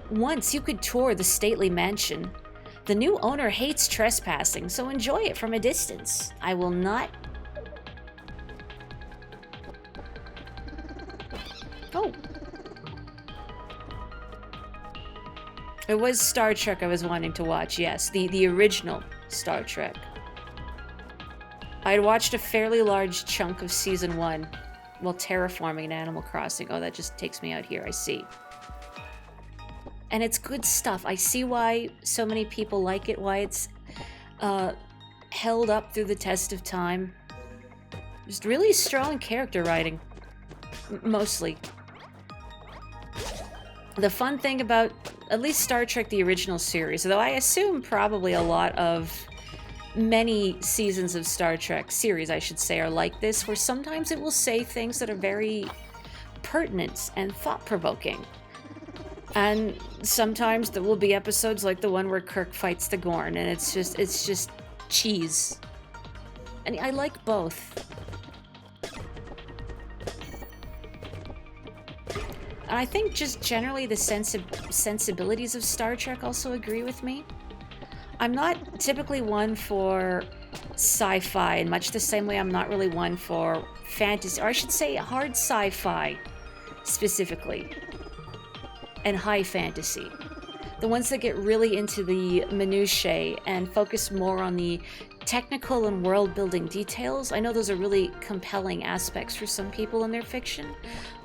Once you could tour the stately mansion. The new owner hates trespassing, so enjoy it from a distance. I will not... Oh. It was Star Trek I was wanting to watch, yes. The original Star Trek. I had watched a fairly large chunk of Season 1 while terraforming in Animal Crossing. Oh, that just takes me out here, I see. And it's good stuff. I see why so many people like it, why it's held up through the test of time. Just really strong character writing. Mostly. The fun thing about at least Star Trek the original series, though I assume probably a lot of many seasons of Star Trek series, I should say, are like this, where sometimes it will say things that are very pertinent and thought-provoking. And sometimes there will be episodes like the one where Kirk fights the Gorn, and it's just cheese. And I like both. And I think just generally the sensibilities of Star Trek also agree with me. I'm not typically one for sci-fi, in much the same way I'm not really one for fantasy, or I should say hard sci-fi specifically. And high fantasy. The ones that get really into the minutiae and focus more on the technical and world-building details. I know those are really compelling aspects for some people in their fiction,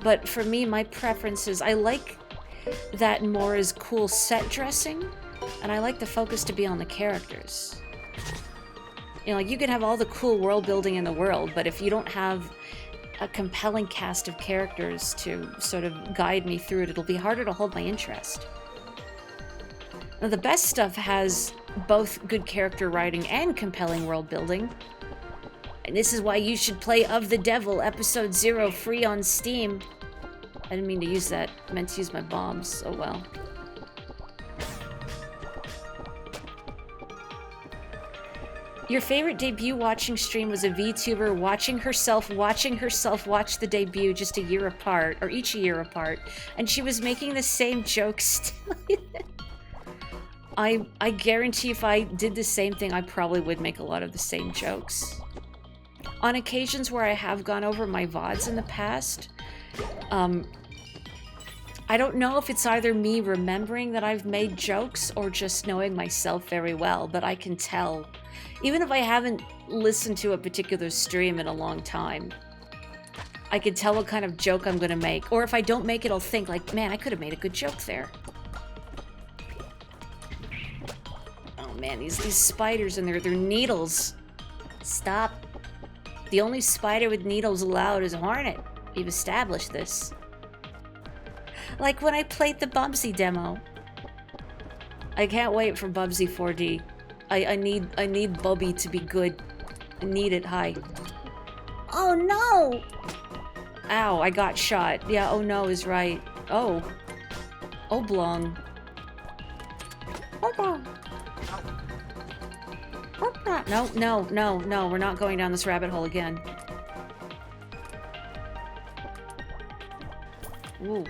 but for me, my preference is I like that more as cool set dressing, and I like the focus to be on the characters. You know, like, you can have all the cool world-building in the world, but if you don't have a compelling cast of characters to sort of guide me through it, it'll be harder to hold my interest. Now, the best stuff has both good character writing and compelling world building. And this is why you should play Of the Devil Episode 0 free on Steam. I didn't mean to use that. I meant to use my bombs. Oh well. Your favorite debut watching stream was a VTuber watching herself watch the debut just a year apart, or each a year apart, and she was making the same jokes. I guarantee if I did the same thing, I probably would make a lot of the same jokes. On occasions where I have gone over my VODs in the past, I don't know if it's either me remembering that I've made jokes or just knowing myself very well, but I can tell. Even if I haven't listened to a particular stream in a long time, I can tell what kind of joke I'm gonna make. Or if I don't make it, I'll think like, man, I could have made a good joke there. Oh man, these spiders and their needles. Stop. The only spider with needles allowed is a hornet. We've established this. Like when I played the Bubsy demo. I can't wait for Bubsy 4D. I need Bubby to be good. I need it high.
Oh no!
Ow, I got shot. Yeah, oh no is right. Oh. Oblong. No, no, no, no, we're not going down this rabbit hole again. Ooh.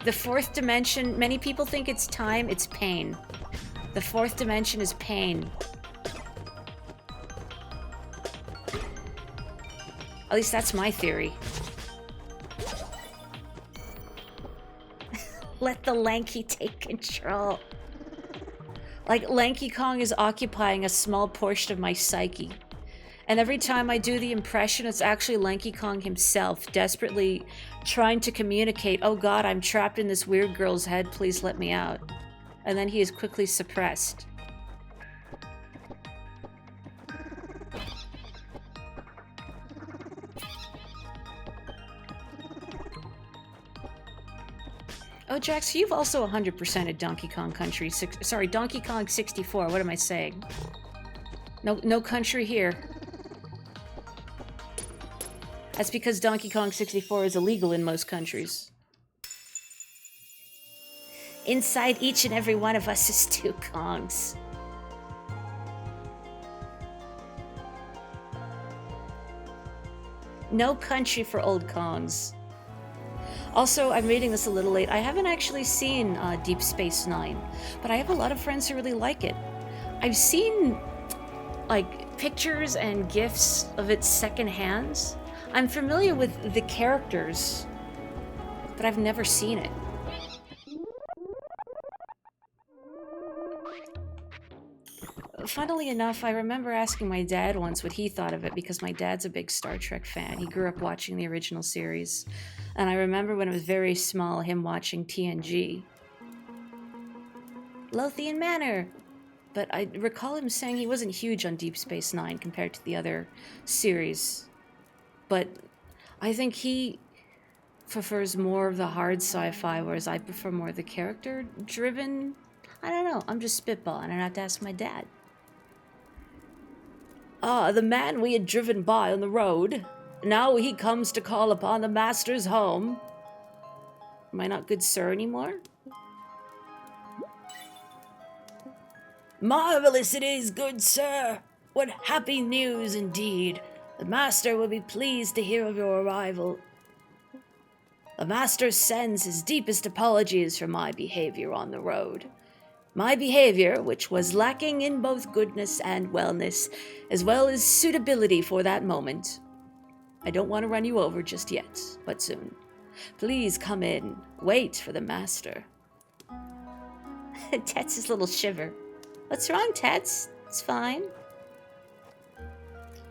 The fourth dimension, many people think it's time, it's pain. The fourth dimension is pain. At least that's my theory. Let the Lanky take control. Like, Lanky Kong is occupying a small portion of my psyche. And every time I do the impression, it's actually Lanky Kong himself, desperately trying to communicate, oh god, I'm trapped in this weird girl's head, please let me out. And then he is quickly suppressed. Oh, Jax, you've also 100%ed Donkey Kong Country. Sorry, Donkey Kong 64. What am I saying? No country here. That's because Donkey Kong 64 is illegal in most countries.
Inside each and every one of us is two Kongs.
No country for old Kongs. Also, I'm reading this a little late. I haven't actually seen Deep Space Nine, but I have a lot of friends who really like it. I've seen, like, pictures and GIFs of it secondhand. I'm familiar with the characters, but I've never seen it. Funnily enough, I remember asking my dad once what he thought of it because my dad's a big Star Trek fan. He grew up watching the original series. And I remember when I was very small, him watching TNG. Lothian Manor! But I recall him saying he wasn't huge on Deep Space Nine compared to the other series. But I think he prefers more of the hard sci-fi, whereas I prefer more the character-driven. I don't know, I'm just spitballing, and I have to ask my dad. Ah, the man we had driven by on the road. Now he comes to call upon the master's home. Am I not good sir anymore? Marvelous it is, good sir. What happy news indeed. The master will be pleased to hear of your arrival. The master sends his deepest apologies for my behavior on the road. My behavior, which was lacking in both goodness and wellness, as well as suitability for that moment. I don't want to run you over just yet, but soon. Please come in. Wait for the master. Tets's little shiver. What's wrong, Tets? It's fine.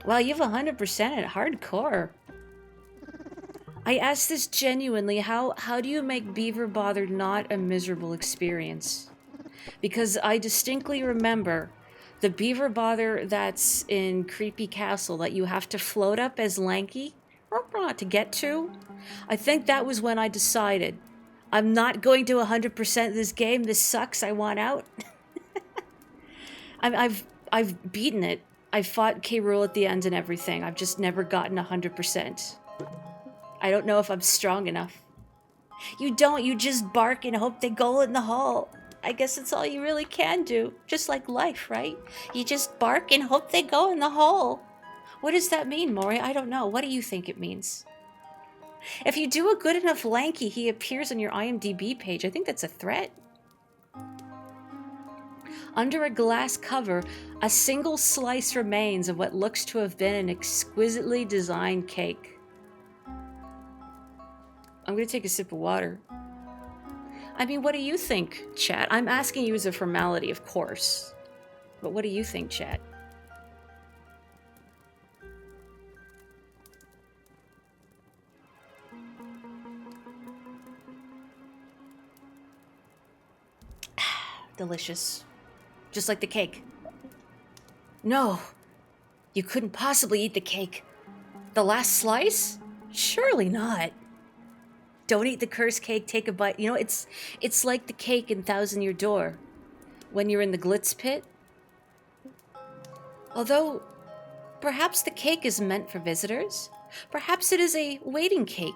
Wow, you've 100% at hardcore. I ask this genuinely, how do you make Beaver Bother not a miserable experience? Because I distinctly remember the Beaver Bother that's in Creepy Castle that you have to float up as Lanky to get to. I think that was when I decided, I'm not going to 100% this game, this sucks, I want out. I've beaten it. I fought K. Rool at the end and everything. I've just never gotten 100%. I don't know if I'm strong enough. You don't, you just bark and hope they go in the hole. I guess it's all you really can do. Just like life, right? You just bark and hope they go in the hole. What does that mean, Maury? I don't know. What do you think it means? If you do a good enough Lanky, he appears on your IMDb page. I think that's a threat. Under a glass cover, a single slice remains of what looks to have been an exquisitely designed cake. I'm gonna take a sip of water. I mean, what do you think, chat? I'm asking you as a formality, of course. But what do you think, chat? Delicious. Just like the cake. No, you couldn't possibly eat the cake. The last slice? Surely not. Don't eat the cursed cake, take a bite. You know, it's like the cake in Thousand Year Door when you're in the Glitz pit. Although, perhaps the cake is meant for visitors. Perhaps it is a waiting cake,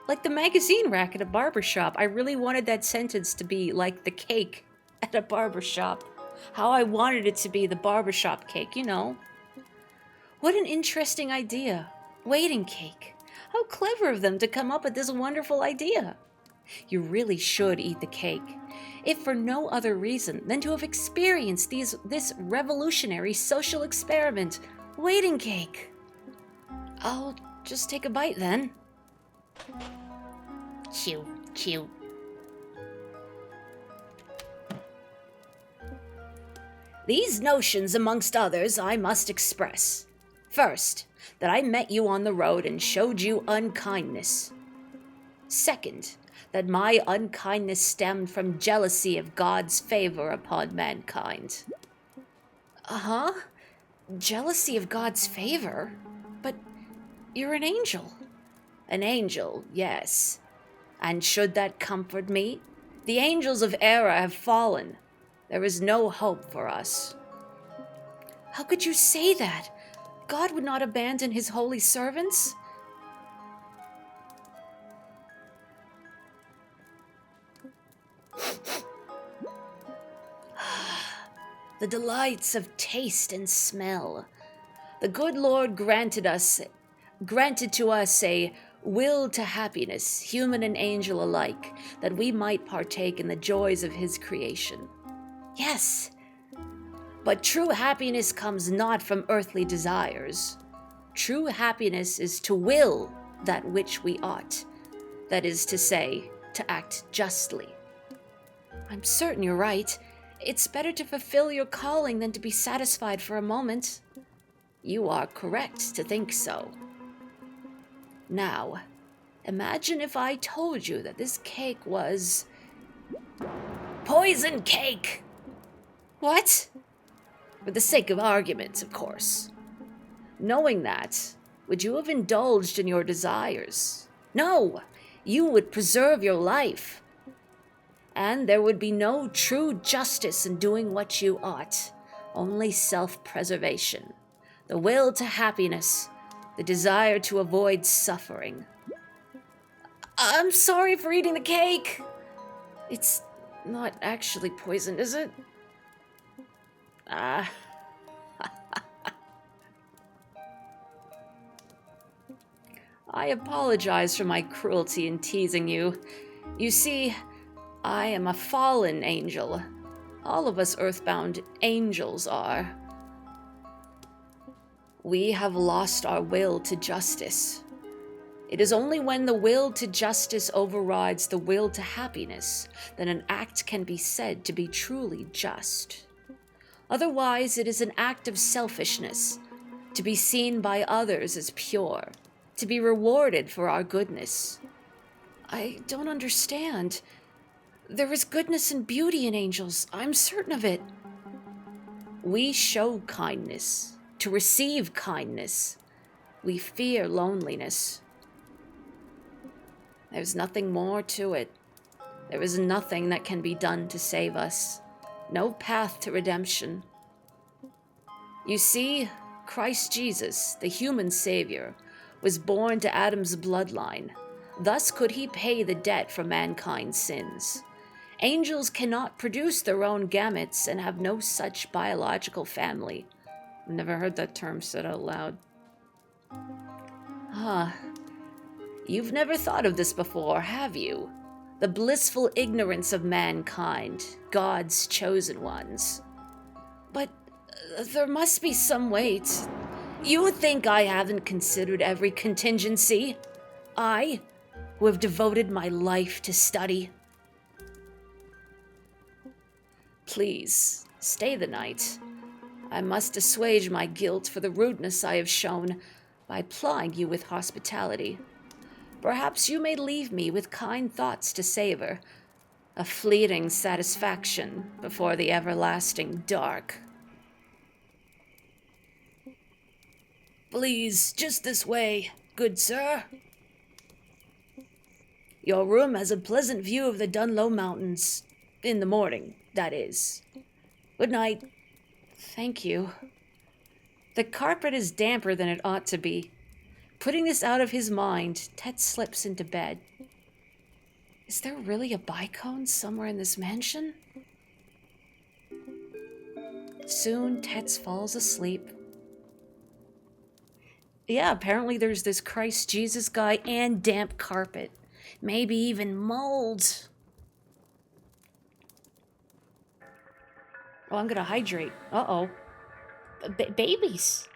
like the magazine rack at a barber shop. I really wanted that sentence to be like the cake at a barber shop. How I wanted it to be the barbershop cake, you know. What an interesting idea. Waiting cake. How clever of them to come up with this wonderful idea. You really should eat the cake, if for no other reason than to have experienced this revolutionary social experiment. Waiting cake. I'll just take a bite then.
Chew, chew.
These notions, amongst others, I must express. First, that I met you on the road and showed you unkindness. Second, that my unkindness stemmed from jealousy of God's favor upon mankind. Uh-huh. Jealousy of God's favor? But you're an angel. An angel, yes. And should that comfort me? The angels of Era have fallen. There is no hope for us. How could you say that? God would not abandon his holy servants? The delights of taste and smell. The good Lord granted to us a will to happiness, human and angel alike, that we might partake in the joys of his creation. Yes, but true happiness comes not from earthly desires. True happiness is to will that which we ought, that is to say, to act justly. I'm certain you're right. It's better to fulfill your calling than to be satisfied for a moment. You are correct to think so. Now, imagine if I told you that this cake was poison cake. What? For the sake of argument, of course. Knowing that, would you have indulged in your desires? No, you would preserve your life. And there would be no true justice in doing what you ought, only self-preservation, the will to happiness, the desire to avoid suffering. I'm sorry for eating the cake. It's not actually poisoned, is it? I apologize for my cruelty in teasing you. You see, I am a fallen angel. All of us earthbound angels are. We have lost our will to justice. It is only when the will to justice overrides the will to happiness that an act can be said to be truly just. Otherwise, it is an act of selfishness, to be seen by others as pure, to be rewarded for our goodness. I don't understand. There is goodness and beauty in angels, I'm certain of it. We show kindness, to receive kindness. We fear loneliness. There's nothing more to it. There is nothing that can be done to save us. No path to redemption. You see, Christ Jesus, the human Savior, was born to Adam's bloodline. Thus could he pay the debt for mankind's sins. Angels cannot produce their own gametes and have no such biological family. I've never heard that term said out loud. You've never thought of this before, have you? The blissful ignorance of mankind, God's chosen ones. But there must be some way to... You think I haven't considered every contingency? I, who have devoted my life to study. Please, stay the night. I must assuage my guilt for the rudeness I have shown by plying you with hospitality. Perhaps you may leave me with kind thoughts to savor, a fleeting satisfaction before the everlasting dark. Please, just this way, good sir. Your room has a pleasant view of the Dunlow Mountains. In the morning, that is. Good night. Thank you. The carpet is damper than it ought to be. Putting this out of his mind, Tet slips into bed. Is there really a bicone somewhere in this mansion? Soon, Tets falls asleep. Yeah, apparently there's this Christ Jesus guy and damp carpet. Maybe even mold. Oh, I'm gonna hydrate. Uh-oh. Babies.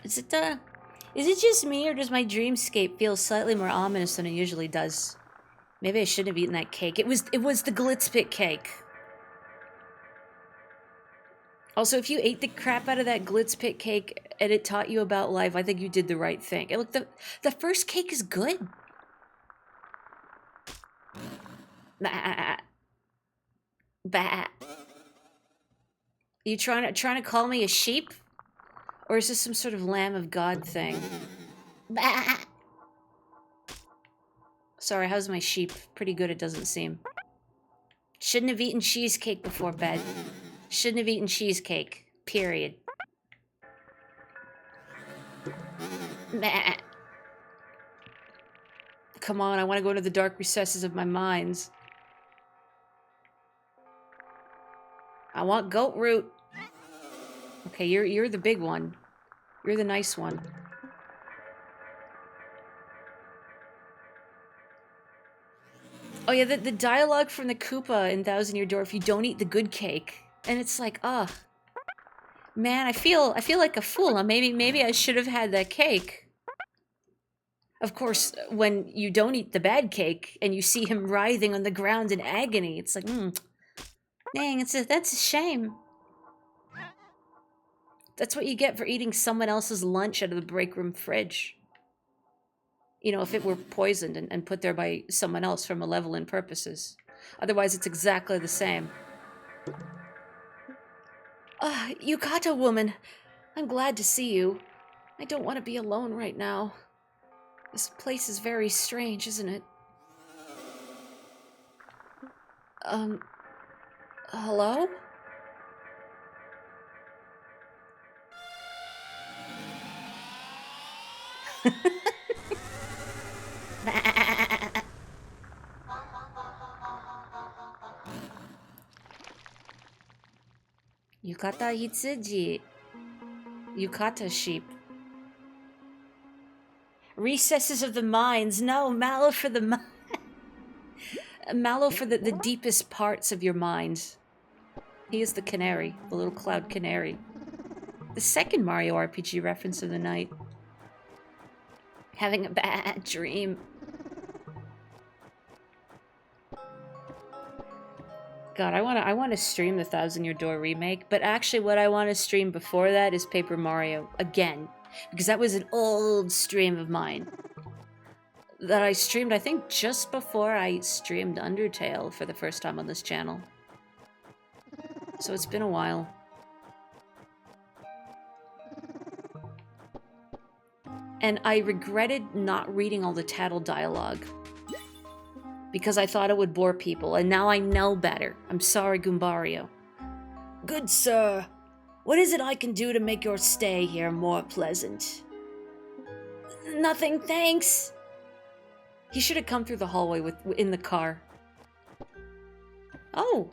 Is it just me, or does my dreamscape feel slightly more ominous than it usually does? Maybe I shouldn't have eaten that cake. It was the Glitzpit cake. Also, if you ate the crap out of that Glitzpit cake and it taught you about life, I think you did the right thing. And look, the first cake is good. Bah. Bah. You trying to call me a sheep? Or is this some sort of Lamb of God thing? Bah. Sorry, how's my sheep? Pretty good, it doesn't seem. Shouldn't have eaten cheesecake before bed. Shouldn't have eaten cheesecake. Period. Bah. Come on, I want to go to the dark recesses of my mind. I want goat root. Okay, you're the big one. You're the nice one. Oh yeah, the dialogue from the Koopa in Thousand Year Door, if you don't eat the good cake. And it's like, ugh. Man, I feel like a fool. Maybe I should have had that cake. Of course, when you don't eat the bad cake and you see him writhing on the ground in agony, it's like, dang, that's a shame. That's what you get for eating someone else's lunch out of the break room fridge. You know, if it were poisoned and put there by someone else for malevolent purposes. Otherwise, it's exactly the same. Yukata woman, I'm glad to see you. I don't want to be alone right now. This place is very strange, isn't it? Hello? Yukata Hitsuji. Yukata sheep. Recesses of the minds. No, mallow for the mallow for the deepest parts of your mind. He is the canary, the little cloud canary. The second Mario RPG reference of the night. Having a bad dream. God, I want to stream the Thousand Year Door remake, but actually what I want to stream before that is Paper Mario again, because that was an old stream of mine that I streamed, I think, just before I streamed Undertale for the first time on this channel. So it's been a while. And I regretted not reading all the tattle dialogue, because I thought it would bore people, and now I know better. I'm sorry, Goombario. Good sir, what is it I can do to make your stay here more pleasant? Nothing, thanks. He should have come through the hallway in the car. Oh.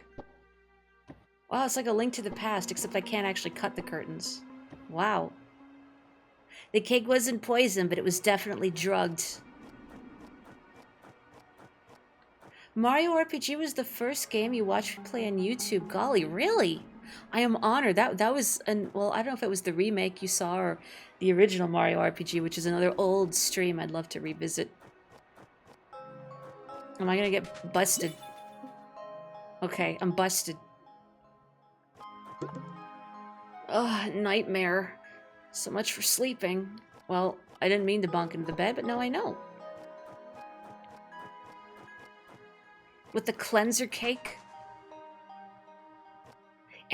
Wow, it's like a Link to the Past, except I can't actually cut the curtains. Wow. The cake wasn't poisoned, but it was definitely drugged. Mario RPG was the first game you watched me play on YouTube. Golly, really? I am honored. That was well, I don't know if it was the remake you saw or the original Mario RPG, which is another old stream I'd love to revisit. Am I gonna get busted? Okay, I'm busted. Ugh, nightmare. So much for sleeping. Well, I didn't mean to bunk into the bed, but now I know. With the cleanser cake.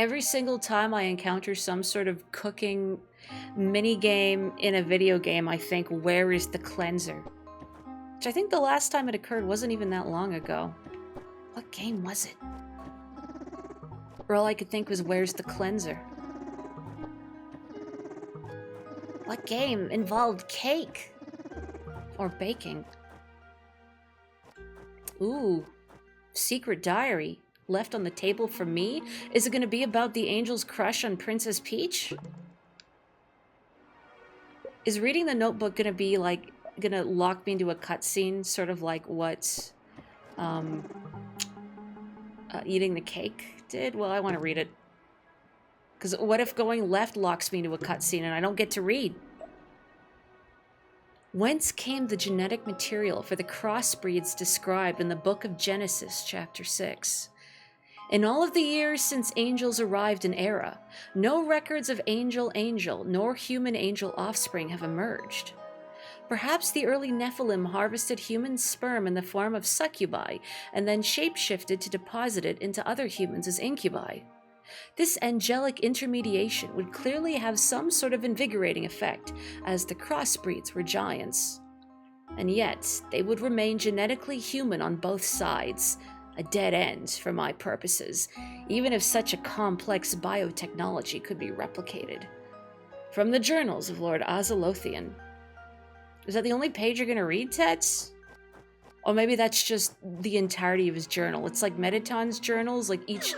Every single time I encounter some sort of cooking mini game in a video game, I think, where is the cleanser? Which I think the last time it occurred wasn't even that long ago. What game was it? Or all I could think was, where's the cleanser? What game involved cake? Or baking? Ooh, secret diary. Left on the table for me? Is it going to be about the angel's crush on Princess Peach? Is reading the notebook going to be like, going to lock me into a cutscene, sort of like what eating the cake did? Well, I want to read it. Because what if going left locks me into a cutscene and I don't get to read? Whence came the genetic material for the crossbreeds described in the book of Genesis, chapter 6? In all of the years since angels arrived in Era, no records of angel nor human angel offspring have emerged. Perhaps the early Nephilim harvested human sperm in the form of succubi and then shapeshifted to deposit it into other humans as incubi. This angelic intermediation would clearly have some sort of invigorating effect, as the crossbreeds were giants. And yet, they would remain genetically human on both sides, a dead end for my purposes, even if such a complex biotechnology could be replicated. From the journals of Lord Azalothian. Is that the only page you're going to read, Tets? Or maybe that's just the entirety of his journal. It's like Mettaton's journals, like each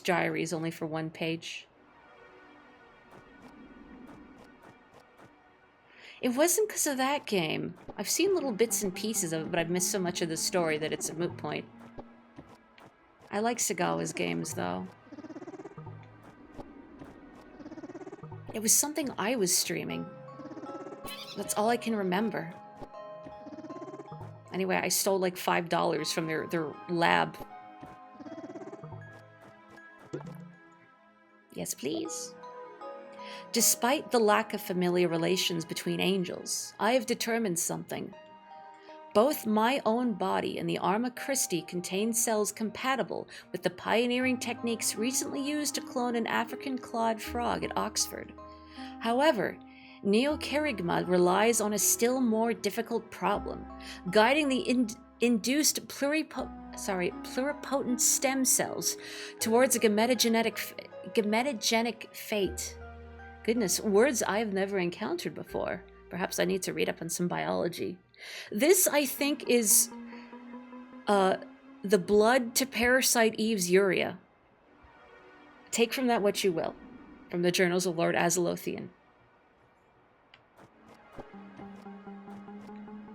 diary is only for one page. It wasn't because of that game. I've seen little bits and pieces of it, but I've missed so much of the story that it's a moot point. I like Sagawa's games, though. It was something I was streaming. That's all I can remember. Anyway, I stole like $5 from their lab. Yes, please. Despite the lack of familiar relations between angels, I have determined something. Both my own body and the Arma Christi contain cells compatible with the pioneering techniques recently used to clone an African clawed frog at Oxford. However, Neokerygma relies on a still more difficult problem, guiding the induced pluripotent stem cells towards a gametogenic fate. Goodness, words I have never encountered before. Perhaps I need to read up on some biology. This, I think, is the blood to parasite Eve's urea. Take from that what you will. From the journals of Lord Azalothian.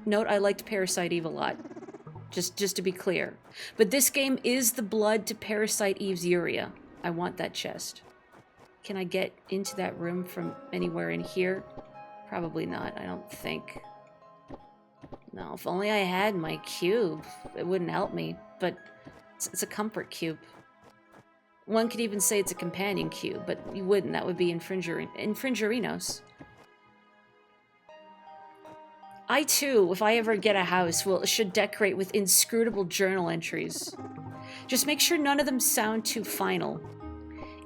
Note, I liked Parasite Eve a lot. Just to be clear. But this game is the blood to parasite Eve's urea. I want that chest. Can I get into that room from anywhere in here? Probably not, I don't think. No, if only I had my cube. It wouldn't help me, but it's a comfort cube. One could even say it's a companion cube, but you wouldn't. That would be infringerinos. I too, if I ever get a house, should decorate with inscrutable journal entries. Just make sure none of them sound too final.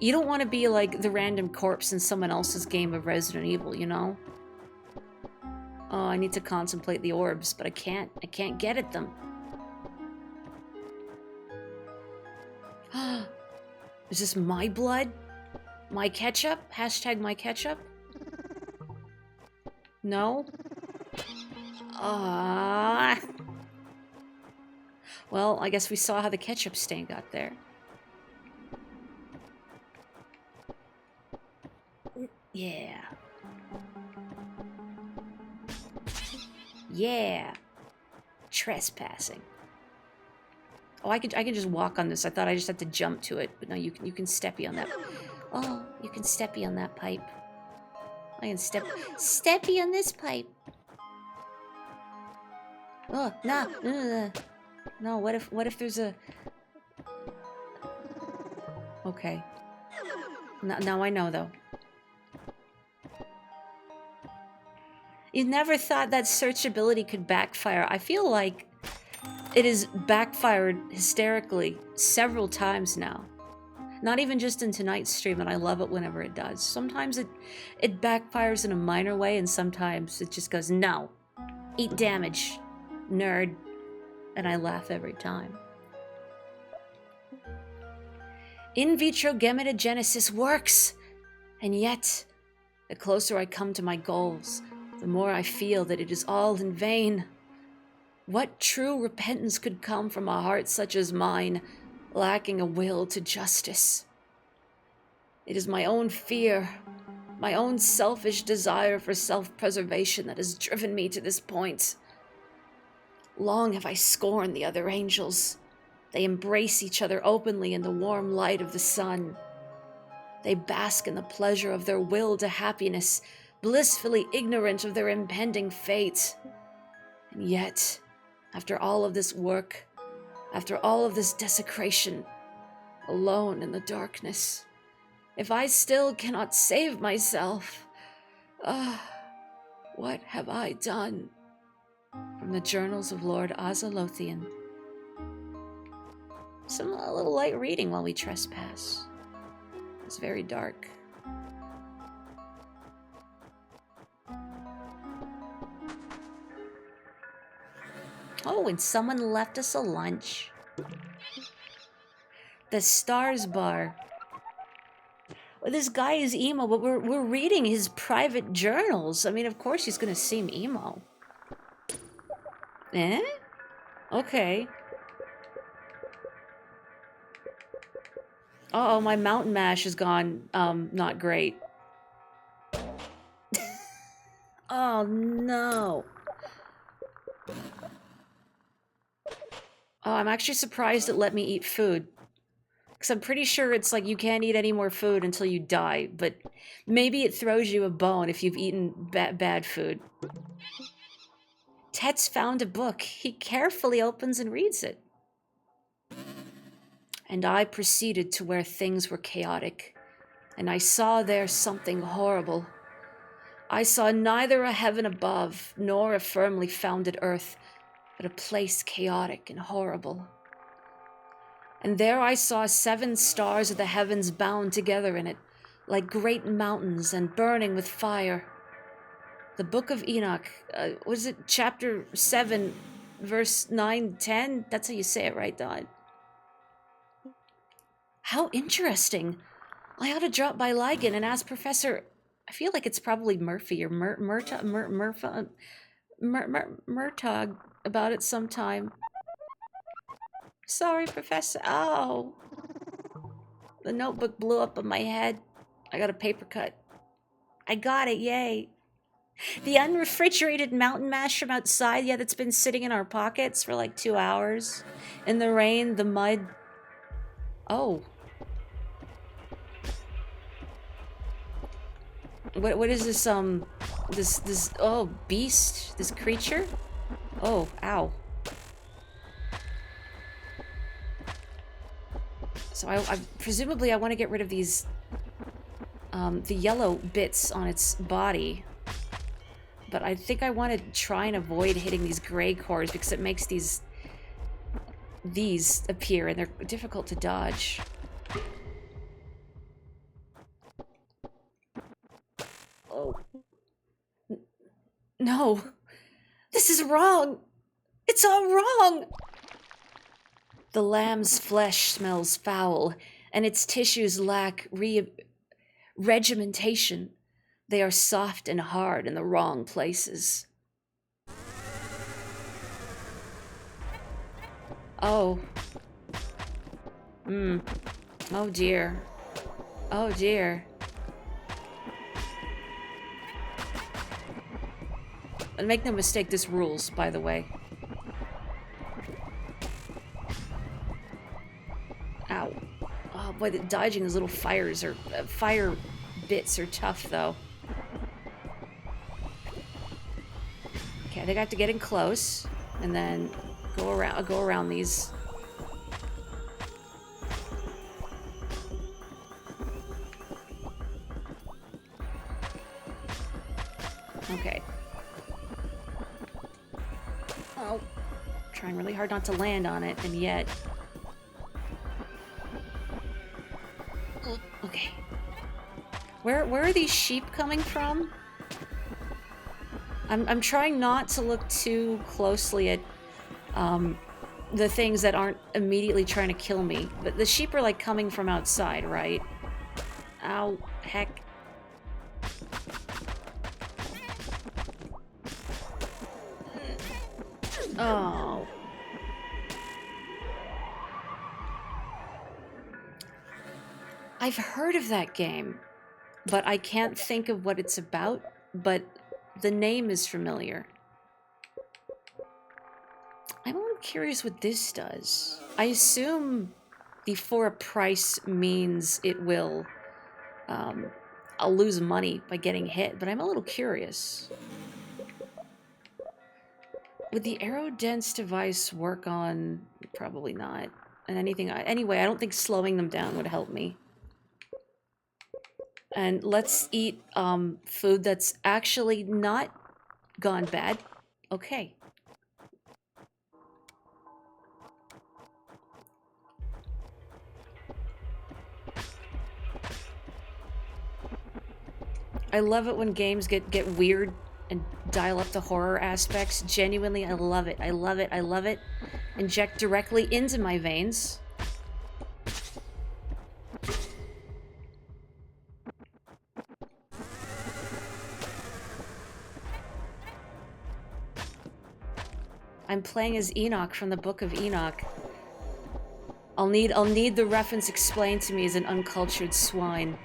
You don't want to be like the random corpse in someone else's game of Resident Evil, you know? Oh, I need to contemplate the orbs, but I can't. I can't get at them. Is this my blood? My ketchup? Hashtag my ketchup? No? Well, I guess we saw how the ketchup stain got there. Yeah. Yeah. Trespassing. Oh, I can just walk on this. I thought I just had to jump to it, but no, you can steppy on that. Oh, you can steppy on that pipe. I can steppy on this pipe. Oh, no. No, what if there's a... Okay. Now I know, though. You never thought that searchability could backfire. I feel like it has backfired hysterically several times now. Not even just in tonight's stream, and I love it whenever it does. Sometimes it backfires in a minor way, and sometimes it just goes, no, eat damage, nerd, and I laugh every time. In vitro gametogenesis works, and yet, the closer I come to my goals, the more I feel that it is all in vain. What true repentance could come from a heart such as mine, lacking a will to justice? It is my own fear, my own selfish desire for self-preservation that has driven me to this point. Long have I scorned the other angels. They embrace each other openly in the warm light of the sun. They bask in the pleasure of their will to happiness, blissfully ignorant of their impending fate. And yet, after all of this work, after all of this desecration, alone in the darkness, if I still cannot save myself, what have I done? From the Journals of Lord Azalothian. A little light reading while we trespass. It's very dark. Oh, and someone left us a lunch. The Stars Bar. Well, this guy is emo, but we're reading his private journals. I mean, of course he's gonna seem emo. Eh? Okay. Uh-oh, my mountain mash has gone, not great. Oh, no. Oh, I'm actually surprised it let me eat food. Because I'm pretty sure it's like you can't eat any more food until you die, but maybe it throws you a bone if you've eaten bad food. Tet's found a book. He carefully opens and reads it. And I proceeded to where things were chaotic, and I saw there something horrible. I saw neither a heaven above, nor a firmly founded earth, but a place chaotic and horrible. And there I saw 7 stars of the heavens bound together in it, like great mountains and burning with fire. The Book of Enoch, was it chapter 7, verse 9, 10? That's how you say it, right, Don? How interesting. I ought to drop by Ligon and ask Professor... I feel like it's probably Murphy or Murtaugh about it sometime. Sorry, Professor. Oh. The notebook blew up on my head. I got a paper cut. I got it, yay. The unrefrigerated mountain mash from outside, yeah, that's been sitting in our pockets for like 2 hours. In the rain, the mud. Oh. What is this, this, oh, beast? This creature? Oh, ow. So presumably I want to get rid of these, the yellow bits on its body. But I think I want to try and avoid hitting these gray cores because it makes these appear and they're difficult to dodge. Oh. No. This is wrong. It's all wrong. The lamb's flesh smells foul, and its tissues lack regimentation. They are soft and hard in the wrong places. Oh. Oh dear. Oh dear. And make no mistake, this rules, by the way. Ow. Oh boy, dodging those little fire bits are tough, though. Okay, I think I have to get in close, and then go around these. Okay. Oh, trying really hard not to land on it, and yet. Where are these sheep coming from? I'm trying not to look too closely at the things that aren't immediately trying to kill me. But the sheep are like coming from outside, right? Ow, heck. Oh. I've heard of that game, but I can't think of what it's about, but the name is familiar. I'm a little curious what this does. I assume the for a price means it will, I'll lose money by getting hit, but I'm a little curious. Would the arrow dense device work on? Probably not. And anyway, I don't think slowing them down would help me. And let's eat food that's actually not gone bad. Okay. I love it when games get weird and dial up the horror aspects. Genuinely, I love it. I love it. I love it. Inject directly into my veins. I'm playing as Enoch from the Book of Enoch. I'll need the reference explained to me as an uncultured swine.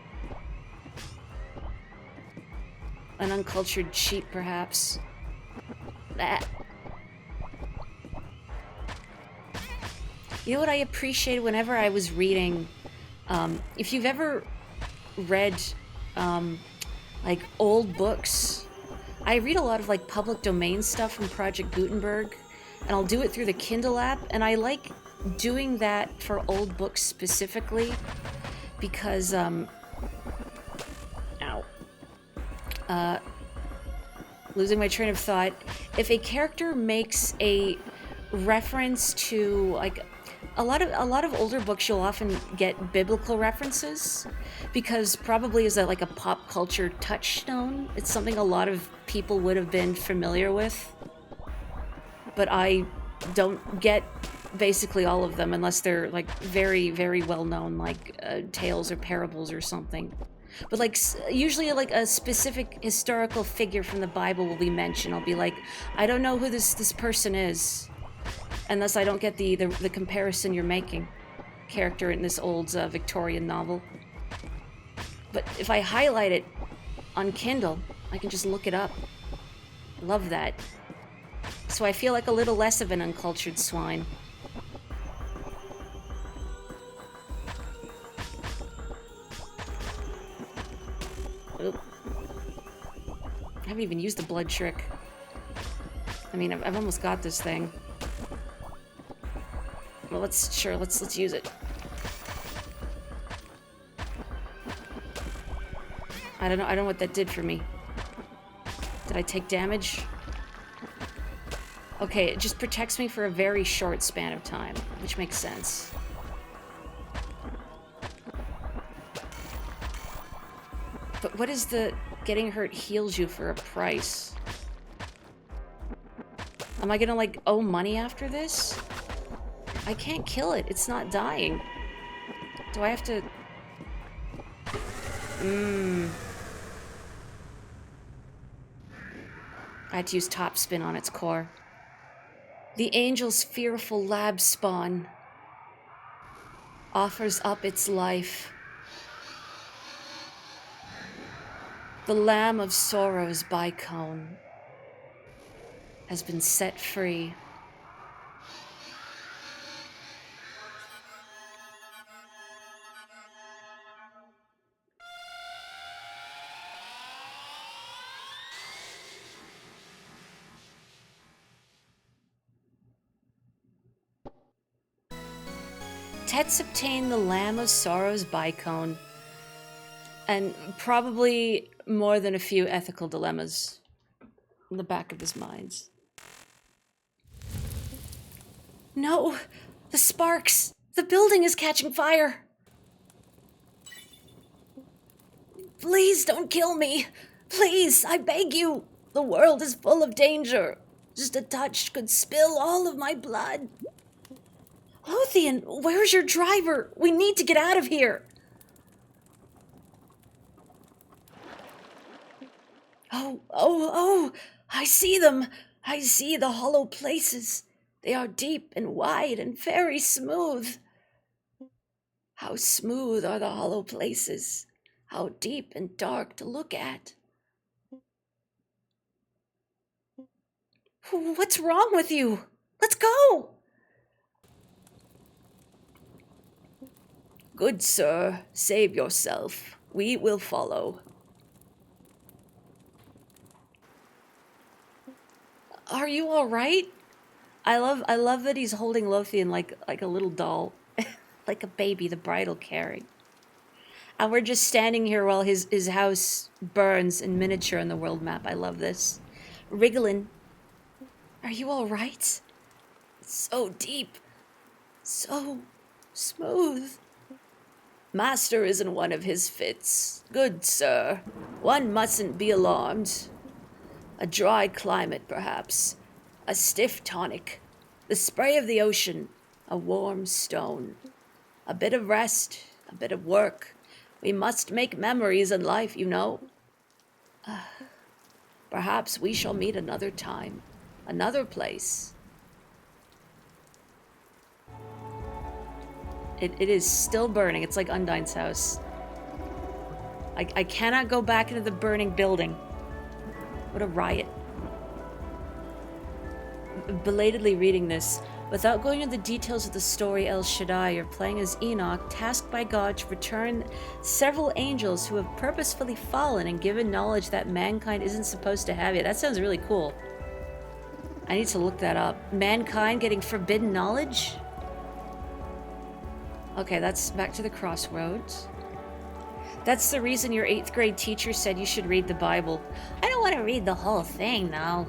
An uncultured sheep, perhaps. That. You know what I appreciated whenever I was reading, if you've ever read, like, old books, I read a lot of, like, public domain stuff from Project Gutenberg, and I'll do it through the Kindle app, and I like doing that for old books specifically, because, losing my train of thought. If a character makes a reference to, like, a lot of older books, you'll often get biblical references because probably as like a pop culture touchstone, it's something a lot of people would have been familiar with. But I don't get basically all of them unless they're like very, very well known, like tales or parables or something. But like usually like a specific historical figure from the Bible will be mentioned. I'll be like, I don't know who this person is, unless I don't get the comparison you're making. Character in this old Victorian novel. But if I highlight it on Kindle, I can just look it up. Love that. So I feel like a little less of an uncultured swine. Oop. I haven't even used the blood trick. I mean, I've almost got this thing. Well, let's use it. I don't know what that did for me. Did I take damage? Okay, it just protects me for a very short span of time, which makes sense. But what is the getting hurt heals you for a price? Am I gonna, like, owe money after this? I can't kill it. It's not dying. Do I have to... I had to use top spin on its core. The angel's fearful lab spawn offers up its life. The Lamb of Sorrows bicone has been set free. Tets obtained the Lamb of Sorrows bicone, and probably more than a few ethical dilemmas in the back of his minds. No! The sparks! The building is catching fire! Please don't kill me. Please, I beg you. The world is full of danger. Just a touch could spill all of my blood. Lothian, where's your driver? We need to get out of here. Oh, I see them. I see the hollow places. They are deep and wide and very smooth. How smooth are the hollow places. How deep and dark to look at. What's wrong with you? Let's go! Good sir, save yourself. We will follow. Are you all right? I love that he's holding Lothian like a little doll, like a baby the bride will carry. And we're just standing here while his house burns in miniature on the world map. I love this. Wriggling. Are you all right? So deep. So smooth. Master is in one of his fits. Good sir. One mustn't be alarmed. A dry climate, perhaps. A stiff tonic. The spray of the ocean. A warm stone. A bit of rest. A bit of work. We must make memories in life, you know. Perhaps we shall meet another time. Another place. It is still burning. It's like Undyne's house. I cannot go back into the burning building. What a riot. Belatedly reading this, without going into the details of the story El Shaddai, you're playing as Enoch, tasked by God to return several angels who have purposefully fallen and given knowledge that mankind isn't supposed to have yet. That sounds really cool. I need to look that up. Mankind getting forbidden knowledge? Okay, that's back to the crossroads. That's the reason your 8th grade teacher said you should read the Bible. I don't want to read the whole thing, though.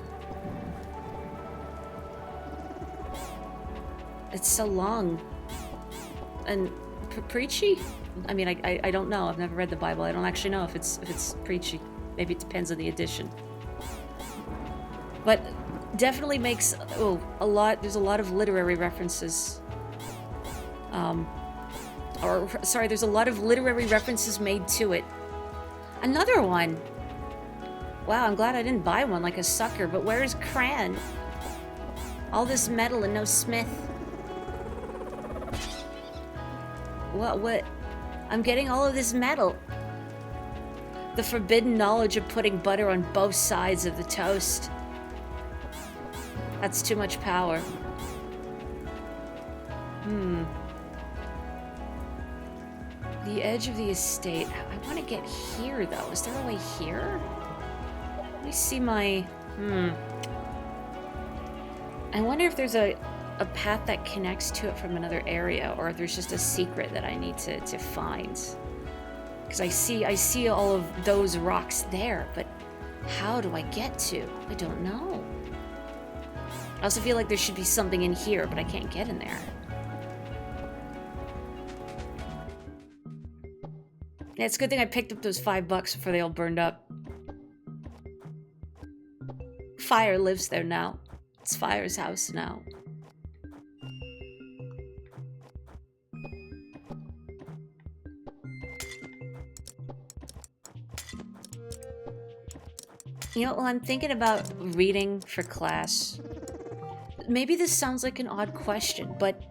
It's so long. And preachy? I mean, I don't know. I've never read the Bible. I don't actually know if it's preachy. Maybe it depends on the edition. But definitely makes there's a lot of literary references. There's a lot of literary references made to it. Another one. Wow, I'm glad I didn't buy one like a sucker, but where's Cran? All this metal and no smith. What? I'm getting all of this metal. The forbidden knowledge of putting butter on both sides of the toast. That's too much power. The edge of the estate. I want to get here, though. Is there a way here? Let me see my... I wonder if there's a path that connects to it from another area, or if there's just a secret that I need to find. Because I see all of those rocks there, but how do I get to? I don't know. I also feel like there should be something in here, but I can't get in there. Yeah, it's a good thing I picked up those $5 before they all burned up. Fire lives there now. It's Fire's house now. You know, while I'm thinking about reading for class, maybe this sounds like an odd question, but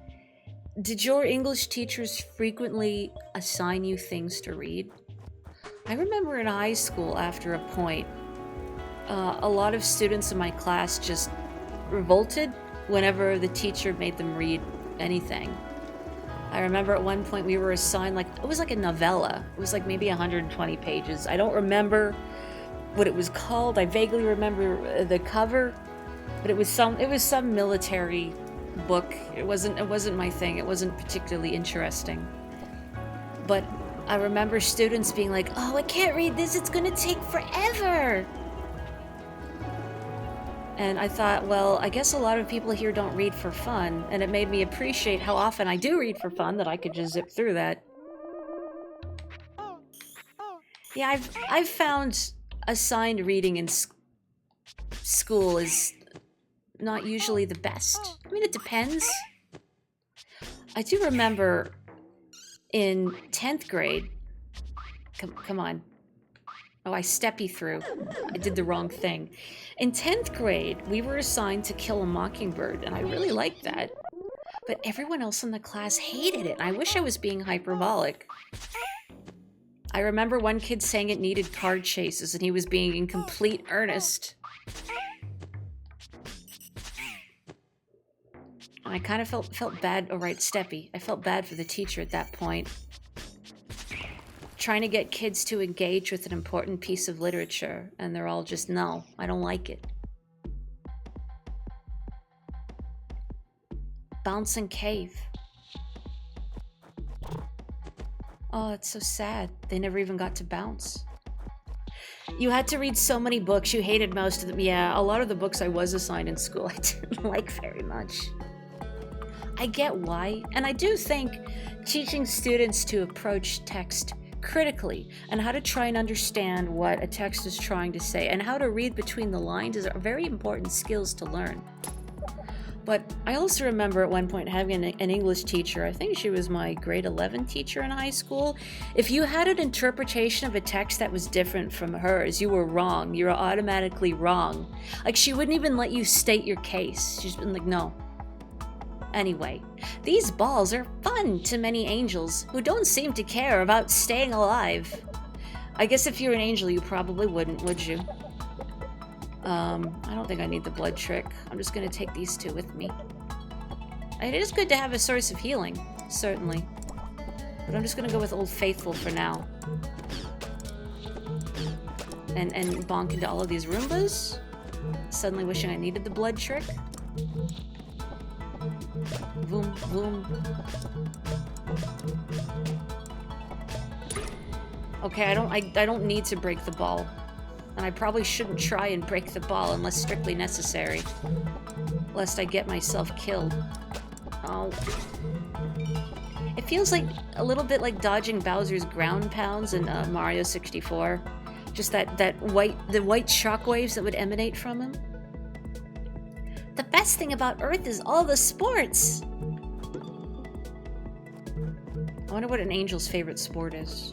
did your English teachers frequently assign you things to read? I remember in high school, after a point, a lot of students in my class just revolted whenever the teacher made them read anything. I remember at one point we were assigned, it was like a novella. It was like maybe 120 pages. I don't remember what it was called. I vaguely remember the cover, but it was some military book. It wasn't my thing. It wasn't particularly interesting. But I remember students being like, "Oh, I can't read this. It's gonna take forever." And I thought, well, I guess a lot of people here don't read for fun, and it made me appreciate how often I do read for fun, that I could just zip through that. Yeah, I've found assigned reading in school is not usually the best. I mean, it depends. I do remember in 10th grade. Come on. Oh, I steppy through. I did the wrong thing. In 10th grade, we were assigned to kill a mockingbird, and I really liked that. But everyone else in the class hated it. I wish I was being hyperbolic. I remember one kid saying it needed card chases, and he was being in complete earnest. And I kind of felt bad. Oh, right, steppy. I felt bad for the teacher at that point. Trying to get kids to engage with an important piece of literature, and they're all just, no, I don't like it. Bouncing Cave. Oh, it's so sad. They never even got to bounce. You had to read so many books. You hated most of them. Yeah, a lot of the books I was assigned in school I didn't like very much. I get why, and I do think teaching students to approach text critically and how to try and understand what a text is trying to say and how to read between the lines are very important skills to learn. But I also remember at one point having an English teacher, I think she was my grade 11 teacher in high school. If you had an interpretation of a text that was different from hers, you were wrong. You were automatically wrong. Like, she wouldn't even let you state your case. She's been like, no. Anyway, these balls are fun to many angels who don't seem to care about staying alive. I guess if you're an angel, you probably wouldn't, would you? I don't think I need the blood trick. I'm just gonna take these two with me. It is good to have a source of healing, certainly. But I'm just gonna go with Old Faithful for now. And bonk into all of these Roombas. Suddenly wishing I needed the blood trick. Boom, boom. Okay, I don't need to break the ball. And I probably shouldn't try and break the ball unless strictly necessary. Lest I get myself killed. Oh. It feels like a little bit like dodging Bowser's ground pounds in Mario 64. Just the white shockwaves that would emanate from him. The best thing about Earth is all the sports! I wonder what an angel's favorite sport is.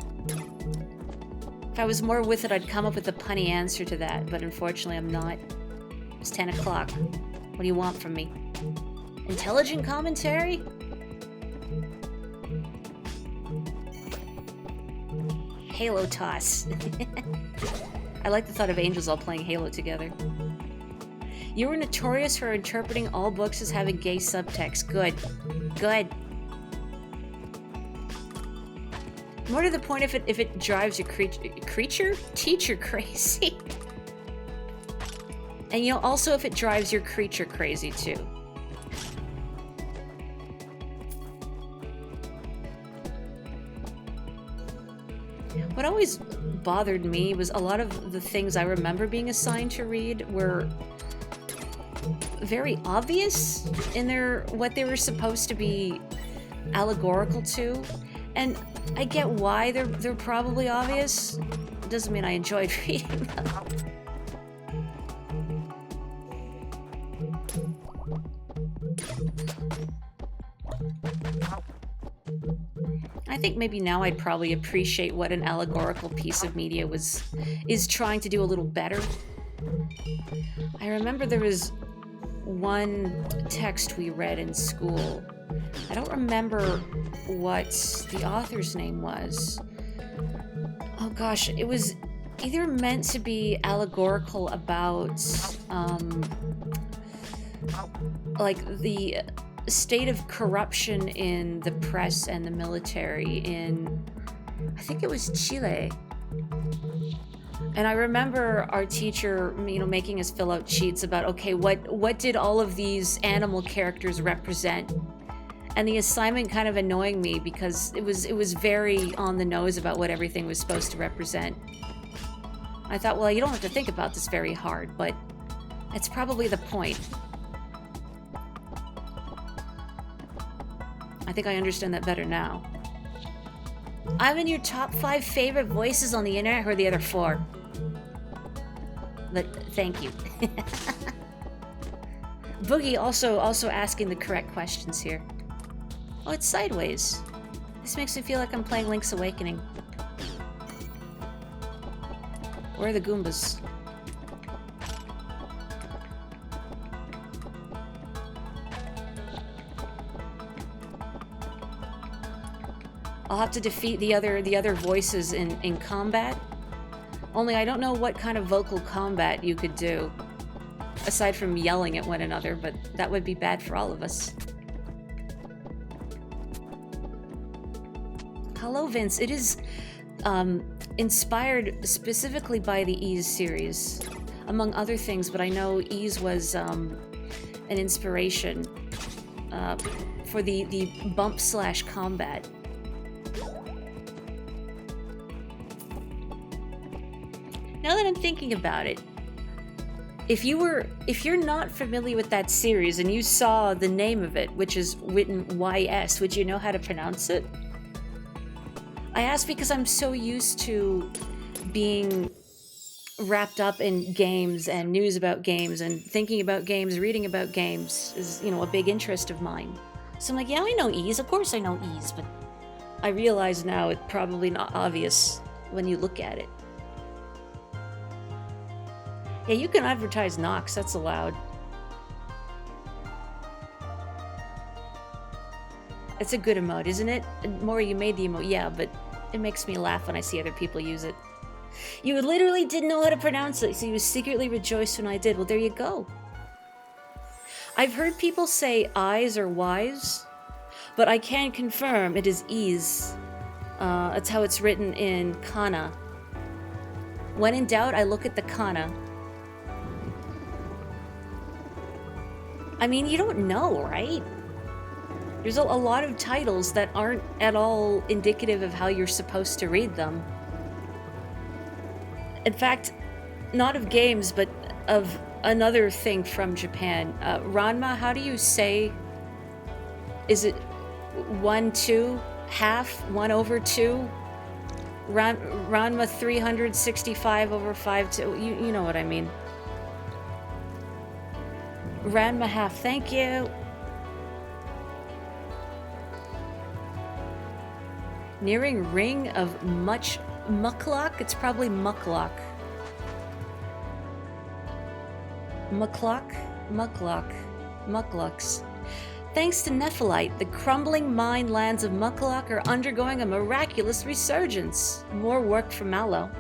If I was more with it, I'd come up with a punny answer to that, but unfortunately I'm not. It's 10 o'clock. What do you want from me? Intelligent commentary? Halo toss. I like the thought of angels all playing Halo together. You were notorious for interpreting all books as having gay subtext. Good. Good. More to the point, if it drives your teacher crazy. And you know, also if it drives your creature crazy too. What always bothered me was a lot of the things I remember being assigned to read were very obvious in what they were supposed to be allegorical to. And I get why they're probably obvious. It doesn't mean I enjoyed reading them. I think maybe now I'd probably appreciate what an allegorical piece of media is trying to do a little better. I remember there was one text we read in school. I don't remember what the author's name was. Oh gosh, it was either meant to be allegorical about like the state of corruption in the press and the military in, I think it was Chile. And I remember our teacher, making us fill out sheets about, okay, what did all of these animal characters represent? And the assignment kind of annoying me because it was very on the nose about what everything was supposed to represent. I thought, well, you don't have to think about this very hard, but it's probably the point. I think I understand that better now. I'm in your top 5 favorite voices on the internet. Who are the other 4? But thank you. Boogie also asking the correct questions here. Oh, it's sideways. This makes me feel like I'm playing Link's Awakening. Where are the Goombas? I'll have to defeat the other voices in combat. Only I don't know what kind of vocal combat you could do, aside from yelling at one another, but that would be bad for all of us. Hello, Vince. It is inspired specifically by the Ys series, among other things, but I know Ys was an inspiration for the bump/combat. Now that I'm thinking about it, if you're not familiar with that series and you saw the name of it, which is written YS, would you know how to pronounce it? I ask because I'm so used to being wrapped up in games and news about games and thinking about games, reading about games is, a big interest of mine. So I'm like, yeah, I know Ys, of course I know Ys, but I realize now it's probably not obvious when you look at it. Yeah, you can advertise Nox, that's allowed. It's a good emote, isn't it? Maury, you made the emote, yeah, but it makes me laugh when I see other people use it. You literally didn't know how to pronounce it, so you secretly rejoiced when I did. Well, there you go. I've heard people say eyes or Ys, but I can confirm it is Ys. That's how it's written in Kana. When in doubt, I look at the Kana. I mean, you don't know, right? There's a lot of titles that aren't at all indicative of how you're supposed to read them. In fact, not of games, but of another thing from Japan. Ranma, how do you say? Is it 1, 2, half, 1 over 2? Ranma 365 over 5, 2. You know what I mean. Ranma half, thank you. Nearing ring of much mucklock? It's probably mucklock. Mucklocks. Thanks to Nephelite, the crumbling mine lands of Mucklock are undergoing a miraculous resurgence. More work for Mallow.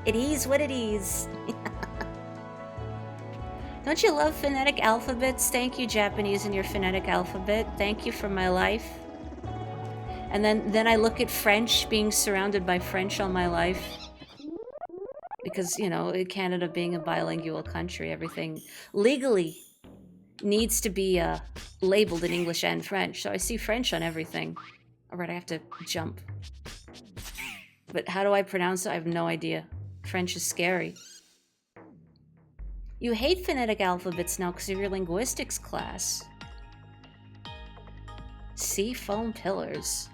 It is what it is. Don't you love phonetic alphabets? Thank you, Japanese, in your phonetic alphabet. Thank you for my life. And then I look at French, being surrounded by French all my life. Because, Canada being a bilingual country, everything legally needs to be labeled in English and French. So I see French on everything. All right, I have to jump. But how do I pronounce it? I have no idea. French is scary. You hate phonetic alphabets now because of your linguistics class. Sea foam pillars.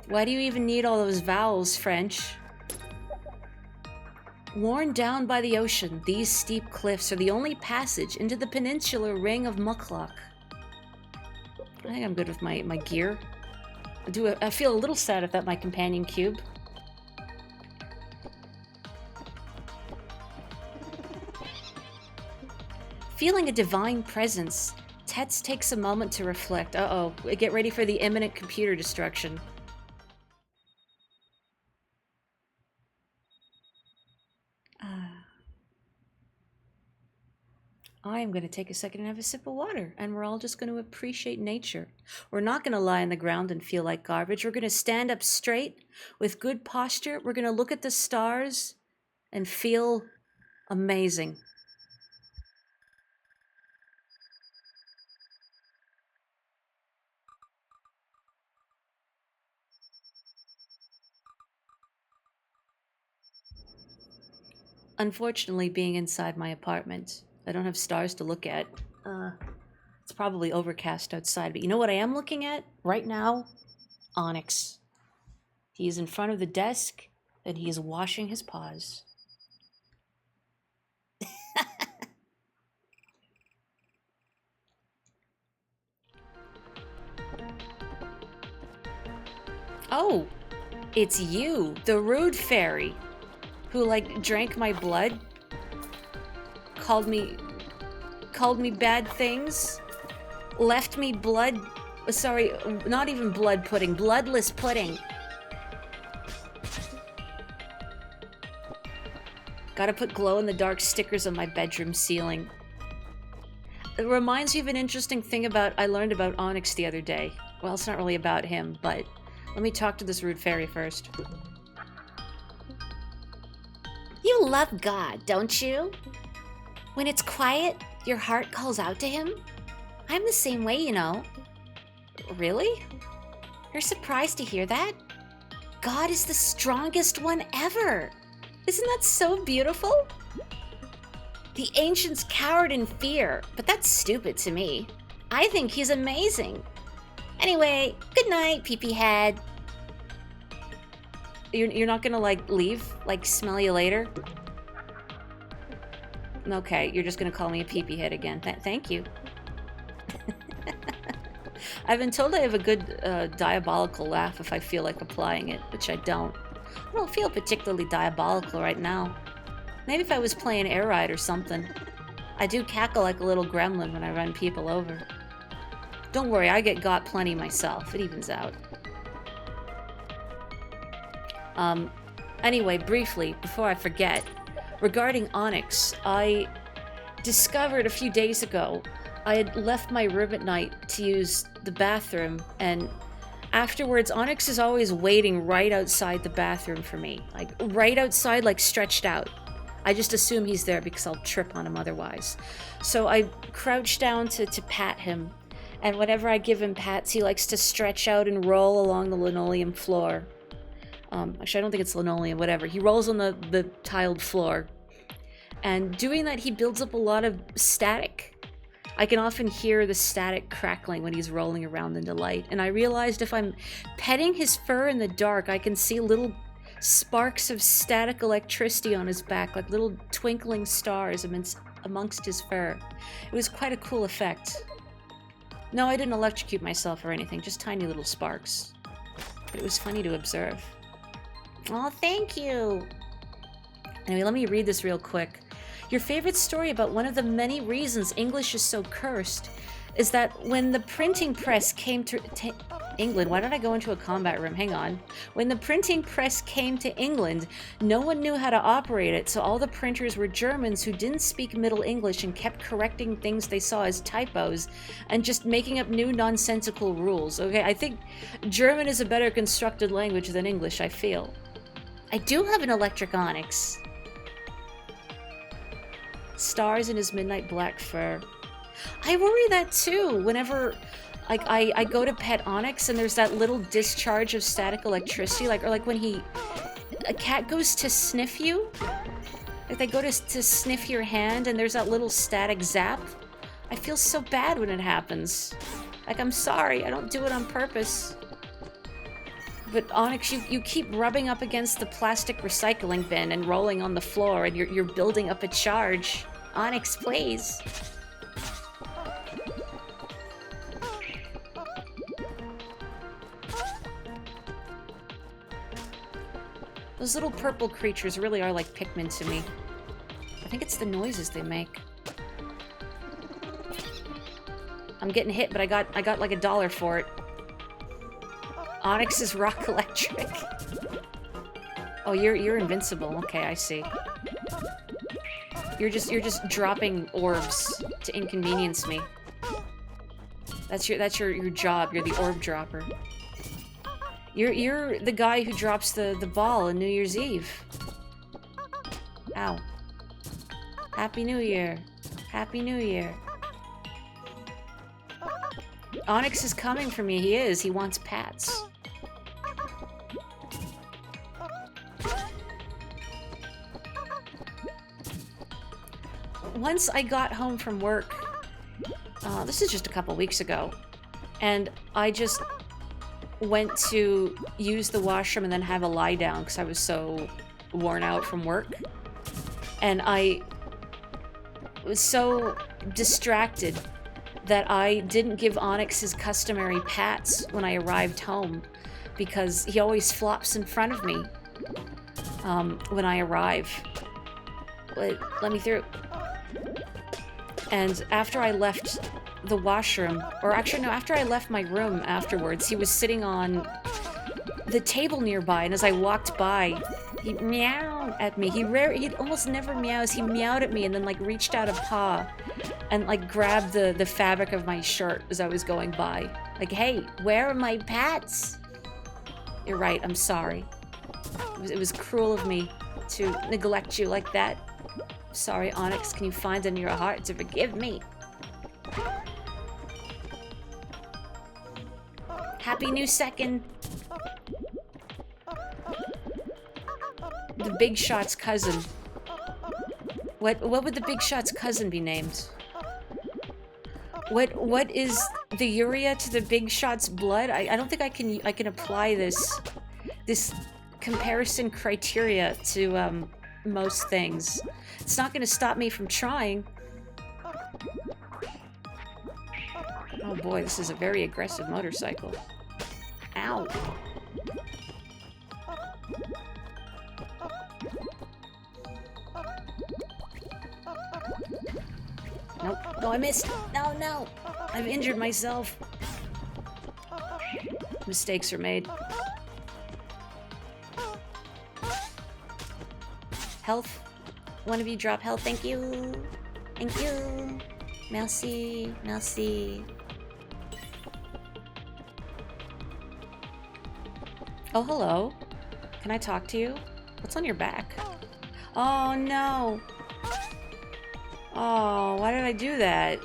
Why do you even need all those vowels, French? Worn down by the ocean, these steep cliffs are the only passage into the peninsular ring of Mucklock. I think I'm good with my gear. I feel a little sad without my companion cube. Feeling a divine presence, Tets takes a moment to reflect. Uh-oh, get ready for the imminent computer destruction. I am going to take a second and have a sip of water, and we're all just going to appreciate nature. We're not going to lie on the ground and feel like garbage. We're going to stand up straight with good posture. We're going to look at the stars and feel amazing. Unfortunately, being inside my apartment, I don't have stars to look at. It's probably overcast outside, but you know what I am looking at right now? Onyx. He is in front of the desk and he is washing his paws. Oh, it's you, the rude fairy, who like drank my blood, called me bad things, left me blood, sorry, not even blood pudding, bloodless pudding. Gotta put glow-in-the-dark stickers on my bedroom ceiling. It reminds me of an interesting thing I learned about Onyx the other day. Well, it's not really about him, but let me talk to this rude fairy first.
You love God, don't you? When it's quiet, your heart calls out to him? I'm the same way, you know.
Really?
You're surprised to hear that? God is the strongest one ever.
Isn't that so beautiful?
The ancients cowered in fear, but that's stupid to me. I think he's amazing. Anyway, good night, pee-pee head.
You're not gonna, like, leave? Like, smell you later? Okay, you're just gonna call me a pee-pee head again. Thank you. I've been told I have a good, diabolical laugh if I feel like applying it, which I don't. I don't feel particularly diabolical right now. Maybe if I was playing Air Ride or something. I do cackle like a little gremlin when I run people over. Don't worry, I get got plenty myself. It evens out. Anyway, briefly, before I forget, regarding Onyx, I discovered a few days ago I had left my room at night to use the bathroom, and afterwards, Onyx is always waiting right outside the bathroom for me. Like, right outside, like, stretched out. I just assume he's there because I'll trip on him otherwise. So I crouch down to pat him, and whenever I give him pats, he likes to stretch out and roll along the linoleum floor. Actually, I don't think it's linoleum, whatever. He rolls on the tiled floor. And doing that, he builds up a lot of static. I can often hear the static crackling when he's rolling around in the light. And I realized if I'm petting his fur in the dark, I can see little sparks of static electricity on his back, like little twinkling stars amongst his fur. It was quite a cool effect. No, I didn't electrocute myself or anything, just tiny little sparks. But it was funny to observe.
Oh, thank you.
Anyway, let me read this real quick. Your favorite story about one of the many reasons English is so cursed is that when the printing press came to England, why did I go into a combat room? Hang on. When the printing press came to England, no one knew how to operate it, so all the printers were Germans who didn't speak Middle English and kept correcting things they saw as typos and just making up new nonsensical rules. Okay, I think German is a better constructed language than English, I feel.
I do have an electric Onyx.
Stars in his midnight black fur. I worry that too. Whenever like I go to pet Onyx and there's that little discharge of static electricity, or like when a cat goes to sniff you, like they go to sniff your hand and there's that little static zap. I feel so bad when it happens. Like, I'm sorry, I don't do it on purpose. But Onyx, you keep rubbing up against the plastic recycling bin and rolling on the floor, and you're building up a charge. Onyx, please. Those little purple creatures really are like Pikmin to me. I think it's the noises they make. I'm getting hit, but I got like $1 for it. Onyx is rock electric. Oh, you're invincible. Okay, I see. You're just dropping orbs to inconvenience me. That's your job. You're the orb dropper. You're the guy who drops the ball on New Year's Eve. Ow. Happy New Year. Happy New Year. Onyx is coming for me. He is. He wants pats. Once I got home from work, this is just a couple weeks ago, and I just went to use the washroom and then have a lie down because I was so worn out from work. And I was so distracted that I didn't give Onyx his customary pats when I arrived home because he always flops in front of me when I arrive. Let me through. And after I left the washroom, or actually no, after I left my room afterwards, he was sitting on the table nearby, and as I walked by, he meowed at me. He almost never meows. He meowed at me and then like reached out a paw and like grabbed the fabric of my shirt as I was going by. Like, hey, where are my pats? You're right, I'm sorry. It was cruel of me to neglect you like that. Sorry, Onyx, can you find in your heart to forgive me? Happy new second. The Big Shot's cousin. What would the Big Shot's cousin be named? What is the urea to the Big Shot's blood? I don't think I can apply this comparison criteria to most things. It's not going to stop me from trying. Oh boy, this is a very aggressive motorcycle. Ow. Nope. No, I missed. No. I've injured myself. Mistakes are made. Health. One of you drop health. Thank you. Thank you. Merci. Merci. Oh, hello. Can I talk to you? What's on your back? Oh, no. Oh, why did I do that?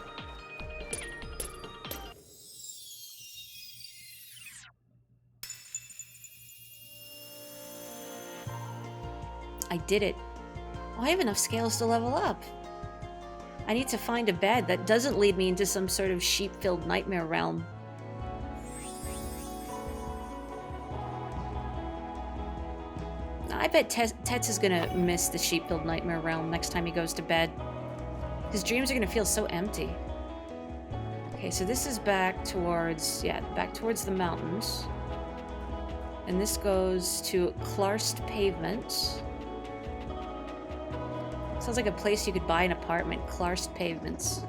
I did it. Oh, I have enough scales to level up. I need to find a bed that doesn't lead me into some sort of sheep-filled nightmare realm. I bet Tets is gonna miss the sheep-filled nightmare realm next time he goes to bed. His dreams are gonna feel so empty. Okay, so this is back towards the mountains. And this goes to Klarst Pavement. Sounds like a place you could buy an apartment, Klarst Pavements.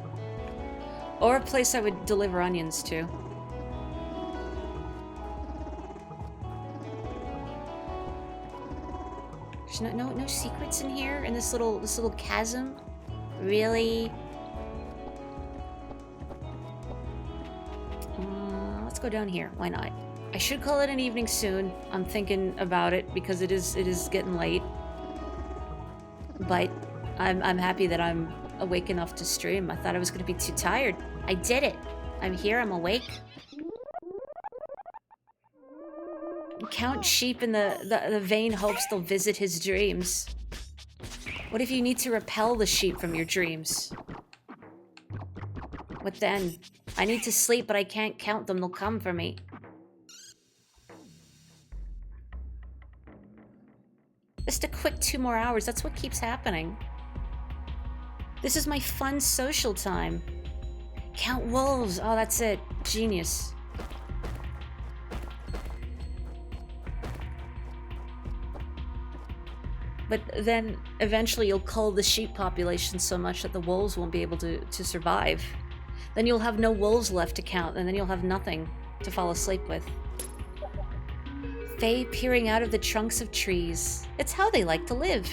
Or a place I would deliver onions to. There's no secrets in here, in this little chasm? Really? Let's go down here. Why not? I should call it an evening soon. I'm thinking about it because it is getting late. But I'm happy that I'm awake enough to stream. I thought I was going to be too tired. I did it. I'm here. I'm awake. Count sheep in the vain hopes they'll visit his dreams. What if you need to repel the sheep from your dreams? What then? I need to sleep, but I can't count them. They'll come for me. Just a quick 2 more hours. That's what keeps happening. This is my fun social time. Count wolves. Oh, that's it. Genius. But then eventually you'll cull the sheep population so much that the wolves won't be able to survive. Then you'll have no wolves left to count, and then you'll have nothing to fall asleep with. Fae peering out of the trunks of trees. It's how they like to live.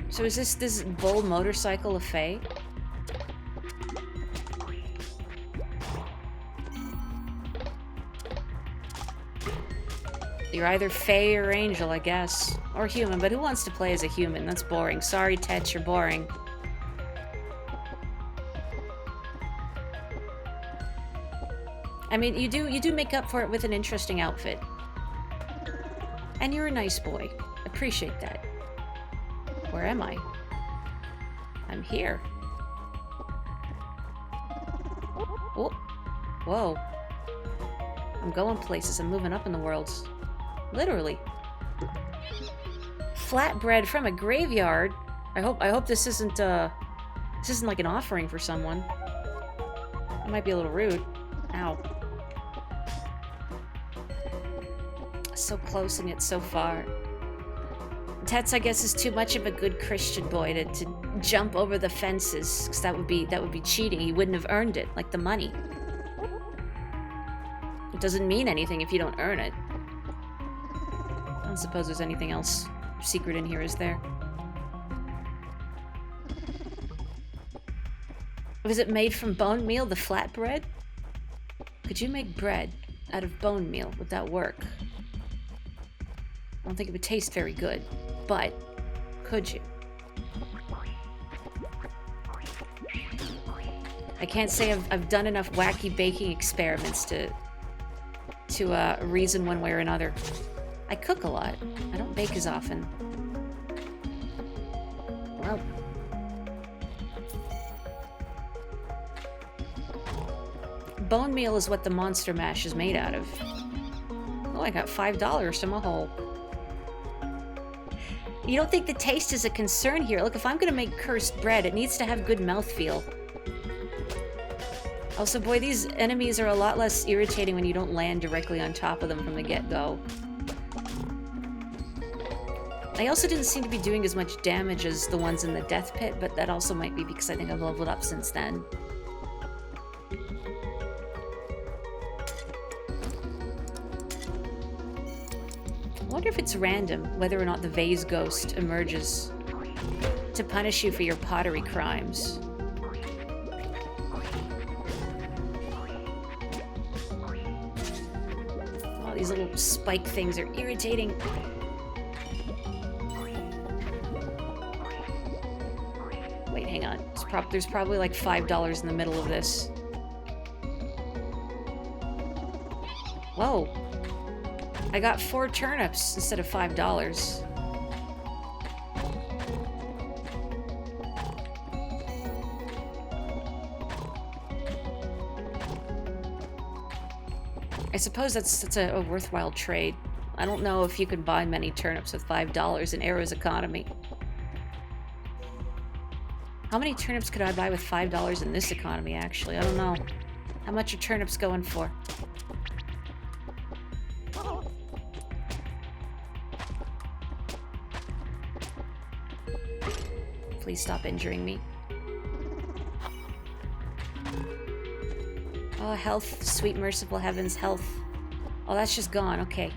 So is this bull motorcycle a Fae? You're either Fae or Angel, I guess. Or human, but who wants to play as a human? That's boring. Sorry, Tetch, you're boring. I mean, you do make up for it with an interesting outfit. And you're a nice boy. Appreciate that. Where am I? I'm here. Oh. Whoa. I'm going places. I'm moving up in the world. Literally. Flatbread from a graveyard. I hope this isn't like an offering for someone. It might be a little rude. Ow. So close and yet so far. Tets, I guess, is too much of a good Christian boy to jump over the fences, because that would be cheating. He wouldn't have earned it, like the money. It doesn't mean anything if you don't earn it. I don't suppose there's anything else secret in here, is there? Was it made from bone meal, the flatbread? Could you make bread out of bone meal? Would that work? I don't think it would taste very good, but could you? I can't say I've done enough wacky baking experiments to reason one way or another. I cook a lot. I don't bake as often. Well. Bone meal is what the monster mash is made out of. Oh, I got $5 to my hole. You don't think the taste is a concern here? Look, if I'm gonna make cursed bread, it needs to have good mouthfeel. Also, boy, these enemies are a lot less irritating when you don't land directly on top of them from the get-go. I also didn't seem to be doing as much damage as the ones in the death pit, but that also might be because I think I've leveled up since then. I wonder if it's random whether or not the vase ghost emerges to punish you for your pottery crimes. Oh, these little spike things are irritating. Wait, hang on. There's probably like $5 in the middle of this. Whoa. I got 4 turnips instead of $5. I suppose that's a worthwhile trade. I don't know if you can buy many turnips with $5 in Era's economy. How many turnips could I buy with $5 in this economy, actually? I don't know. How much are turnips going for? Please stop injuring me. Oh, health. Sweet merciful heavens, health. Oh, that's just gone. Okay.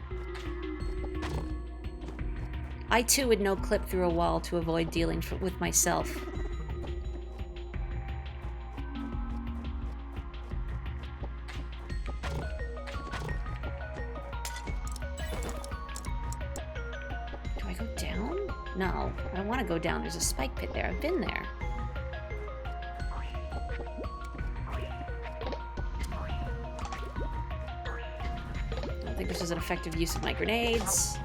I too would no-clip through a wall to avoid dealing with myself. Do I go down? No, I don't want to go down. There's a spike pit there. I've been there. I don't think this is an effective use of my grenades.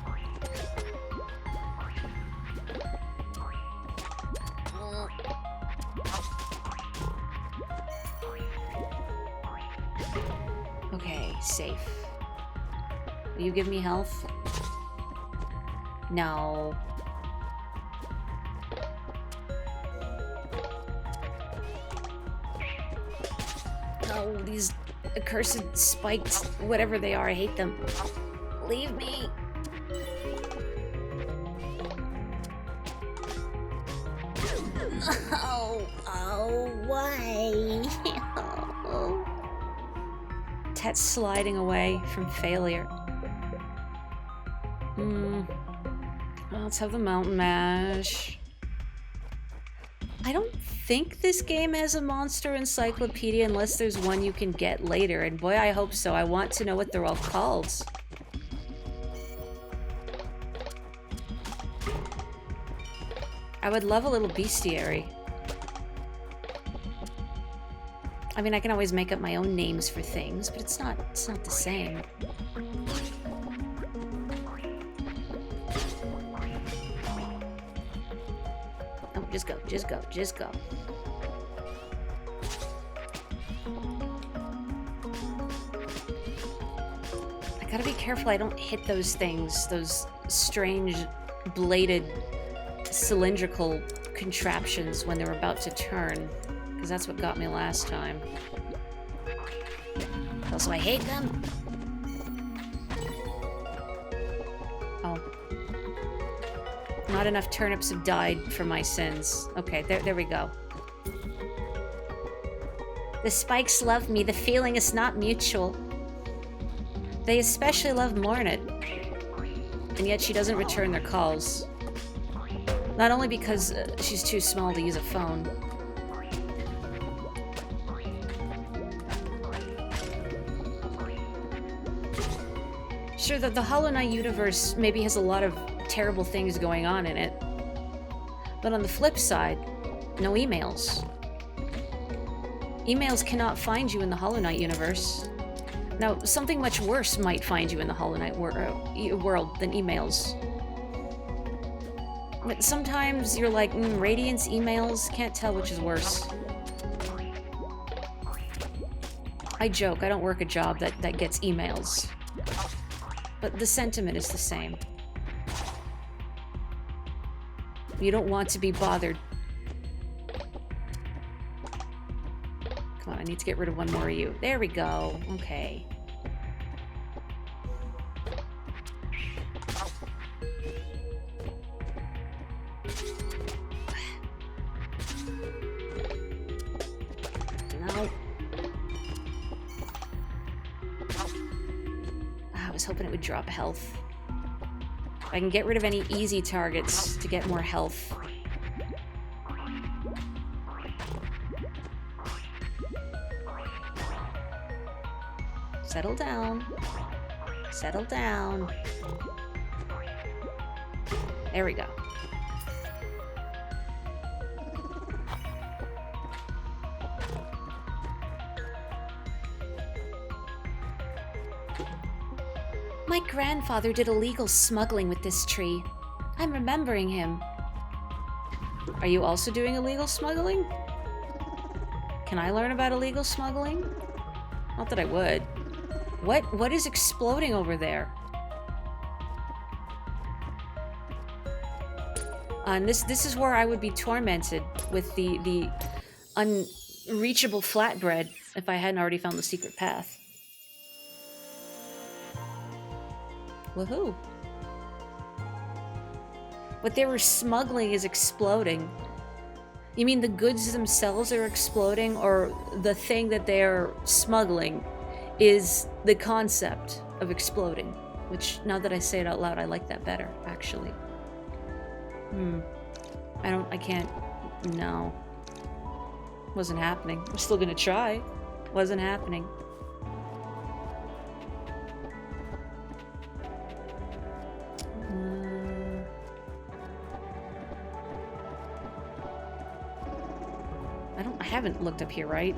Okay, safe. Will you give me health? No. Oh, these accursed spikes, whatever they are, I hate them. Leave me. Oh, why? Oh. Tet's sliding away from failure. Well, let's have the mountain mash. I don't think this game has a monster encyclopedia unless there's one you can get later, and boy, I hope so. I want to know what they're all called. I would love a little bestiary. I mean, I can always make up my own names for things, but it's not the same. Oh, just go, just go, just go. Gotta be careful I don't hit those things, those strange bladed cylindrical contraptions when they're about to turn, because that's what got me last time.
Also, I hate them.
Oh. Not enough turnips have died for my sins. Okay, there we go.
The spikes love me. The feeling is not mutual.
They especially love Mornet. And yet she doesn't return their calls. Not only because she's too small to use a phone. Sure, the Hollow Knight universe maybe has a lot of terrible things going on in it. But on the flip side, no emails. Emails cannot find you in the Hollow Knight universe. Now, something much worse might find you in the Hollow Knight world than emails. But sometimes you're like, Radiance, emails, can't tell which is worse. I joke, I don't work a job that gets emails. But the sentiment is the same. You don't want to be bothered. Come on, I need to get rid of one more of you. There we go. Okay. No. I was hoping it would drop health. I can get rid of any easy targets to get more health. Settle down. Settle down. There we go.
My grandfather did illegal smuggling with this tree. I'm remembering him.
Are you also doing illegal smuggling? Can I learn about illegal smuggling? Not that I would. What is exploding over there? And this is where I would be tormented with the unreachable flatbread if I hadn't already found the secret path. Woohoo! What they were smuggling is exploding. You mean the goods themselves are exploding, or the thing that they're smuggling is the concept of exploding? Which, now that I say it out loud, I like that better, actually. I can't, no. Wasn't happening. I'm still gonna try. Wasn't happening. I haven't looked up here, right?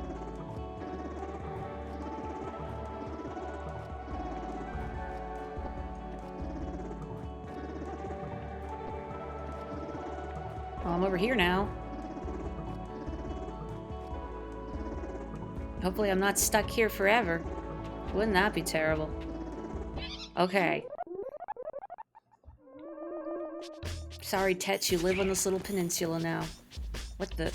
Well, I'm over here now. Hopefully I'm not stuck here forever. Wouldn't that be terrible? Okay. Sorry, Tets, you live on this little peninsula now. What the...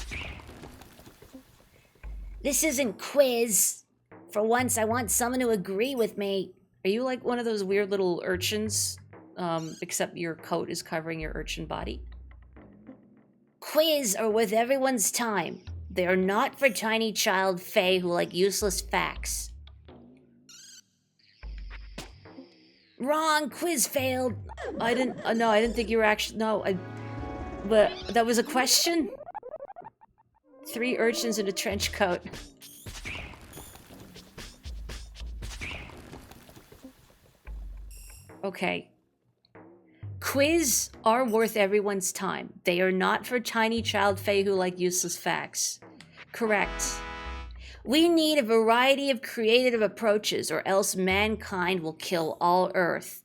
This isn't quiz. For once, I want someone to agree with me.
Are you like one of those weird little urchins? Except your coat is covering your urchin body?
Quiz are worth everyone's time. They are not for tiny child fae who like useless facts. Wrong, quiz failed.
I didn't think you were actually, but that was a question? 3 urchins in a trench coat. Okay. Quiz are worth everyone's time. They are not for tiny child fae who like useless facts. Correct. We need a variety of creative approaches, or else mankind will kill all Earth.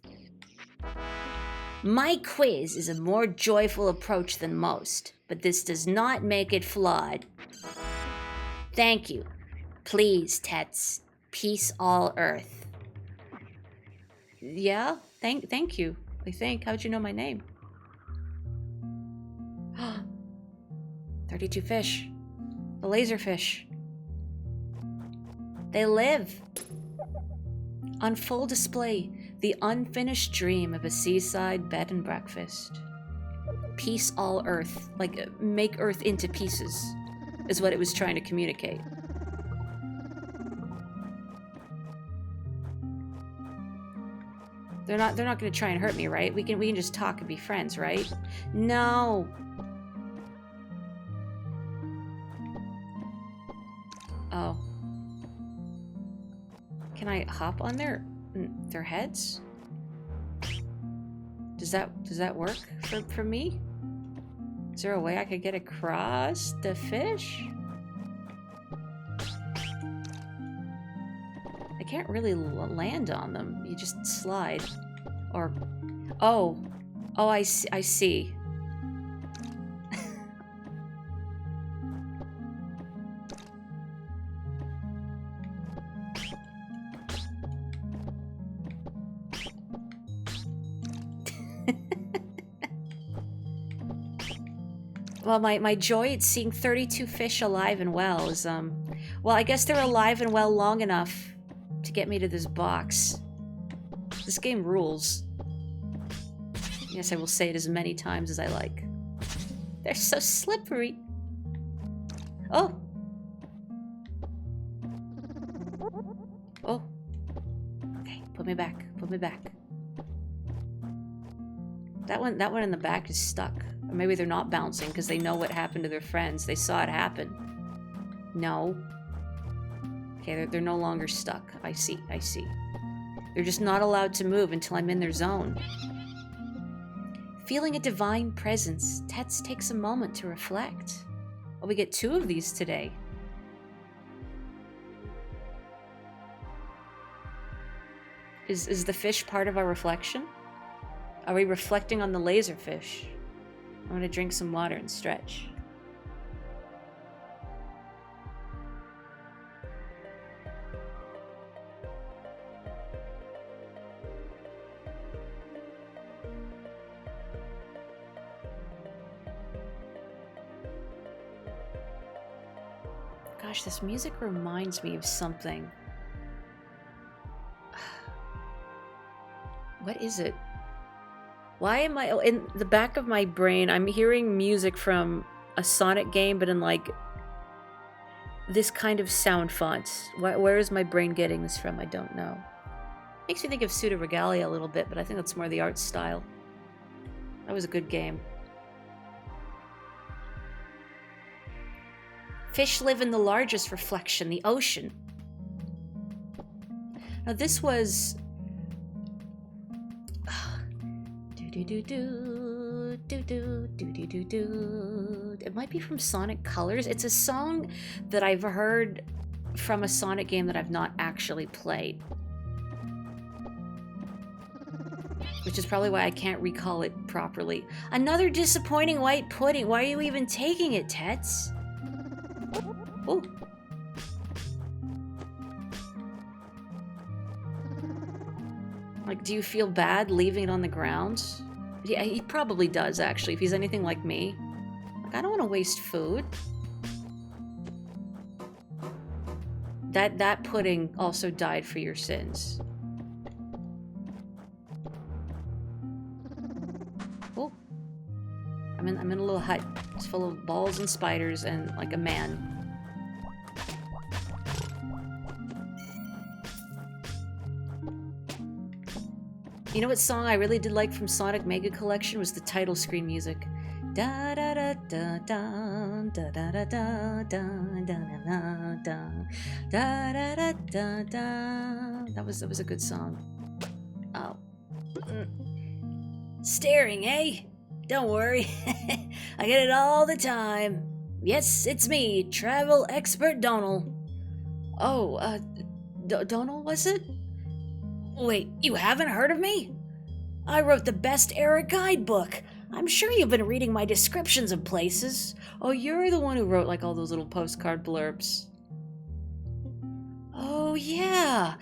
My quiz is a more joyful approach than most, but this does not make it flawed. Thank you. Please, Tets. Peace all Earth. Yeah? Thank you. I think. How'd you know my name? 32 fish. The laserfish. They live. On full display, the unfinished dream of a seaside bed and breakfast. Piece all Earth. Like, make Earth into pieces, is what it was trying to communicate. They're not gonna try and hurt me, right? We can just talk and be friends, right? No. Oh. Can I hop on their heads? Does that work for me? Is there a way I could get across the fish? I can't really land on them. You just slide. Or... Oh. Oh, I see. Well, my joy at seeing 32 fish alive and well is, well, I guess they're alive and well long enough to get me to this box. This game rules. Yes, I will say it as many times as I like. They're so slippery. Oh! Oh. Okay, put me back. Put me back. That one in the back is stuck. Or maybe they're not bouncing because they know what happened to their friends. They saw it happen. No. Okay, they're no longer stuck. I see. They're just not allowed to move until I'm in their zone. Feeling a divine presence, Tets takes a moment to reflect. Oh, we get 2 of these today. Is the fish part of our reflection? Are we reflecting on the laserfish? I'm gonna drink some water and stretch. Gosh, this music reminds me of something. What is it? Why am I... in the back of my brain, I'm hearing music from a Sonic game, but in, like, this kind of sound font. Where is my brain getting this from? I don't know. Makes me think of Pseudo Regalia a little bit, but I think that's more the art style. That was a good game. Fish live in the largest reflection, the ocean. Now this was... It might be from Sonic Colors. It's a song that I've heard from a Sonic game that I've not actually played. Which is probably why I can't recall it properly. Another disappointing white pudding. Why are you even taking it, Tets? Oh. Like, do you feel bad leaving it on the ground? Yeah, he probably does, actually, if he's anything like me. Like, I don't want to waste food. That pudding also died for your sins. Oh. I'm in a little hut. It's full of balls and spiders and, like, a man. You know what song I really did like from Sonic Mega Collection was the title screen music. Da da da da da da da da da da da da da da da da. That was a good song. Oh. Staring, eh? Don't worry. I get it all the time. Yes, it's me, travel expert Donald. Oh, Donald, was it? Wait, you haven't heard of me? I wrote the best era guidebook. I'm sure you've been reading my descriptions of places. Oh, you're the one who wrote, like, all those little postcard blurbs. Oh, yeah.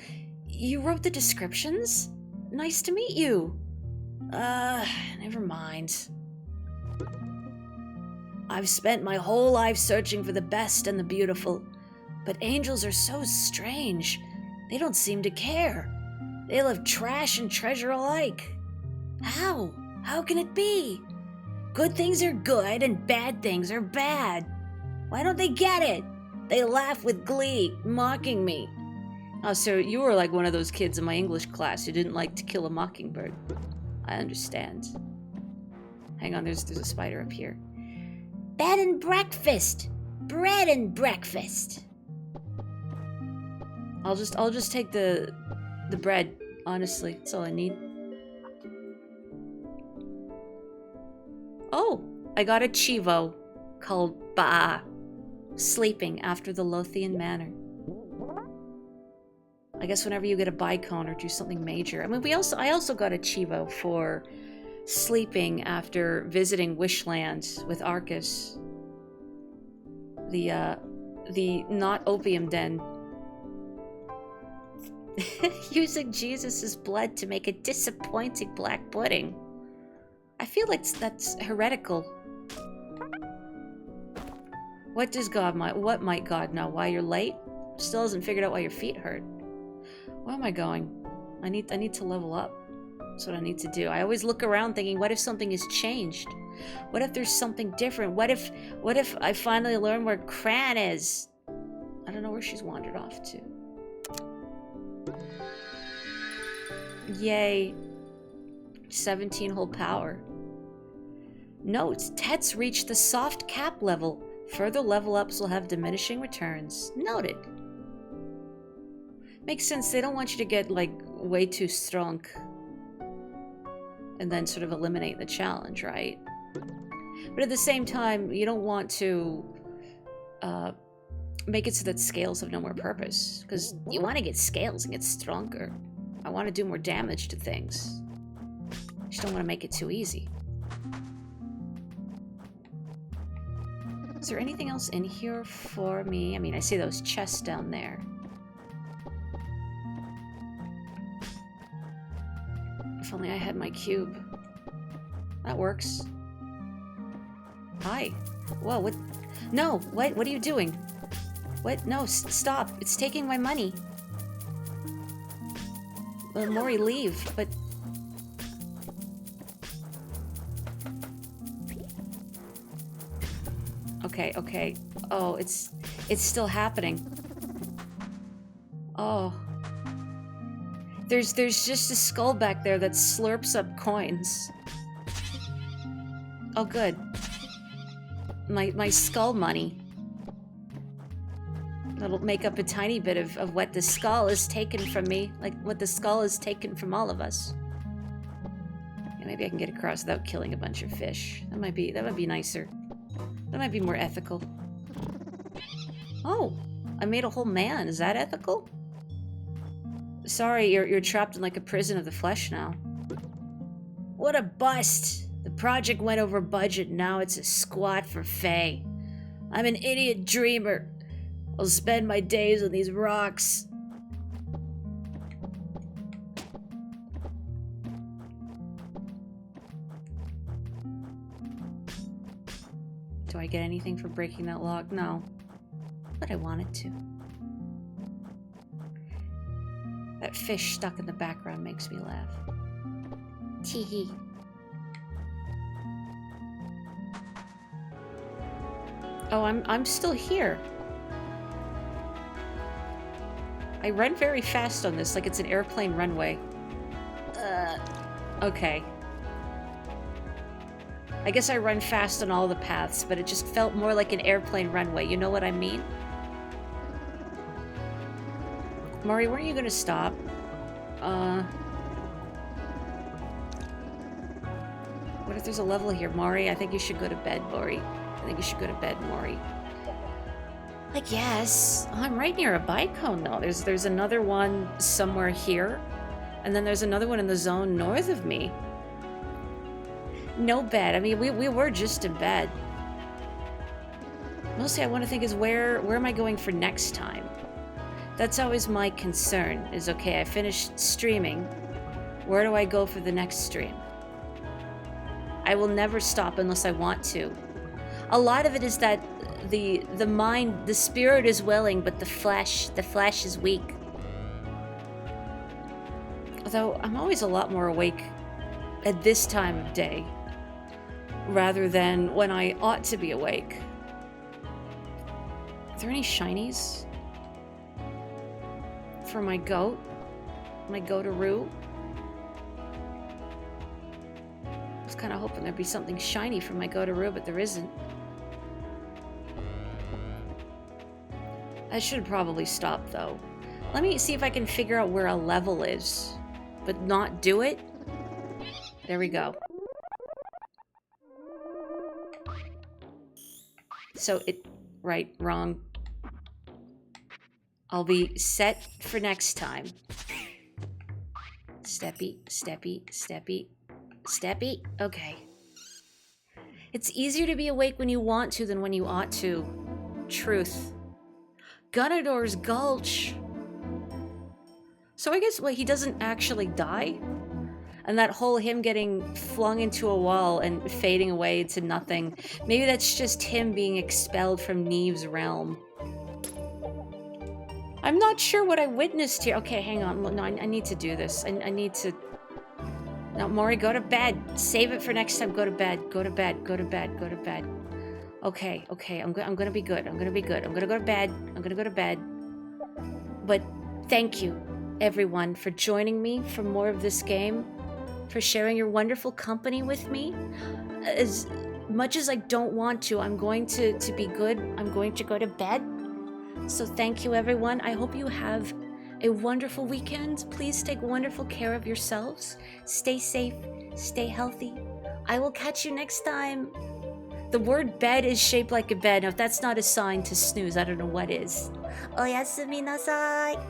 You wrote the descriptions? nice to meet you. Never mind. I've spent my whole life searching for the best and the beautiful, but angels are so strange. They don't seem to care. They love trash and treasure alike. How? How can it be? Good things are good and bad things are bad. Why don't they get it? They laugh with glee, mocking me. Oh, so you were like one of those kids in my English class who didn't like to kill a mockingbird. I understand. Hang on, there's a spider up here.
Bed and breakfast. Bread and breakfast.
I'll just take the bread, honestly. That's all I need. Oh, I got a chivo called Ba, sleeping after the Lothian manner. I guess whenever you get a bicone or do something major. I mean, I also got a chivo for sleeping after visiting Wishland with Arcus. The not opium den. Using Jesus' blood to make a disappointing black pudding. I feel like that's heretical. What might God know? Why you're late? Still hasn't figured out why your feet hurt. Where am I going? I need to level up. That's what I need to do. I always look around thinking, what if something has changed? What if there's something different? What if I finally learn where Cran is? I don't know where she's wandered off to. Yay. 17 whole power. Note, Tets reach the soft cap level. Further level ups will have diminishing returns. Noted. Makes sense. They don't want you to get, like, way too strong. And then sort of eliminate the challenge, right? But at the same time, you don't want to make it so that scales have no more purpose. Because you want to get scales and get stronger. I want to do more damage to things. I just don't want to make it too easy. Is there anything else in here for me? I mean, I see those chests down there. If only I had my cube. That works. Hi. Whoa, what? No, what are you doing? What? No, stop. It's taking my money. Well, Mori, leave, but... Okay. Oh, it's still happening. Oh. There's just a skull back there that slurps up coins. Oh, good. My skull money. That'll make up a tiny bit of what the skull has taken from me, like what the skull has taken from all of us. Yeah, maybe I can get across without killing a bunch of fish. That might be nicer. That might be more ethical. Oh, I made a whole man. Is that ethical? Sorry, you're trapped in like a prison of the flesh now. What a bust! The project went over budget, now it's a squat for Faye. I'm an idiot dreamer. I'll spend my days on these rocks. Do I get anything for breaking that log? No. But I wanted to. That fish stuck in the background makes me laugh. Teehee. Oh, I'm still here. I run very fast on this, like it's an airplane runway. Okay. I guess I run fast on all the paths, but it just felt more like an airplane runway. You know what I mean? Maury, weren't you gonna stop? What if there's a level here? Maury, I think you should go to bed, Maury. I think you should go to bed, Maury. I guess. Oh, I'm right near a bicone, though. There's another one somewhere here, and then there's another one in the zone north of me. No bed. I mean, we were just in bed. Mostly I want to think is where am I going for next time? That's always my concern, is okay, I finished streaming. Where do I go for the next stream? I will never stop unless I want to. A lot of it is that the mind, the spirit is willing, but the flesh is weak. Although I'm always a lot more awake at this time of day rather than when I ought to be awake. Are there any shinies for my goat? My goataroo? I was kind of hoping there'd be something shiny for my goataroo, but there isn't. I should probably stop, though. Let me see if I can figure out where a level is, but not do it. There we go. So right, wrong. I'll be set for next time. Steppy, steppy, steppy, steppy. Okay. It's easier to be awake when you want to than when you ought to. Truth. Gunador's Gulch. So I guess, he doesn't actually die? And that whole him getting flung into a wall and fading away into nothing, maybe that's just him being expelled from Neve's realm. I'm not sure what I witnessed here. Okay, hang on. No, I need to do this. I need to... No, Maury, go to bed. Save it for next time. Go to bed. Go to bed. Go to bed. Go to bed. Okay. I'm gonna be good. I'm gonna be good. I'm gonna go to bed. I'm gonna go to bed. But thank you, everyone, for joining me for more of this game, for sharing your wonderful company with me. As much as I don't want to, I'm going to be good. I'm going to go to bed. So thank you, everyone. I hope you have a wonderful weekend. Please take wonderful care of yourselves. Stay safe. Stay healthy. I will catch you next time. The word bed is shaped like a bed. Now, if that's not a sign to snooze, I don't know what is. Oyasumi nasai.